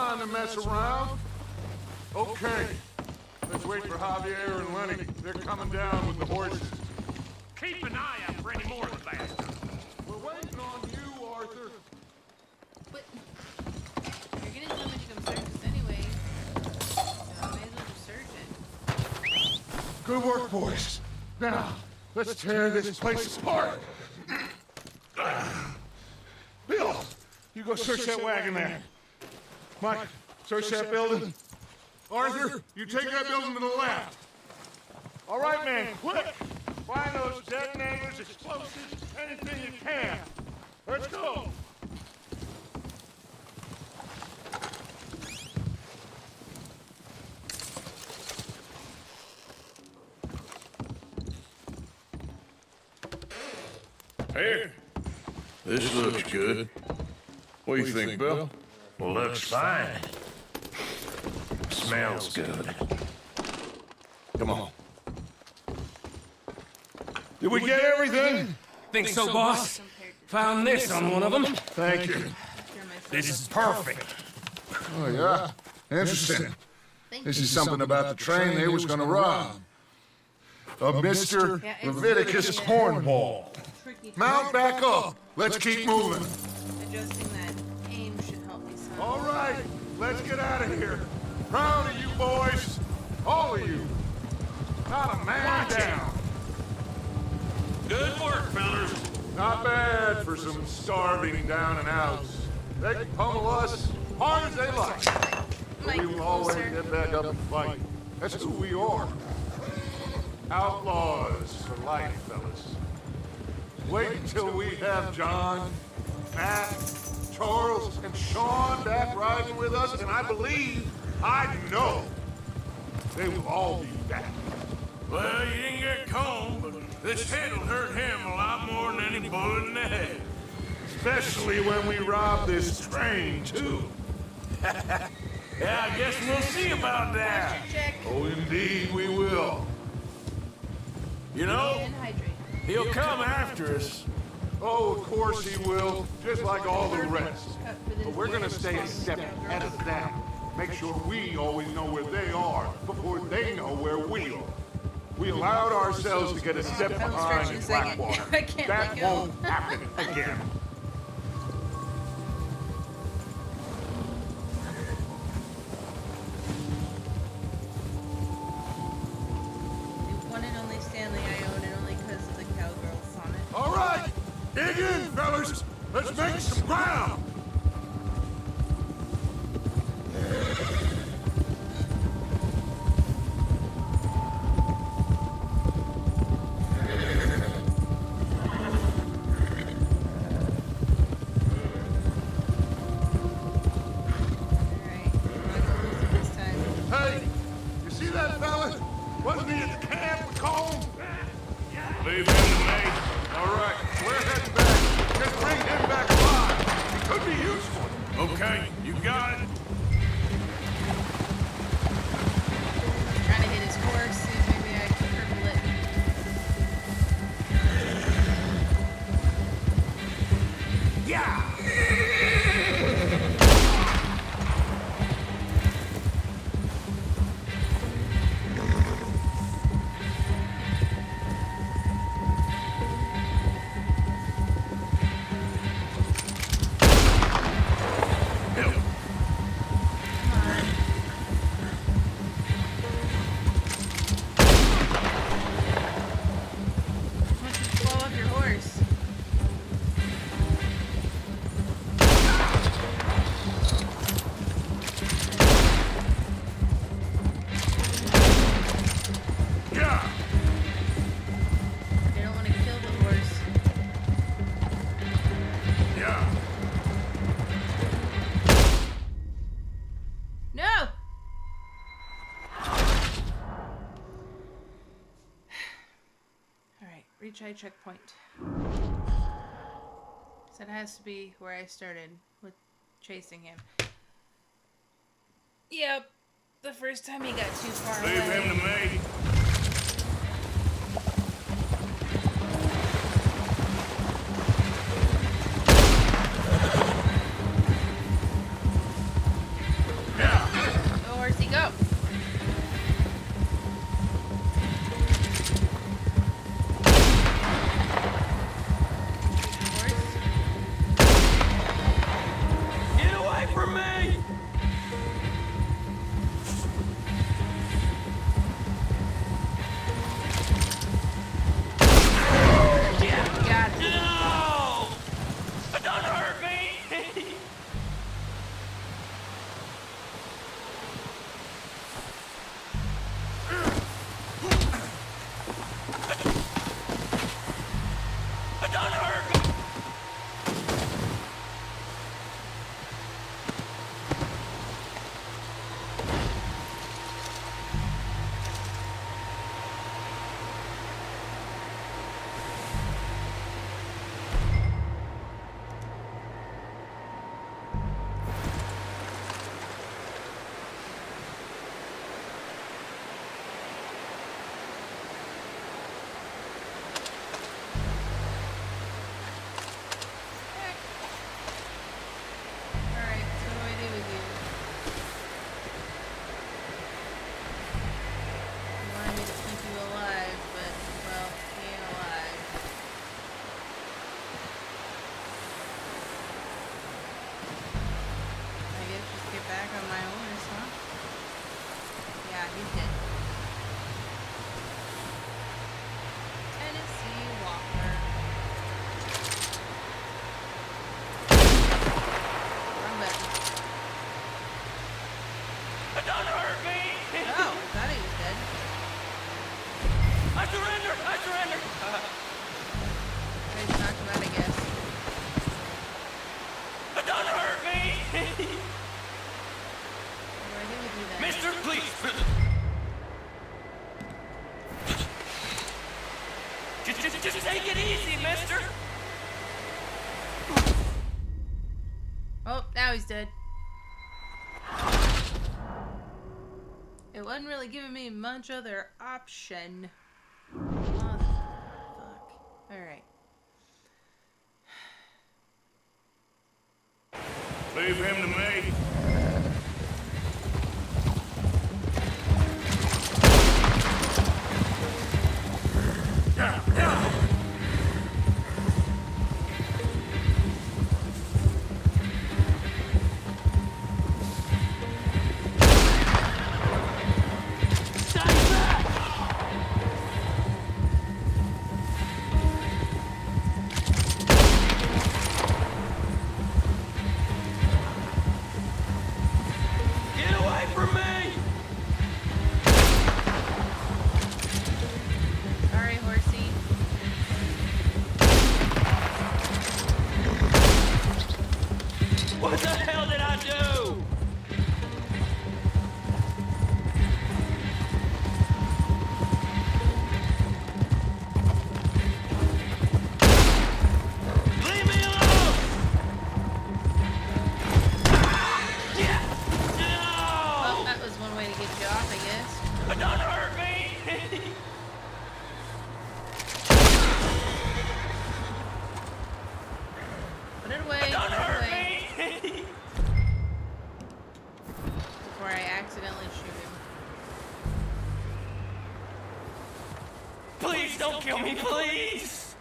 To mess around? Okay. Let's wait for Javier and Lenny. They're coming down with the horses. Keep an eye out for any more of the bastards. We're waiting on you, Arthur. But you're gonna tell me to come search this anyway. So I may as well just search it. Good work, boys. Now, let's tear this place apart. Bill, you go search that wagon there. Mike, search that building. Arthur, you take that building to the left. All right, man, quick! Find those detonators, explosives, anything you can. Let's go! Here. This looks good. What do you think, Bill? Looks fine. Smells good. Come on. Did we get everything? Think so, boss? Found this on one of them. Thank you. This is perfect. Oh, yeah? Interesting. This is something about the train they was gonna rob. Of Mr. Leviticus Hornball. Mount back up. Let's keep moving. Adjusting that aim should help me some. All right, let's get out of here. Proud of you boys. All of you. Not a man down. Good work, fellas. Not bad for some starving down and outs. They can pummel us as hard as they like. But we will always get back up and fight. That's who we are. Outlaws for life, fellas. Wait until we have John, Matt, Charles, and Sean back riding with us, and I know, they will all be back. Well, you didn't get Colm, but this head'll hurt him a lot more than any bullet in the head. Especially when we rob this train, too. Yeah, I guess we'll see about that. Oh, indeed we will. You know, he'll come after us. Oh, of course he will, just like all the rest. But we're gonna stay a step ahead of them. Make sure we always know where they are before they know where we are. We allowed ourselves to get a step behind in Blackwater. That won't happen again. One and only Stanley I own, and only because of the Cowgirl sonnet. All right, dig in, fellas. Let's make some ground. Hey, you see that fella? Wasn't he at the camp with Colm? Leave him to me. All right, we're heading back. Just bring him back alive. He could be useful. Okay, you got it. Trying to hit his horse, see if maybe I can cripple it. Yeah! Blow up your horse. Yeah! You don't want to kill the horse. Yeah! No! Alright, retry checkpoint. So that has to be where I started with chasing him. Yep, the first time he got too far away. Leave him to me. Oh, where's he go? Get away from me! now he's dead. It wasn't really giving me much other option. Oh, fuck. Alright. Leave him to me. Don't kill me, please!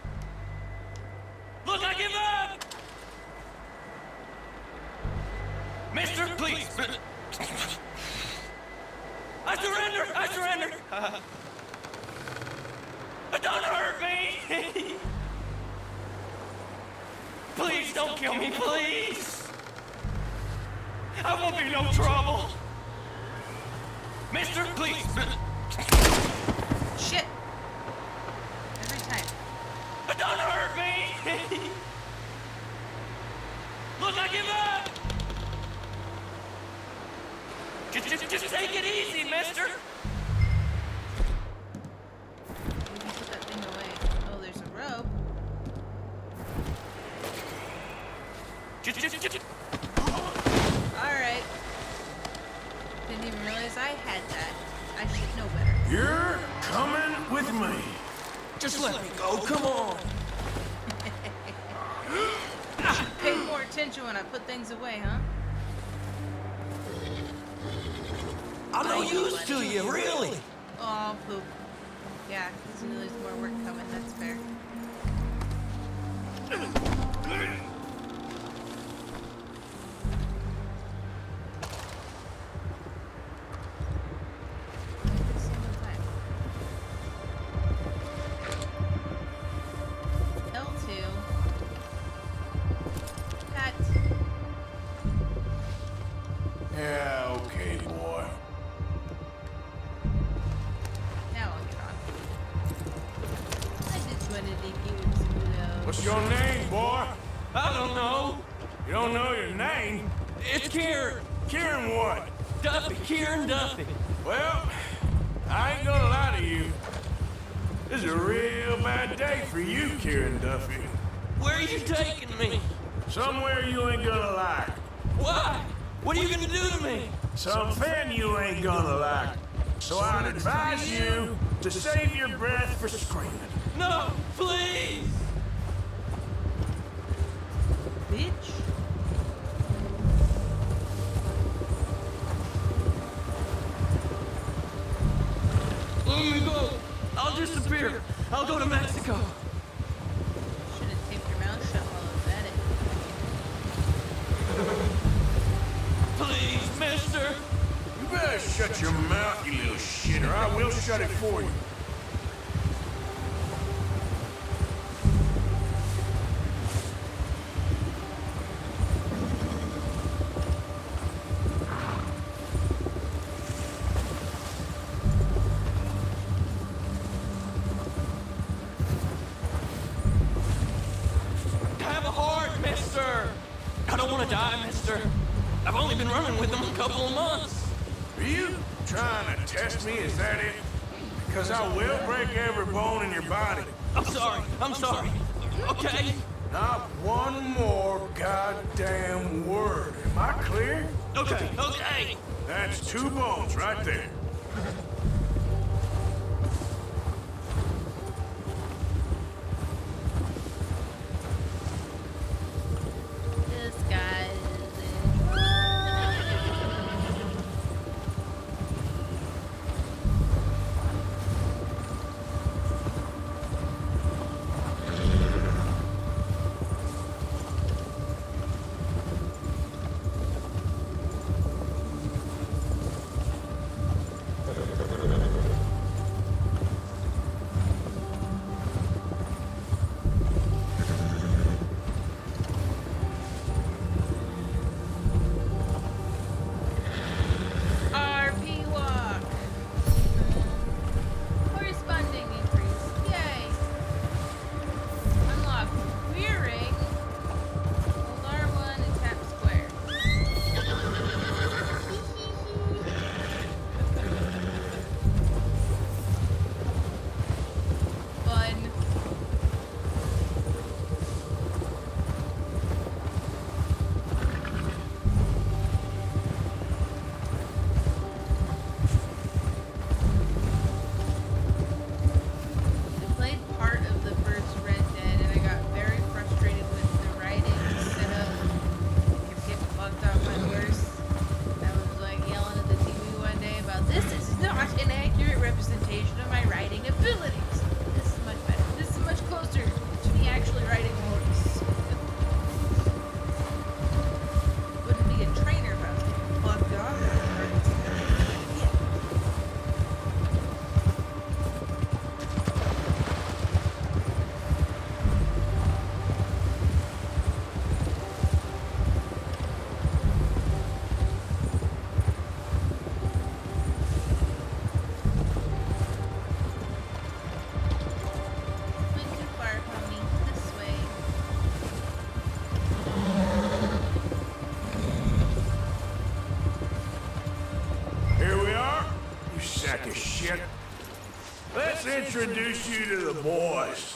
Look, I give up! Mister, please! I surrender! I surrender! Don't hurt me! Please don't kill me, please! I won't be no trouble! Mister, please! Shit! Every time. Don't hurt me! Look, I give up! Just take it easy, mister! Maybe put that thing away. Oh, there's a rope. Alright. Didn't even realize I had that. I should know better. You're coming with me. Just let me go, come on! Pay more attention when I put things away, huh? I'm not used to you, really! Oh, poop. Yeah, because you knew there's more work coming, that's fair. Yeah, okay, boy. Now I'll get on. I just wanted to give you some love. What's your name, boy? I don't know. You don't know your name? It's Kieran. Kieran what? Duffy, Kieran Duffy. Well, I ain't gonna lie to you. This is a real bad day for you, Kieran Duffy. Where are you taking me? Somewhere you ain't gonna like. Why? What are you gonna do to me? Something you ain't gonna like. So I'd advise you to save your breath for screaming. No, please! Bitch. Let me go. I'll disappear. I'll go to Mexico. Should have taped your mouth shut while I was at it. Please, mister. You better shut your mouth, you little shit, or I will shut it for you. Have a heart, mister. I don't want to die, mister. I've only been running with them a couple of months. Are you trying to test me? Is that it? Because I will break every bone in your body. I'm sorry. I'm sorry. Okay? Not one more goddamn word. Okay. That's 2 bones right there. This guy RP walk. Corresponding increase. Yay. Unlock rear ring. Hold R1 and tap square. Fun. I played part of the first Red Dead and I got very frustrated with the writing setup. I kept getting fucked off my horse. I was like yelling at the TV one day about this is not an accurate representation of my writing abilities. This is much better. This is much closer to me actually writing a horse. Wouldn't be a trainer if I was getting fucked off. Yeah. Went too far, homie. This way. Here we are, you sack of shit. Let's introduce you to the boys.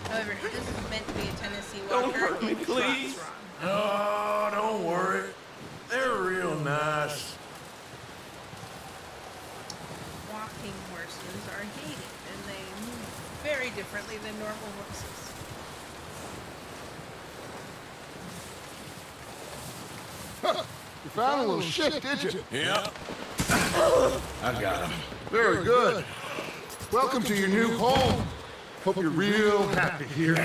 However, this is meant to be a Tennessee Walker. Don't hurt me, please. Oh, don't worry. They're real nice. Walking horses are hated, and they move very differently than normal horses. You found a little shit, did you? Yep. I got him. Very good. Welcome to your new home. Hope you're real happy here.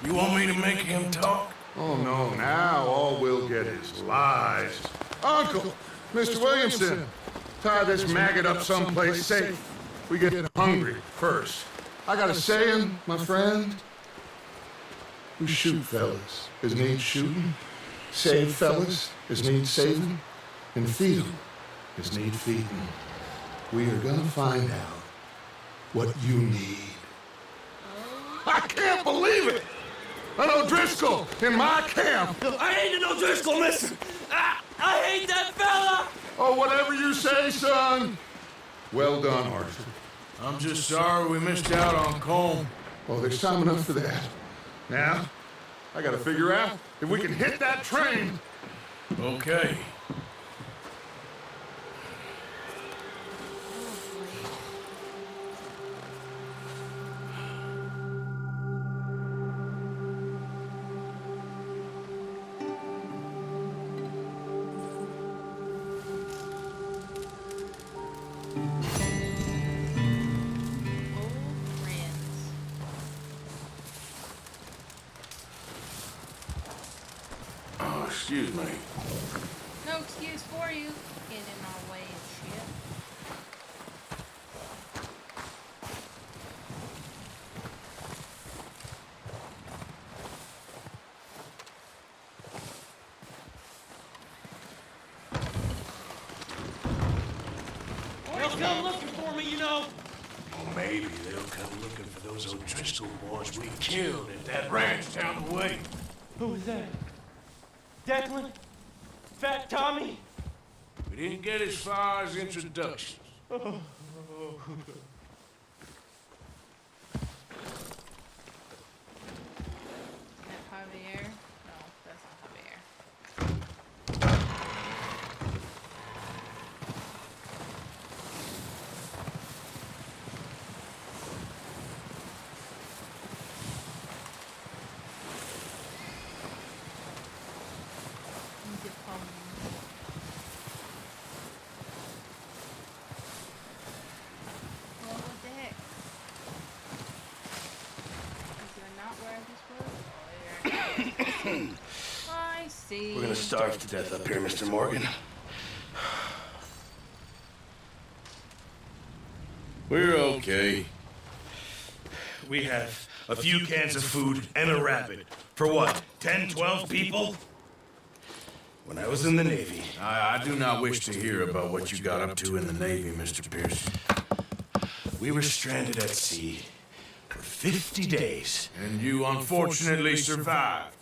You want me to make him talk? Oh, no. Now all we'll get is lies. Uncle, Mr. Williamson, tie this maggot up someplace safe. We get hungry first. I got a saying, my friend. We shoot fellas as need shooting, save fellas as need saving, and feed 'em as need feeding. We are gonna find out what you need. I can't believe it! An O'Driscoll in my camp! I ain't an O'Driscoll, mister! I hate that fella! Oh, whatever you say, son. Well done, Arthur. I'm just sorry we missed out on Colm. Oh, there's time enough for that. Now, I gotta figure out if we can hit that train. Okay. Oh, excuse me. No excuse for you. Get in our way of shit. They'll come looking for me, you know. Maybe they'll come looking for those O'Driscoll boys we killed at that ranch down the way. Who was that? Declan? Fat Tommy? We didn't get as far as introductions. Oh. Is that Javier? No, that's not Javier. I see. We're gonna starve to death up here, Mr. Morgan. We're okay. We have a few cans of food and a rabbit. For what, 10, 12 people? When I was in the Navy... I do not wish to hear about what you got up to in the Navy, Mr. Pierce. We were stranded at sea for 50 days. And you unfortunately survived.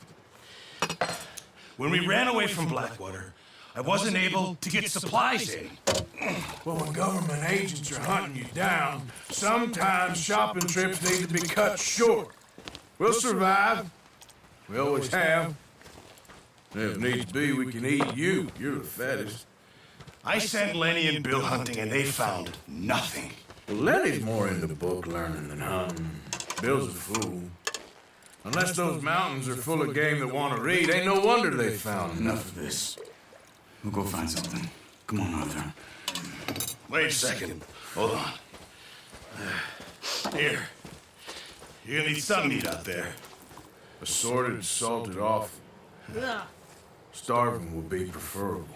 When we ran away from Blackwater, I wasn't able to get supplies in. Well, when government agents are hunting you down, sometimes shopping trips need to be cut short. We'll survive. We always have. If needs be, we can eat you. You're the fattest. I sent Lenny and Bill hunting, and they found nothing. Well, Lenny's more into book learning than hunting. Bill's a fool. Unless those mountains are full of game that want to read, ain't no wonder they found Enough of this. We'll go find something. Come on, Arthur. Wait a second. Hold on. Here. You're gonna need some meat out there. Assorted, salted off. Ugh. Starving would be preferable.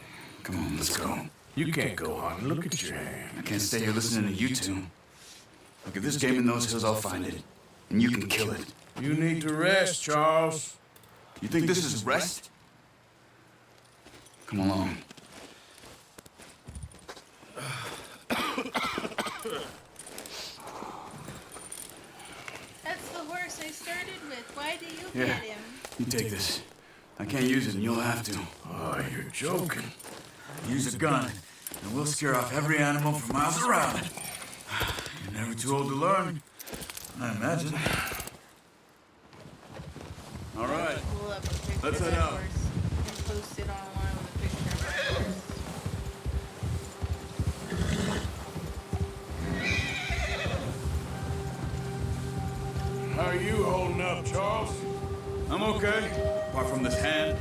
Come on, let's go. You can't go hunting. Look at your hand. I can't stay here listening to you two. Look, if there's game in those hills, I'll find it. And you can kill it. You need to rest, Charles. You think this is rest? Come along. That's the horse I started with. Why do you Yeah. get him? You take this. I can't use it, and you'll have to. Oh, you're joking. Use a gun, and we'll scare off every animal for miles around. You're never too old to learn, I imagine. All right. Pull up a picture Let's of head that out. horse and post it online with a picture of that horse. How are you holding up, Charles? I'm okay, apart from this hand.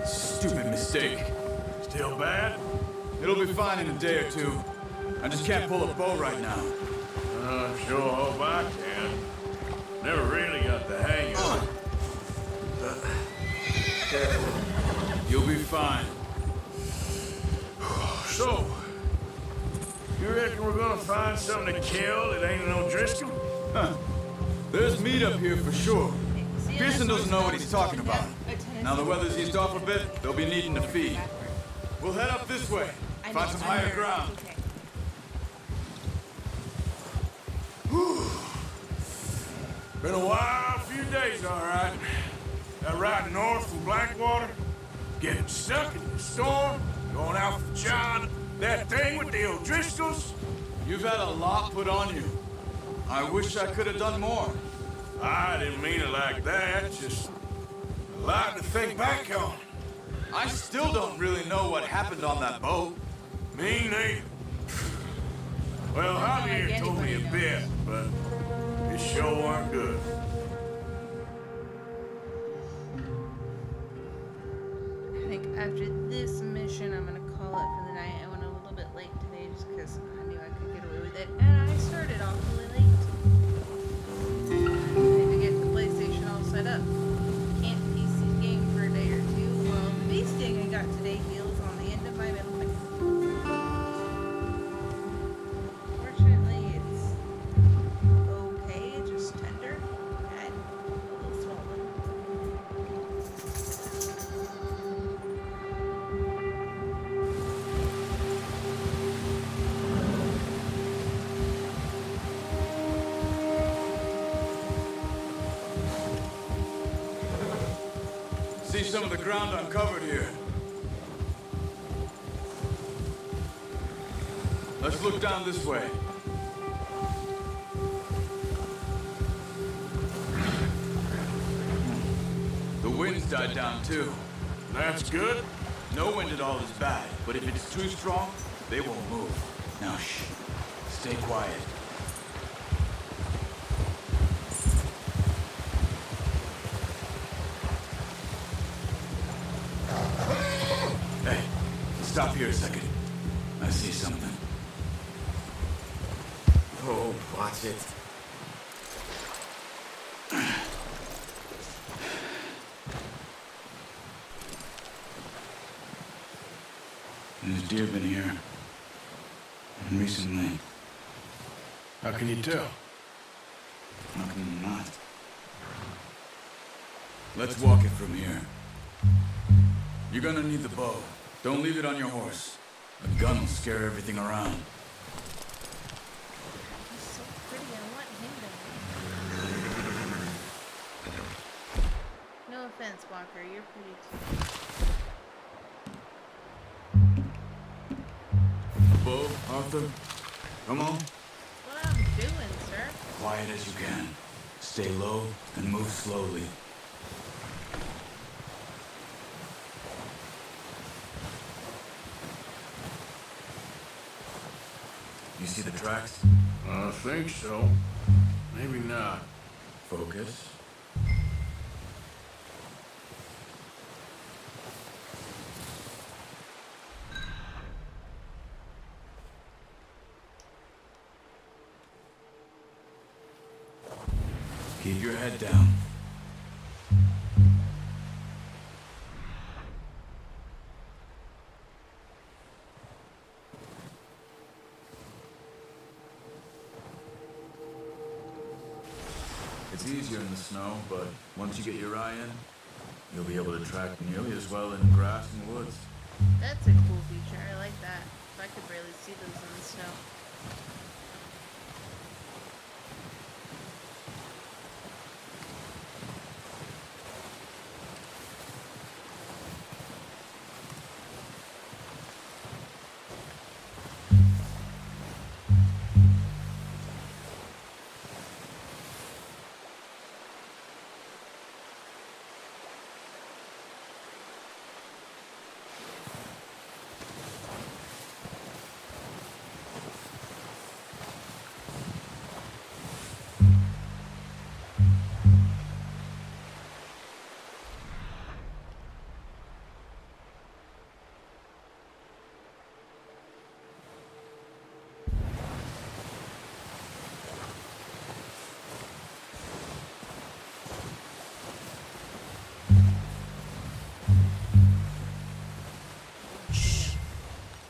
Stupid mistake. Still bad? It'll be fine in a day or two. I just can't pull a bow right now. Sure hope I can. Never really got the hang of it. You'll be fine. So, you reckon we're gonna find something to kill that ain't no Driscoll? Huh. There's meat up here for sure. Pearson doesn't know what he's talking about. Now the weather's eased off a bit, they'll be needing to feed. We'll head up this way. Find some higher ground. Been a wild few days, all right. That ride north from Blackwater, getting stuck in the storm, going out for John, that thing with the O'Driscolls. You've had a lot put on you. I wish I could have done more. I didn't mean it like that, just a lot to think back on. I still don't really know what happened on that boat. Me neither. Well, Javier told me a bit, but it sure weren't good. I think after this mission, I'm gonna call it for the night. I went a little bit late today just because I knew I could get away with it, and I started off really late. I need to get the PlayStation all set up. Can't PC game for a day or two. Well, the bee sting I got today heals on the end of my middle finger. Fortunately, it's okay, just tender and a little swollen. See some of the ground uncovered here. Let's look down this way. The wind's died down too. That's good. No wind at all is bad, but if it's too strong, they won't move. Now shh. Stay quiet. Hey, stop here a second. I see something. Oh, watch it. There's deer been here. And recently. How can you tell? How can you not? Let's walk it from here. You're gonna need the bow. Don't leave it on your horse. A gun will scare everything around. He's so pretty, I want him to. No offense, Walker, you're pretty too. Bow, Arthur. Come on. What I'm doing, sir. Quiet as you can. Stay low and move slowly. You see the tracks? I think so. Maybe not. Focus. Keep your head down. It's easier in the snow, but once you get your eye in, you'll be able to track nearly as well in grass and woods. That's a cool feature. I like that. I could barely see those in the snow.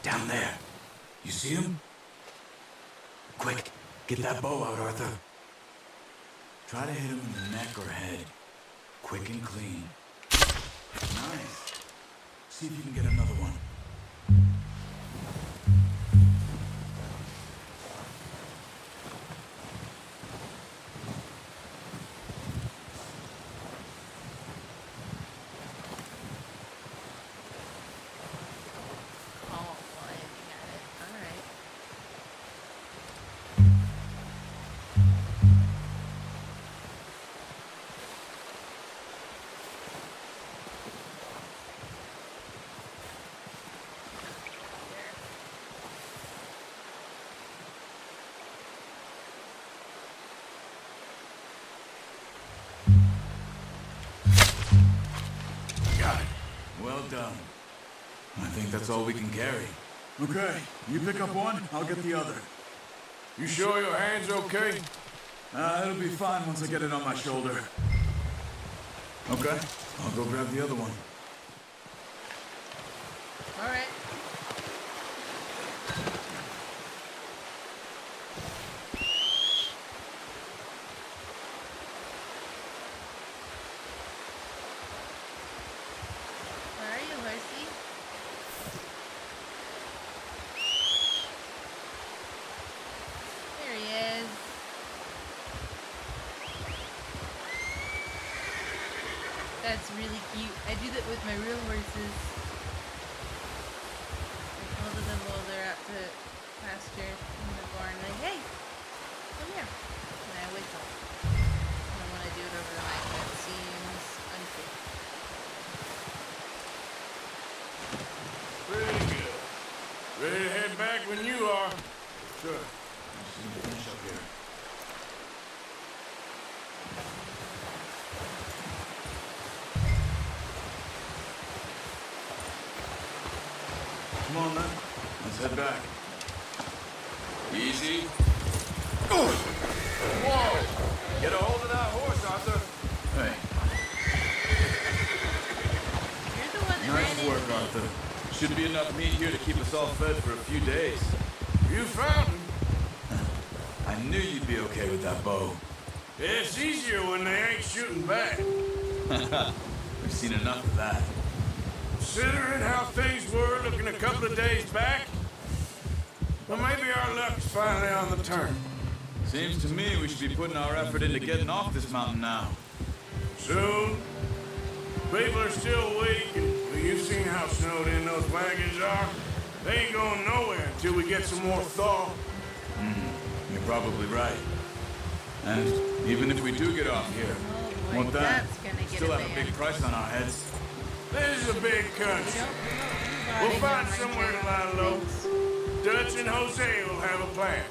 Down there. You see him? Quick, get that bow out, Arthur. Try to hit him in the neck or head. Quick and clean. Nice. See if you can get another one. Well done. I think that's all we can carry. Okay, you pick up one, I'll get the other. You sure your hand's okay? It'll be fine once I get it on my shoulder. Okay, I'll go grab the other one. All right. Where are you, horsey? There he is. That's really cute. I do that with my real horses. I call to them while they're out to pasture in the barn, like, hey, come here. And I wake up. And then when I do it over the mic, that seems unfair. Pretty good. Ready to head back when you are. Sure. Just need to finish up here. Come on, then. Let's head back. Easy. Whoa! Get a hold of that horse, Arthur. Hey. You're the one that Nice ran work, into me. Arthur. Should be enough meat here to keep us all fed for a few days. You found him. I knew you'd be okay with that bow. It's easier when they ain't shooting back. We've seen enough of that. Considering how things were looking a couple of days back, well, maybe our luck's finally on the turn. Seems to me we should be putting our effort into getting off this mountain now. Soon. People are still weak, and you've seen how snowed in those wagons are. They ain't going nowhere until we get some more thaw. You're probably right. And even if we do get off here, won't that still have a big price on our heads? This is a big country. We'll find somewhere to lie low. Dutch and Jose will have a plan.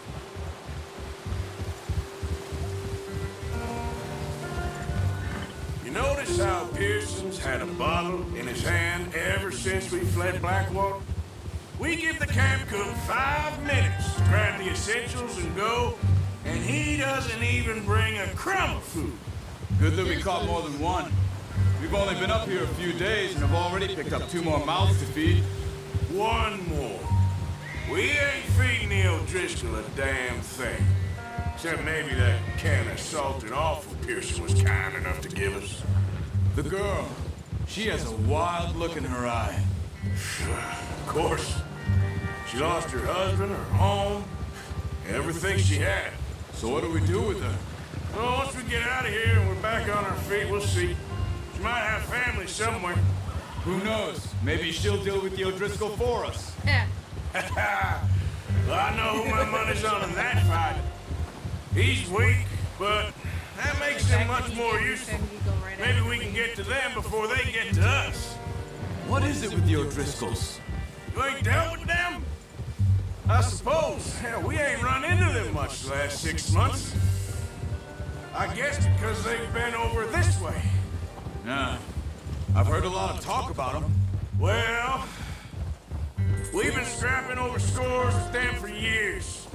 You notice how Pearson's had a bottle in his hand ever since we fled Blackwater? We give the camp cook 5 minutes to grab the essentials and go, and he doesn't even bring a crumb of food. Good that we caught more than one. We've only been up here a few days and have already picked up 2 more mouths to feed. 1 more. We ain't feeding the O'Driscoll a damn thing. Except maybe that can of salted offal Pearson was kind enough to give us. The girl, she has a wild look in her eye. Of course. She lost her husband, her home, everything she had. So what do we do with her? Well, once we get out of here and we're back on our feet, we'll see. She might have family somewhere. Who knows? Maybe she'll deal with the O'Driscoll for us. Yeah. Well, I know who my money's on in that fight. He's weak, but that makes him much more useful. Maybe we can get to them before they get to us. What is it with the O'Driscolls? You ain't dealt with them? I suppose. Hell, we ain't run into them much the last 6 months. I guess because they've been over this way. Yeah. I've heard a lot of talk about them. Well, we've been scrapping over scores with them for years.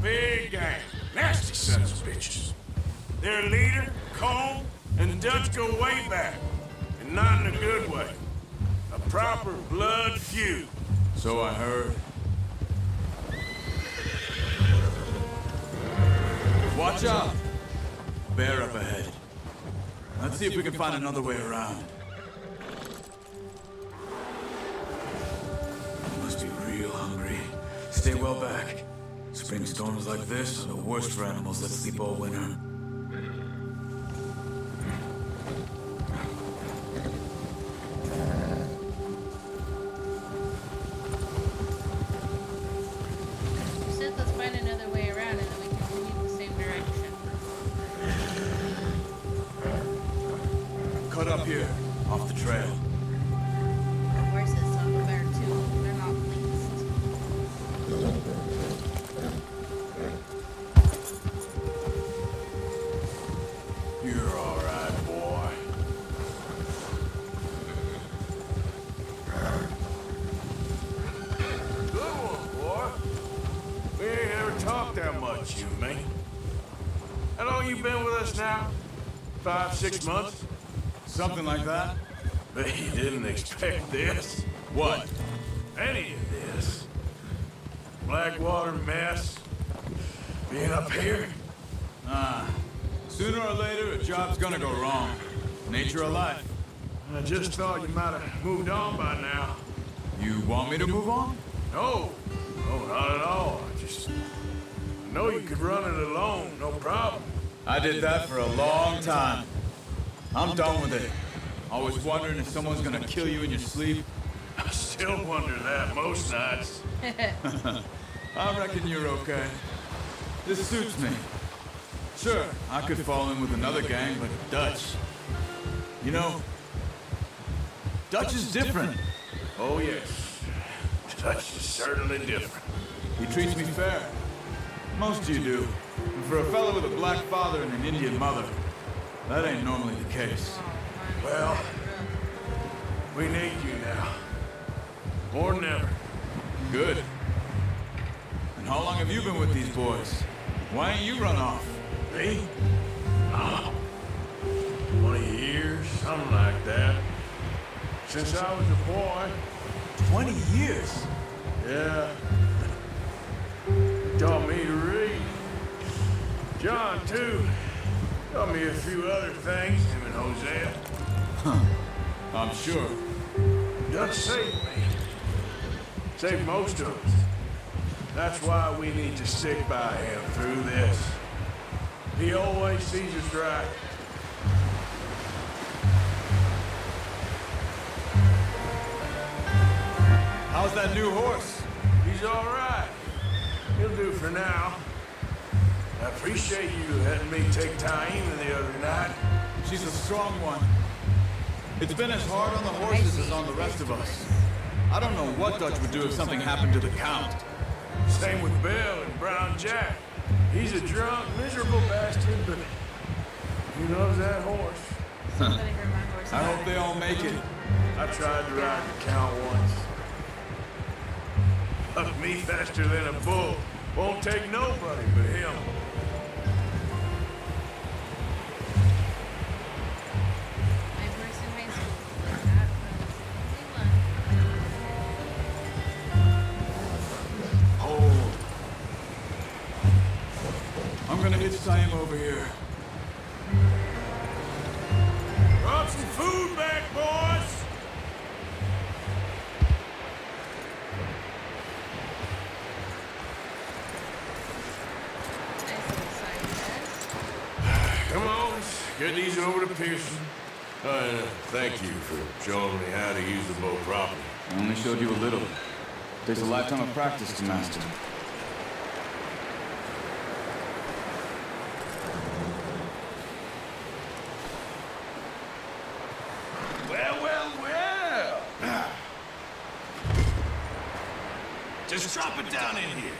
Big gang. Nasty sons of bitches. Their leader, Colm, and Dutch go way back. And not in a good way. A proper blood feud. So I heard. Watch out! Bear up ahead. Let's see if we can find another way around. You must be real hungry. Stay well back. Spring storms like this are the worst for animals that sleep all winter. So let's find another way around and then we continue the same direction. Cut up here, off the trail. The horses over there too. They're not pleased. You're all right, boy. Good one, boy. We ain't ever talked that much, you and me. How long you been with us now? 5, 6 months? Something like that? Bet you didn't expect this. What? Any of this. Blackwater mess. Being up here. Sooner or later, a job's gonna go wrong. Nature of life. I just thought you might have moved on by now. You want me to move on? No. No, not at all. I know you could run it alone, no problem. I did that for a long time. I'm done with it. Always wondering if someone's gonna kill you in your sleep. I still wonder that most nights. I reckon you're okay. This suits me. Sure, I could fall in with another gang, but Dutch. You know, Dutch is different. Oh, yes. Dutch is certainly different. He treats me fair. Most of you do. And for a fellow with a black father and an Indian mother, that ain't normally the case. Well, we need you now. More than ever. Good. And how long have you been with these boys? Why ain't you run off? Me? Oh, 20 years, something like that. Since I was a boy. 20 years. Yeah. Taught me to read. John, too. Taught me a few other things, him and Hosea. Huh. I'm sure. Just saved me. Saved most of us. That's why we need to stick by him through this. He always sees us right. How's that new horse? He's all right. He'll do for now. I appreciate you letting me take Taima the other night. She's a strong one. It's been as hard on the horses as on the rest of us. I don't know what Dutch would do if something happened to the Count. Same with Bill and Brown Jack. He's a drunk, miserable bastard, but he loves that horse. I hope they all make it. I tried to ride the Count once. Up me faster than a bull. Won't take nobody but him. Hold. I'm gonna hitch Taima over here. Drop some food back, boys! Come on, let's get these over to Pearson. Thank you for showing me how to use the bow properly. I only showed you a little. Takes a lifetime of practice to master. Well. Just drop it down in here.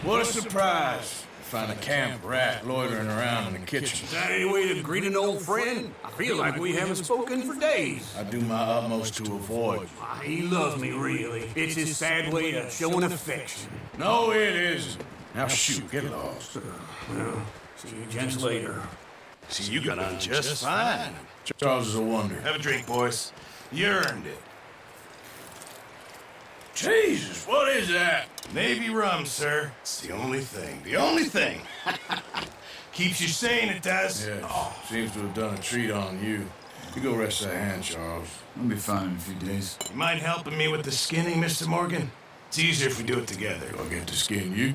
What a surprise. Find a camp rat loitering around in the kitchen. Is that any way to greet an old friend? I feel like we haven't spoken for days. I do my utmost to avoid you. He loves me, really. It's his sad way of showing affection. No, it isn't. Now shoot, get lost. Well, see you gents later. See, you got on just fine. Charles is a wonder. Have a drink, boys. You earned it. Jesus, what is that? Navy rum, sir. It's the only thing. The only thing. Keeps you sane, it does. Yes. Seems to have done a treat on you. You go rest that hand, Charles. I'll be fine in a few days. You mind helping me with the skinning, Mr. Morgan? It's easier if we do it together. Do I get to skin you?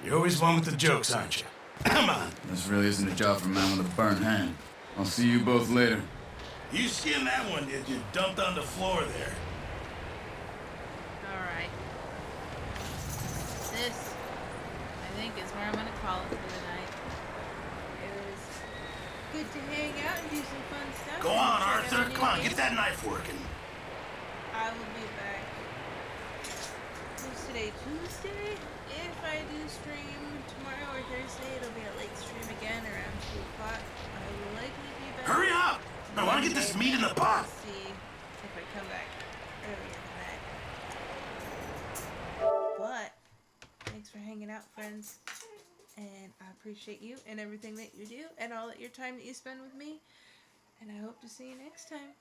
You're always one with the jokes, aren't you? Come on. This really isn't a job for a man with a burnt hand. I'll see you both later. You skinned that one, did you? Dumped on the floor there. Alright. This, I think, is where I'm gonna call it for the night. It was good to hang out and do some fun stuff. Go on, Arthur. Come on, get that knife working. I will be back. What's today? Tuesday? If I do stream tomorrow or Thursday, it'll be a late stream again around 2 o'clock. I will likely be back. Hurry up! I want to get this meat in the pot. See if I come back earlier than that. But thanks for hanging out, friends. And I appreciate you and everything that you do and all that your time that you spend with me. And I hope to see you next time.